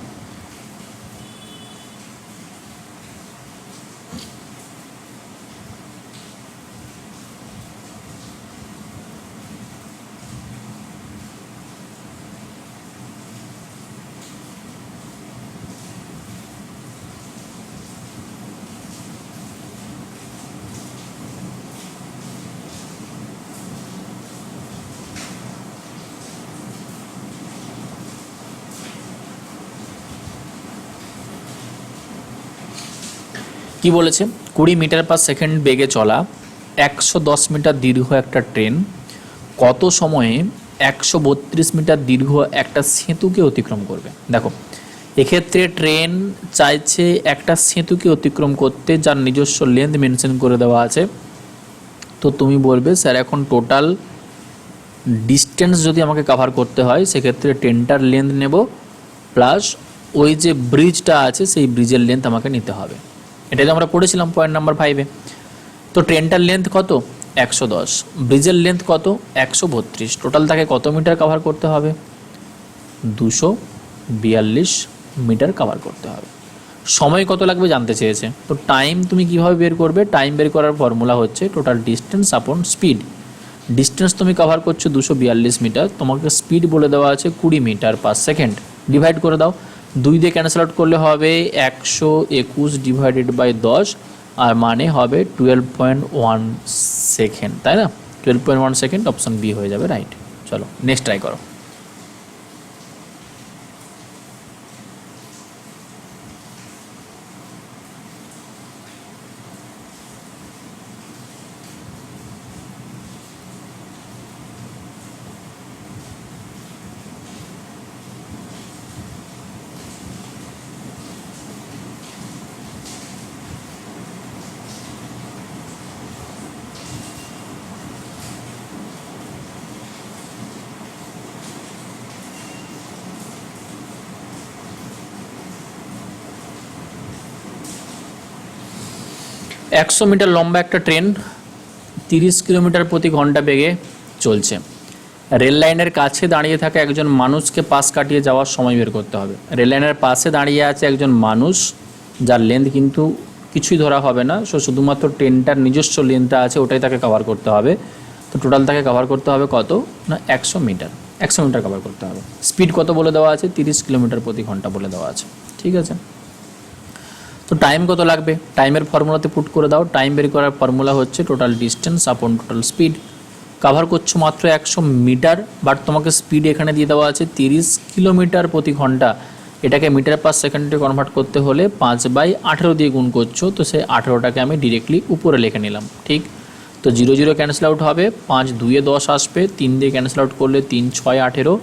কি বলেছে? 20 মিটার পার সেকেন্ড বেগে চলা 110 মিটার দীর্ঘ একটা ট্রেন কত সময়ে 132 মিটার দীর্ঘ একটা সেতুকে অতিক্রম করবে। দেখো এক্ষেত্রে ট্রেন চাইছে একটা সেতুকে অতিক্রম করতে, যার নিজস্ব লেন্থ মেনশন করে দেওয়া আছে। তো তুমি বলবে স্যার এখন টোটাল ডিস্টেন্স যদি আমাকে কভার করতে হয় সেক্ষেত্রে ট্রেনটার লেন্থ নেব প্লাস ওই যে ব্রিজটা আছে সেই ব্রিজের লেন্থ আমাকে নিতে হবে। এটাই তো আমরা পড়েছিলাম পয়েন্ট নাম্বার 5-এ। তো ট্রেনটার লেন্থ কত? 110, ব্রিজের লেন্থ কত? 132, টোটাল তাকে কত মিটার কভার করতে হবে? 242 মিটার কভার করতে হবে। সময় কত লাগবে জানতে চেয়েছে, তো টাইম তুমি কিভাবে বের করবে? টাইম বের করার ফর্মুলা হচ্ছে টোটাল ডিস্টেন্স আপন স্পিড। ডিস্টেন্স তুমি কভার করছো 242 মিটার, তোমাকে স্পিড বলে দেওয়া আছে 20 মিটার পার সেকেন্ড, ডিভাইড করে দাও। 2 দিয়ে ক্যান্সেল আউট করলে হবে 121 ডিভাইডেড বাই 10, আর মানে হবে 12.1 সেকেন্ড, তাই না? 12.1 সেকেন্ড, অপশন বি হয়ে যাবে রাইট। চলো নেক্সট ট্রাই করো। একশো মিটার লম্বা একটা ট্রেন 30 কিলোমিটার প্রতি ঘন্টা বেগে চলছে। রেল লাইনের কাছে দাঁড়িয়ে থাকা একজন মানুষকে পাশ কাটিয়ে যাওয়ার সময় বের করতে হবে। রেল লাইনের পাশে দাঁড়িয়ে আছে একজন মানুষ, যার লেন্থ কিন্তু কিছুই ধরা হবে না, সো শুধুমাত্র ট্রেনটার নিজস্ব লেন্থটা আছে ওটাই তাকে কভার করতে হবে। তো টোটাল তাকে কভার করতে হবে কত না 100 মিটার, 100 মিটার কভার করতে হবে। স্পিড কত বলে দেওয়া আছে, 30 কিলোমিটার প্রতি ঘন্টা বলে দেওয়া আছে। ঠিক আছে, তো টাইম কত লাগবে, টাইমের ফর্মুলাতে পুট করে দাও। টাইম বের করার ফর্মুলা হচ্ছে টোটাল ডিস্টেন্স আপন টোটাল স্পিড। কভার করছো মাত্র 100 মিটার, বাট তোমাকে স্পিড এখানে দিয়ে দেওয়া আছে 30 কিলোমিটার প্রতি ঘন্টা। এটাকে মিটার পার সেকেন্ডে কনভার্ট করতে হলে 5/18 দিয়ে গুণ করছো, তো সেই 18টাকে আমি ডিরেক্টলি উপরে লিখে নিলাম। ঠিক, তো 0 0 ক্যান্সেল আউট হবে, 5 2 10 আসবে, 3 দিয়ে ক্যান্সেল আউট করলে 3 6 18,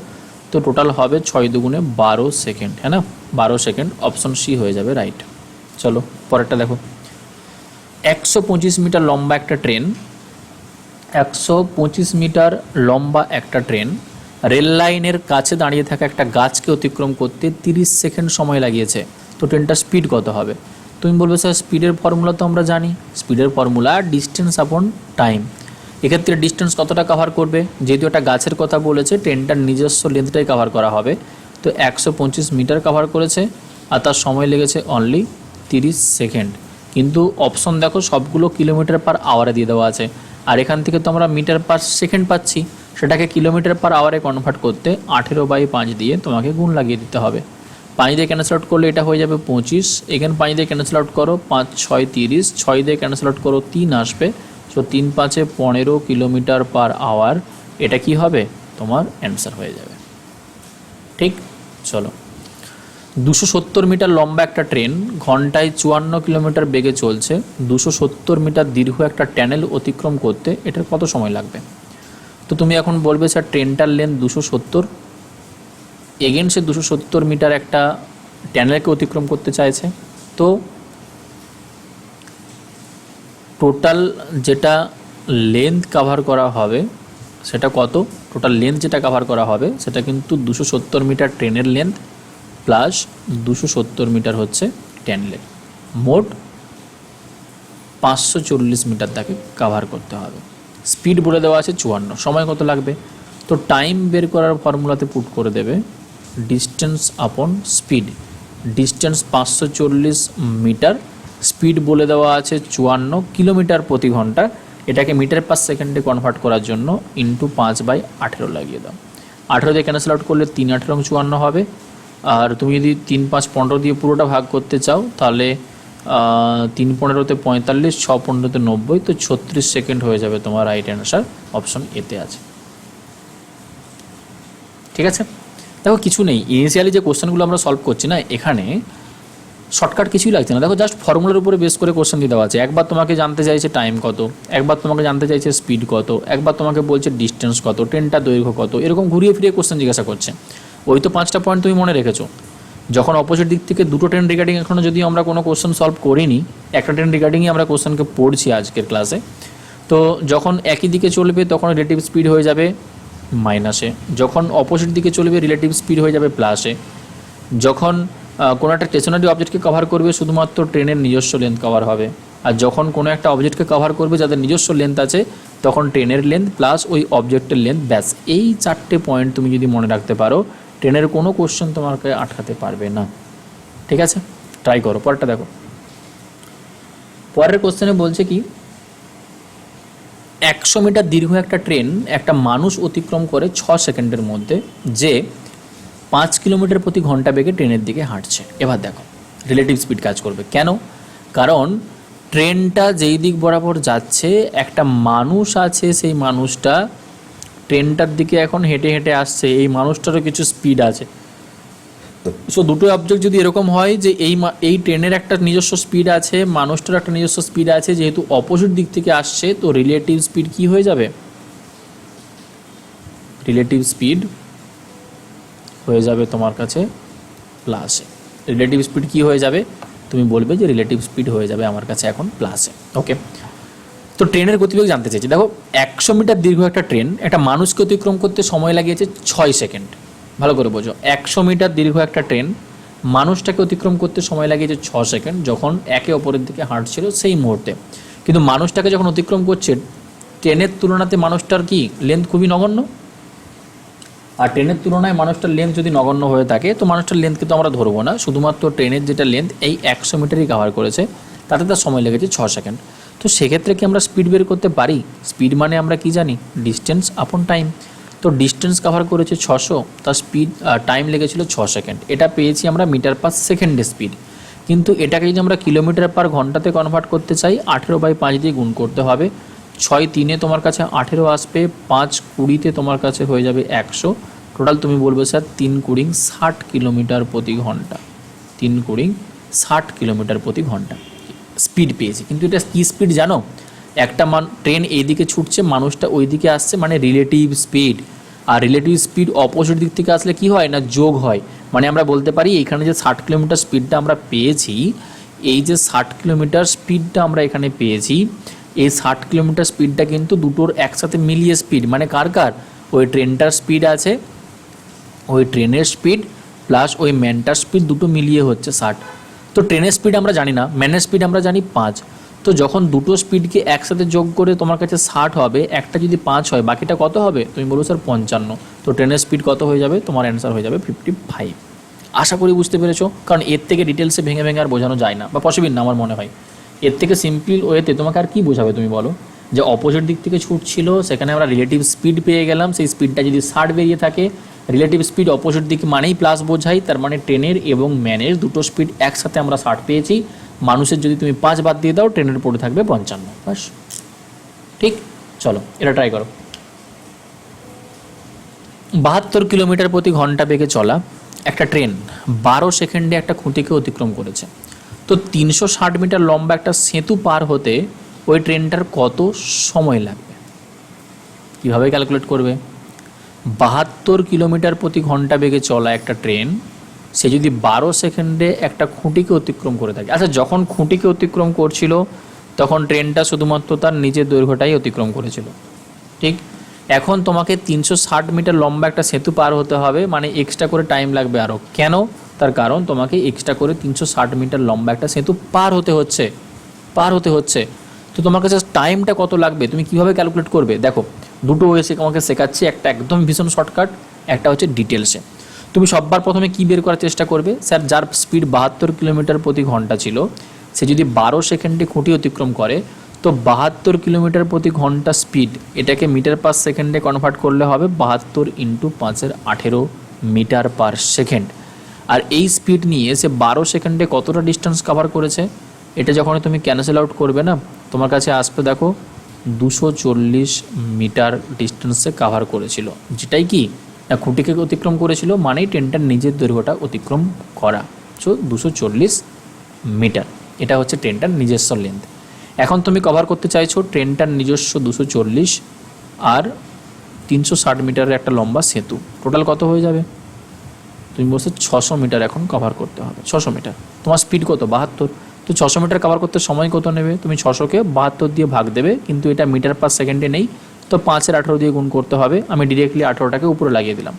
তো টোটাল হবে 6 2 12 সেকেন্ড, হ্যাঁ না, 12 সেকেন্ড। অপশন সি হয়ে যাবে রাইট। চলো পরেরটা দেখো। 125 মিটার লম্বা একটা ট্রেন, 125 মিটার লম্বা একটা ট্রেন রেল লাইনের কাছে দাঁড়িয়ে থাকা একটা গাছকে অতিক্রম করতে 30 সেকেন্ড সময় লাগিয়েছে। তো ট্রেনটার স্পিড কত হবে? তুমি বলবে স্যার স্পিডের ফর্মুলা তো আমরা জানি, স্পিডের ফর্মুলা ডিস্টেন্স আপন টাইম। এক্ষেত্রে ডিস্টেন্স কতটা কভার করবে, যেহেতু একটা গাছের কথা বলেছে ট্রেনটার নিজস্ব লেন্থটাই কভার করা হবে, তো 125 মিটার কভার করেছে আর তার সময় লেগেছে অনলি 30 সেকেন্ড। কিন্তু অপশন দেখো সবগুলো কিলোমিটার পার আওয়ারে দিয়ে দেওয়া আছে, আর এখান থেকে তো আমরা মিটার পার সেকেন্ড পাচ্ছি, সেটাকে কিলোমিটার পার আওয়ারে কনভার্ট করতে 18/5 দিয়ে তোমাকে গুণ লাগিয়ে দিতে হবে। 5 দিয়ে ক্যান্সেল আউট করলে এটা হয়ে যাবে 25, এখানে 5 দিয়ে ক্যান্সেল আউট করো, 5 6 30, 6 দিয়ে ক্যান্সেল আউট করো 3 আসবে, সো 3 5 15 কিলোমিটার পার আওয়ার। এটা কি হবে, তোমার অ্যান্সার হয়ে যাবে। ঠিক, চলো। 270 মিটার লম্বা একটা ট্রেন ঘন্টায় 54 কিলোমিটার বেগে চলছে, 270 মিটার দীর্ঘ একটা ট্যানেল অতিক্রম করতে এটার কত সময় লাগবে? তো তুমি এখন বলবে স্যার ট্রেনটার লেন্থ 270, এগেন সে 270 মিটার একটা ট্যানেলকে অতিক্রম করতে চাইছে, তো টোটাল যেটা লেন্থ কভার করা হবে সেটা কত, টোটাল লেন্থ যেটা কভার করা হবে সেটা কিন্তু 270 মিটার ট্রেনের লেন্থ প্লাস 270 মিটার হচ্ছে ট্যানেলের, মোট 540 মিটার তাকে কভার করতে হবে। স্পিড বলে দেওয়া আছে 54, সময় কত লাগবে? তো টাইম বের করার ফর্মুলাতে পুট করে দেবে ডিস্টেন্স আপন স্পিড। ডিস্টেন্স 540 মিটার, স্পিড বলে দেওয়া আছে 54 কিলোমিটার প্রতি ঘন্টা, এটাকে মিটার পার সেকেন্ডে কনভার্ট করার জন্য ইন্টু 5/18 লাগিয়ে দাও। 18 দিয়ে ক্যান্সেল আউট করলে 3 18 54 হবে, আর তুমি যদি 3 5 15 দিয়ে পুরোটা ভাগ করতে চাও তাহলে 3 15-তে 45, 6 15-তে 90, তো 36 সেকেন্ড হয়ে যাবে তোমার রাইট অ্যান্সার, অপশন এতে আছে। ঠিক আছে, দেখো কিছু নেই, ইনিশিয়ালি যে কোশ্চেনগুলো আমরা সলভ করছি না এখানে শর্টকাট কিছুই লাগছে না, দেখো জাস্ট ফর্মুলার উপরে বেস করে কোশ্চেন দিয়ে দেওয়া আছে। একবার তোমাকে জানতে চাইছে টাইম কত, একবার তোমাকে জানতে চাইছে স্পিড কত, একবার তোমাকে বলছে ডিস্টেন্স কত, ট্রেনটা দৈর্ঘ্য কত, এরকম ঘুরিয়ে ফিরিয়ে কোশ্চেন জিজ্ঞাসা করছে। ওই তো 5টা পয়েন্ট তুমি মনে রেখেছো। যখন অপোজিট দিক থেকে দুটো ট্রেন রিগার্ডিং এখনও যদি আমরা কোনো কোশ্চেন সলভ করিনি, একটা ট্রেন রিগার্ডিংই আমরা কোশ্চেনকে পড়ছি আজকের ক্লাসে, তো যখন একই দিকে চলবে তখন রিলেটিভ স্পিড হয়ে যাবে মাইনাসে, যখন অপোজিট দিকে চলবে রিলেটিভ স্পিড হয়ে যাবে প্লাসে, যখন কোনো একটা স্টেশনারি অবজেক্টকে কভার করবে শুধুমাত্র ট্রেনের নিজস্ব লেন্থ কভার হবে, আর যখন কোনো একটা অবজেক্টকে কভার করবে যাদের নিজস্ব লেন্থ আছে তখন ট্রেনের লেন্থ প্লাস ওই অবজেক্টের লেন্থ, ব্যাস এই 4টে পয়েন্ট তুমি যদি মনে রাখতে পারো ট্রেনের কোনো কোশ্চেন তোমাকে আটকাতে পারবে না। ঠিক আছে, ট্রাই করো। পরেরটা দেখো, পরের কোশ্চেনে বলছে কি 100 মিটার দীর্ঘ একটা ট্রেন একটা মানুষ অতিক্রম করে 6 সেকেন্ডের মধ্যে, যে 5 কিলোমিটার প্রতি ঘন্টা বেগে ট্রেনের দিকে হাঁটছে। এবার দেখো রিলেটিভ স্পিড কাজ করবে কেন, কারণ ট্রেনটা যেই দিক বরাবর যাচ্ছে একটা মানুষ আছে, সেই মানুষটা ট্রেনটার দিকে এখন হেঁটে হেঁটে আসছে, এই মানুষটারও কিছু স্পিড আছে। সো দুটো অবজেক্ট যদি এরকম হয় যে এই ট্রেনের একটা নিজস্ব স্পিড আছে, মানুষটার একটা নিজস্ব স্পিড আছে, যেহেতু অপোজিট দিক থেকে আসছে তো রিলেটিভ স্পিড কি হয়ে যাবে, রিলেটিভ স্পিড হয়ে যাবে তোমার কাছে প্লাসে। রিলেটিভ স্পিড কি হয়ে যাবে, তুমি বলবে যে রিলেটিভ স্পিড হয়ে যাবে আমার কাছে এখন প্লাসে। ওকে, তো ট্রেনের গতিবেগ জানতে চাইছি। দেখো 100 মিটার দীর্ঘ একটা ট্রেন একটা মানুষকে অতিক্রম করতে সময় লাগিয়েছে 6 সেকেন্ড। ভালো করে বোঝো, 100 মিটার দীর্ঘ একটা ট্রেন মানুষটাকে অতিক্রম করতে সময় লাগিয়েছে 6 সেকেন্ড যখন একে অপরের দিকে হাঁটছিল সেই মুহূর্তে। কিন্তু মানুষটাকে যখন অতিক্রম করছে ট্রেনের তুলনাতে মানুষটার কি লেন্থ খুবই নগণ্য, আর ট্রেনের তুলনায় মানুষটার লেন্থ যদি নগণ্য হয়ে থাকে তো মানুষটার লেন্থকে তো আমরা ধরবো না, শুধুমাত্র ট্রেনের যেটা লেন্থ এই 100 মিটারই কভার করেছে, তাতে তার সময় লেগেছে 6 সেকেন্ড। তো সেক্ষেত্রে কি আমরা স্পিড বের করতে পারি? স্পিড মানে আমরা কি জানি? ডিস্টেন্স আপন টাইম। তো ডিস্টেন্স কভার করেছে 600, তার স্পিড টাইম লেগেছিল 6 সেকেন্ড। এটা পেয়েছি আমরা মিটার পার সেকেন্ডে স্পিড। কিন্তু এটাকে যদি আমরা কিলোমিটার পার ঘন্টাতে কনভার্ট করতে চাই 18/5 দিয়ে গুণ করতে হবে। 6 3-এ তোমার কাছে 18 আসবে, 5 20-তে তোমার কাছে হয়ে যাবে 100। টোটাল তুমি বলবে স্যার 3 × 60 কিলোমিটার প্রতি ঘন্টা, 3 × 60 কিলোমিটার প্রতি ঘন্টা স্পিড পেয়েছি। কিন্তু এটা কী স্পিড জানো? একটা ট্রেন এইদিকে ছুটছে, মানুষটা ওই দিকে আসছে, মানে রিলেটিভ স্পিড। আর রিলেটিভ স্পিড অপোজিট দিক থেকে আসলে কি হয় না, যোগ হয়। মানে আমরা বলতে পারি এখানে যে 60 কিলোমিটার স্পিডটা আমরা পেয়েছি, এই যে 60 কিলোমিটার স্পিডটা আমরা এখানে পেয়েছি, এই 60 কিলোমিটার স্পিডটা কিন্তু দুটোর একসাথে মিলিয়ে স্পিড। মানে কার কার? ওই ট্রেনটার স্পিড আছে, ওই ট্রেনের স্পিড প্লাস ওই ম্যানটার স্পিড, দুটো মিলিয়ে হচ্ছে 60। তো ট্রেনের স্পিড আমরা জানি না, ম্যানের স্পিড আমরা জানি 5। তো যখন দুটো স্পিডকে একসাথে যোগ করে তোমার কাছে 60 হবে, একটা যদি 5 হয় বাকিটা কত হবে? তুমি বলো স্যার 55। তো ট্রেনের স্পিড কত হয়ে যাবে? তোমার অ্যান্সার হয়ে যাবে 55। আশা করি বুঝতে পেরেছো, কারণ এর থেকে ডিটেলসে ভেঙে ভেঙে আর বোঝানো যায় না, বা পসিবল না আমার মনে হয়। এর থেকে সিম্পল ওয়েতে তোমাকে আর কি বোঝাবে তুমি বলো? যে অপোজিট দিক থেকে ছুটছিল, সেখানে আমরা রিলেটিভ স্পিড পেয়ে গেলাম, সেই স্পিডটা যদি 60 বেরিয়ে থাকে, রিলেটিভ স্পিড অপোজিট দিক মানেই প্লাস বোঝাই, তার মানে ট্রেনের এবং ম্যানের দুটো স্পিড একসাথে আমরা 60 পেয়েছি। মানুষের যদি তুমি 5 বাদ দিয়ে দাও, ট্রেনের পড়ে থাকবে 55। বাস, ঠিক। চলো এটা ট্রাই করো। 72 কিলোমিটার প্রতি ঘন্টা বেগে চলা একটা ট্রেন 12 সেকেন্ডে একটা খুঁটিকে অতিক্রম করেছে। তো 360 মিটার লম্বা একটা সেতু পার হতে ওই ট্রেনটার কত সময় লাগবে? কীভাবে ক্যালকুলেট করবে? 72 কিলোমিটার প্রতি ঘন্টা বেগে চলা একটা ট্রেন, সে যদি 12 সেকেন্ডে একটা খুঁটিকে অতিক্রম করে থাকে। আচ্ছা, যখন খুঁটিকে অতিক্রম করছিল তখন ট্রেনটা শুধুমাত্র তার নিজের দৈর্ঘ্যটাই অতিক্রম করেছিল, ঠিক। এখন তোমাকে 360 মিটার লম্বা একটা সেতু পার হতে হবে, মানে এক্সট্রা করে টাইম লাগবে আরও। কেন? তার কারণ তোমাকে এক্সট্রা করে 360 মিটার লম্বা একটা সেতু পার হতে হচ্ছে। তো তোমার কাছে টাইমটা কত লাগবে তুমি কিভাবে ক্যালকুলেট করবে? দেখো, দুটো ওয়েসে তোমাকে শেখাচ্ছি, একটা একদম ভীষণ শর্টকাট, একটা হচ্ছে ডিটেলসে। তুমি সববার প্রথমে কি বের করার চেষ্টা করবে? স্যার, যার স্পিড 72 কিলোমিটার প্রতি ঘন্টা ছিল, সে যদি 12 সেকেন্ডে খুঁটি অতিক্রম করে, তো 72 কিলোমিটার প্রতি ঘন্টা স্পিড, এটাকে মিটার পার সেকেন্ডে কনভার্ট করলে হবে 72 × 5 = 18 মিটার পার সেকেন্ড। আর এই স্পিড নিয়ে সে 12 সেকেন্ডে কতটা ডিস্টেন্স কভার করেছে, এটা যখন তুমি ক্যান্সেল আউট করবে না, তোমার কাছে আসবে দেখো 240 মিটার ডিস্টেন্সে কভার করেছিল, যেটাই কি না খুঁটিকে অতিক্রম করেছিল, মানেই ট্রেনটার নিজের দৈর্ঘ্যটা অতিক্রম করা। সো 240 মিটার, এটা হচ্ছে ট্রেনটার নিজস্ব লেন্থ। এখন তুমি কভার করতে চাইছো ট্রেনটার নিজস্ব 240 আর 360 মিটারের একটা লম্বা সেতু, টোটাল কত হয়ে যাবে? তুমি বলছো 600 মিটার এখন কভার করতে হবে। 600 মিটার, তোমার স্পিড কত? 72। তো 600 মিটার কভার করতে সময় কত নেবে? তুমি 600কে 72 দিয়ে ভাগ দেবে, কিন্তু এটা মিটার পার সেকেন্ডে নেই, তো 5 × 18 দিয়ে গুণ করতে হবে। আমি ডিরেক্টলি 18টাকে উপরে লাগিয়ে দিলাম।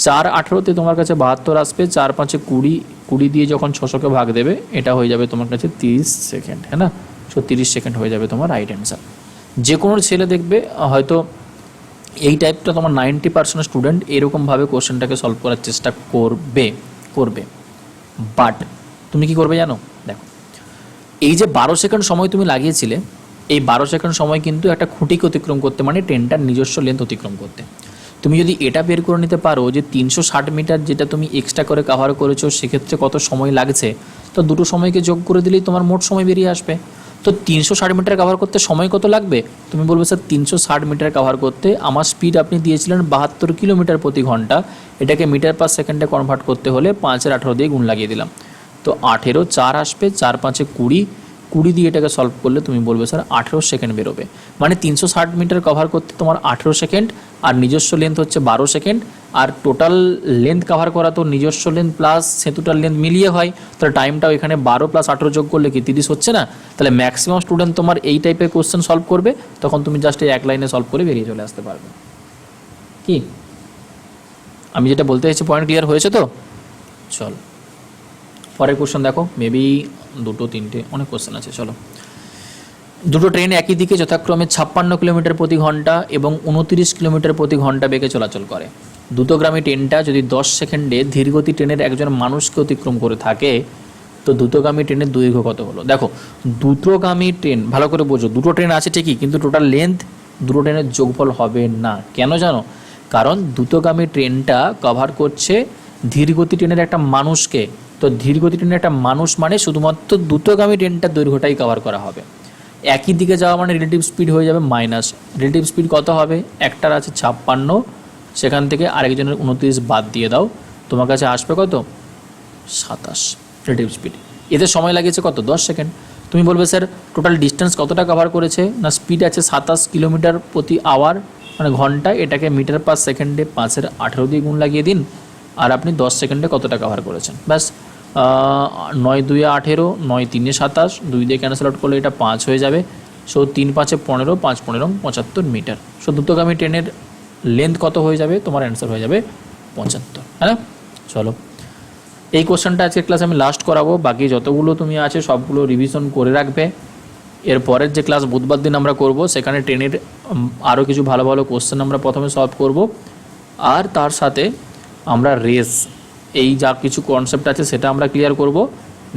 4 18তে তোমার কাছে 72 আসবে, 4 5 20, 20 দিয়ে যখন 600কে ভাগ দেবে, এটা হয়ে যাবে তোমার কাছে 30 সেকেন্ড, হ্যাঁ না? সো 30 সেকেন্ড হয়ে যাবে তোমার রাইট অ্যান্সার। যে কোনো ছেলে দেখবে হয়তো এই টাইপটা তোমার 90% স্টুডেন্ট এরকমভাবে কোশ্চেনটাকে সলভ করার চেষ্টা করবে। বাট তুমি কি করবে জানো? দেখো, এই যে 12 সেকেন্ড সময় তুমি লাগিয়েছিলে, এই 12 সেকেন্ড সময় কিন্তু একটা খুঁটিকে অতিক্রম করতে, মানে ট্রেনটার নিজস্ব লেন্থ অতিক্রম করতে। তুমি যদি এটা বের করে নিতে পারো যে 360 মিটার যেটা তুমি এক্সট্রা করে কভার করেছো, সেক্ষেত্রে কত সময় লাগছে, তো দুটো সময়কে যোগ করে দিলেই তোমার মোট সময় বেরিয়ে আসবে। তো 360 মিটার কভার করতে সময় কত লাগবে? তুমি বলবে স্যার 360 মিটার কভার করতে আমার স্পিড আপনি দিয়েছিলেন 72 কিলোমিটার প্রতি ঘন্টা, এটাকে মিটার পার সেকেন্ডে কনভার্ট করতে হলে 5 × 18 দিয়ে গুণ লাগিয়ে দিলাম, তো 18 4 আসবে, 4 5 20, 20 দিয়ে এটাকে সলভ করলে তুমি বলবে স্যার 18 সেকেন্ড বেরোবে। মানে 360 মিটার কভার করতে তোমার 18 সেকেন্ড, আর নিজস্ব লেন্থ হচ্ছে 12 সেকেন্ড, আর টোটাল লেন্থ কভার করা তো নিজস্ব লেন্থ প্লাস সেতুটার লেন্থ মিলিয়ে হয়, তাহলে টাইমটাও এখানে 12 + 18 যোগ করলে কি 30 হচ্ছে না? তাহলে ম্যাক্সিমাম স্টুডেন্ট তোমার এই টাইপের কোশ্চেন সলভ করবে, তখন তুমি জাস্ট এই এক লাইনে সলভ করে বেরিয়ে চলে আসতে পারবে। কি আমি যেটা বলতে চাইছি পয়েন্ট ক্লিয়ার হয়েছে তো? চল পরের কোশ্চেন দেখো, মেবি 2 3টে অনেক কোশ্চেন আছে। চলো, দুটো ট্রেন একই দিকে যথাক্রমে 56 কিলোমিটার প্রতি ঘন্টা এবং 29 কিলোমিটার প্রতি ঘন্টা বেগে চলাচল করে। দ্রুতগামী ট্রেনটা যদি 10 সেকেন্ডে ধীরগতি ট্রেনের একজন মানুষকে অতিক্রম করে থাকে, তো দ্রুতগামী ট্রেনের দৈর্ঘ্য কত হলো? দেখো, দ্রুতগামী ট্রেন ভালো করে বোঝো, দুটো ট্রেন আছে ঠিকই, কিন্তু টোটাল লেন্থ দুটো ট্রেনের যোগফল হবে না। কেন জানো? কারণ দ্রুতগামী ট্রেনটা কভার করছে ধীরগতি ট্রেনের একটা মানুষকে। তো ধীরগতি ট্রেনের একটা মানুষ মানে শুধুমাত্র দ্রুতগামী ট্রেনটার দৈর্ঘ্যটাই কভার করা হবে। একই দিকে যাওয়া মানে রিলেটিভ স্পিড হয়ে যাবে মাইনাস। রিলেটিভ স্পিড কত হবে? একটার আছে 56, সেখান থেকে আরেকজনের 29 বাদ দিয়ে দাও, তোমার কাছে আসবে কত? 27 রিলেটিভ স্পিড। এতে সময় লাগিয়েছে কত? 10 সেকেন্ড। তুমি বলবে স্যার টোটাল ডিস্টেন্স কতটা কভার করেছে? না, স্পিড আছে 27 কিলোমিটার প্রতি আওয়ার মানে ঘন্টায়, এটাকে মিটার পার সেকেন্ডে 5-এর 18 দিয়ে গুণ লাগিয়ে দিন, আর আপনি 10 সেকেন্ডে কতটা কভার করেছেন। ব্যাস, 9 2 18, 9 3 27, 2 দিয়ে ক্যান্সেল আউট করলে এটা 5 হয়ে যাবে। So 3 5 15, 5 15 75 metre. সো দ্রুতগামী ট্রেনের লেন্থ কত হয়ে যাবে? তোমার অ্যান্সার হয়ে যাবে 75, হ্যাঁ না? চলো, এই কোশ্চেনটা আজকের ক্লাসে আমি লাস্ট করাবো, বাকি যতগুলো তুমি আছে সবগুলো রিভিশন করে রাখবে। এর পরের যে ক্লাস বুধবার দিন আমরা করব, সেখানে ট্রেনের আরও কিছু ভালো ভালো কোশ্চেন আমরা প্রথমে সলভ করব, আর তার সাথে আমরা রেস, এই যা কিছু কনসেপ্ট আছে সেটা আমরা ক্লিয়ার করব।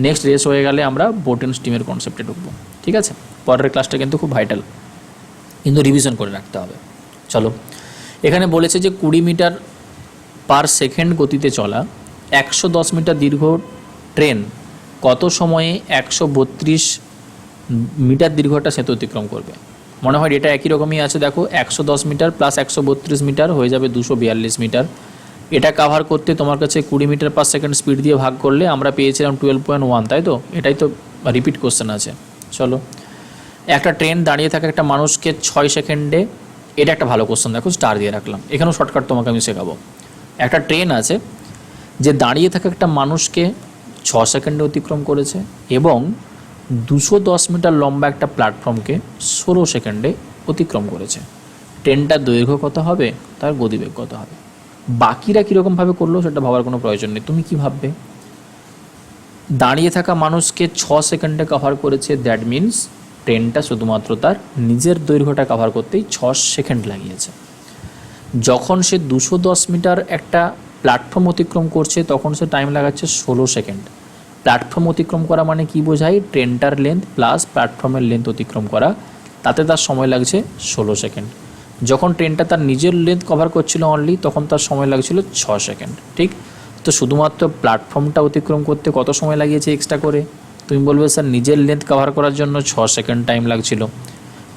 নেক্সট রেস হয়ে গেলে আমরা বোট অ্যান্ড স্টিমের কনসেপ্টে ঢুকবো। ঠিক আছে? পরের ক্লাসটা কিন্তু খুব ভাইটাল, কিন্তু রিভিশন করে রাখতে হবে। চলো, এখানে বলেছে যে 20 মিটার পার সেকেন্ড গতিতে চলা 110 মিটার দীর্ঘ ট্রেন কত সময়ে 132 মিটার দীর্ঘ একটা সেতু অতিক্রম করবে? মনে হয় এটা একই রকমই আছে। দেখো, 110 মিটার প্লাস 132 মিটার হয়ে যাবে 242 মিটার। এটা কাভার করতে তোমার কাছে 20 মিটার পার সেকেন্ড স্পিড দিয়ে ভাগ করলে আমরা পেয়েছিলাম 12.1, তাই তো? এটাই তো রিপিট কোশ্চেন আছে। চলো, একটা ট্রেন দাঁড়িয়ে থাকা একটা মানুষকে 6 সেকেন্ডে, এটা একটা ভালো কোশ্চেন, দেখো স্টার দিয়ে রাখলাম, এখানেও শর্টকাট তোমাকে আমি শেখাবো। একটা ট্রেন আছে যে দাঁড়িয়ে থাকা একটা মানুষকে 6 সেকেন্ডে অতিক্রম করেছে এবং 210 মিটার লম্বা একটা প্ল্যাটফর্মকে 16 সেকেন্ডে অতিক্রম করেছে। ট্রেনটার দৈর্ঘ্য কত হবে? তার গতিবেগ কত হবে? বাকিরা কীরকমভাবে করলো সেটা ভাবার কোনো প্রয়োজন নেই। তুমি কি ভাববে? দাঁড়িয়ে থাকা মানুষকে 6 সেকেন্ডে কভার করেছে, দ্যাট মিন্স ট্রেনটা শুধুমাত্র তার নিজের দৈর্ঘ্যটা কভার করতেই 6 সেকেন্ড লাগিয়েছে। যখন সে 210 মিটার একটা প্ল্যাটফর্ম অতিক্রম করছে তখন সে টাইম লাগাচ্ছে 16 সেকেন্ড। প্ল্যাটফর্ম অতিক্রম করা মানে কি বোঝায়? ট্রেনটার লেন্থ প্লাস প্ল্যাটফর্মের লেন্থ অতিক্রম করা, তাতে তার সময় লাগছে 16 সেকেন্ড। যখন ট্রেনটা তার নিজের লেন্থ কভার করছিল অনলি, তখন তার সময় লাগছিল 6 সেকেন্ড। ঠিক তো, শুধুমাত্র প্ল্যাটফর্মটা অতিক্রম করতে কত সময় লাগিয়েছে এক্সট্রা করে? তুমি বলবে স্যার নিজের লেন্থ কভার করার জন্য 6 সেকেন্ড টাইম লাগছিল,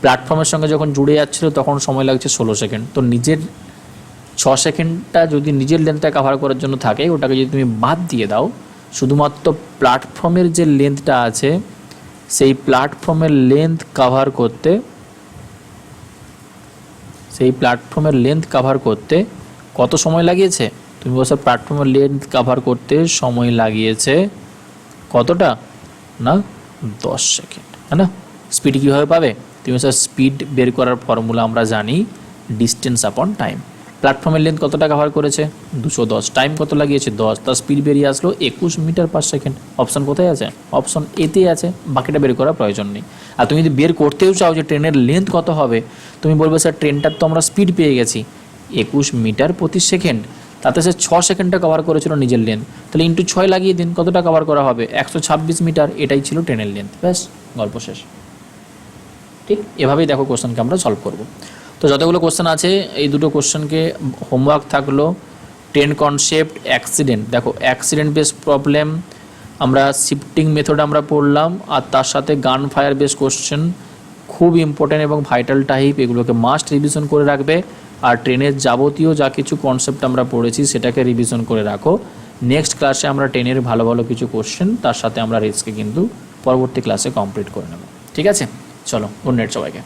প্ল্যাটফর্মের সঙ্গে যখন জুড়ে যাচ্ছিল তখন সময় লাগছে 16 সেকেন্ড। তো নিজের 6 সেকেন্ডটা যদি নিজের লেন্থটা কভার করার জন্য থাকে, ওটাকে যদি তুমি বাদ দিয়ে দাও, শুধুমাত্র প্ল্যাটফর্মের যে লেন্থটা আছে সেই প্ল্যাটফর্মের লেন্থ কভার করতে কত সময় লাগিয়েছে? তুমি বলছো প্ল্যাটফর্মের লেন্থ কভার করতে সময় লাগিয়েছে কতটা? না, 10 সেকেন্ড, হ্যাঁ না? স্পিড কীভাবে পাবে? তুমি স্যার স্পিড বের করার ফর্মুলা আমরা জানি, ডিস্টেন্স আপন টাইম। প্ল্যাটফর্মের লেন্থ কতটা কভার করেছে? 210, টাইম কত লাগিয়েছে? 10, তার স্পিড বেরিয়ে আসলো 21 মিটার পার সেকেন্ড। অপশান কোথায় আছে? অপশান এতেই আছে, বাকিটা বের করার প্রয়োজন নেই। আর তুমি যদি বের করতেও চাও যে ট্রেনের লেন্থ কত হবে, তুমি বলবে স্যার ট্রেনটার তো আমরা স্পিড পেয়ে গেছি 21 মিটার প্রতি সেকেন্ড, তাতে সে 6 সেকেন্ডটা কভার করেছিল নিজের লেন্থ, তাহলে ইন্টু 6 লাগিয়ে দিন, কতটা কভার করা হবে? 126 মিটার। এটাই ছিল ট্রেনের লেন্থ। ব্যাস, গল্প শেষ। ঠিক এভাবেই দেখো কোশ্চেনকে আমরা সলভ করব। তো যতগুলো কোশ্চেন আছে এই দুটো কোশ্চেনকে হোমওয়ার্ক থাকলো। ট্রেন কনসেপ্ট, অ্যাক্সিডেন্ট, দেখো অ্যাক্সিডেন্ট বেস প্রবলেম, আমরা শিফটিং মেথড আমরা পড়লাম, আর তার সাথে গান ফায়ার বেস কোশ্চেন খুব ইম্পর্টেন্ট এবং ভাইটাল টাইপ, এগুলোকে মাস্ট রিভিশন করে রাখবে। আর ট্রেনের যাবতীয় যা কিছু কনসেপ্ট আমরা পড়েছি সেটাকে রিভিশন করে রাখো। নেক্সট ক্লাসে আমরা ট্রেনের ভালো ভালো কিছু কোশ্চেন, তার সাথে আমরা রেসকে কিন্তু পরবর্তী ক্লাসে কমপ্লিট করে নেব। ঠিক আছে? চলো, গুড নাইট সবাইকে।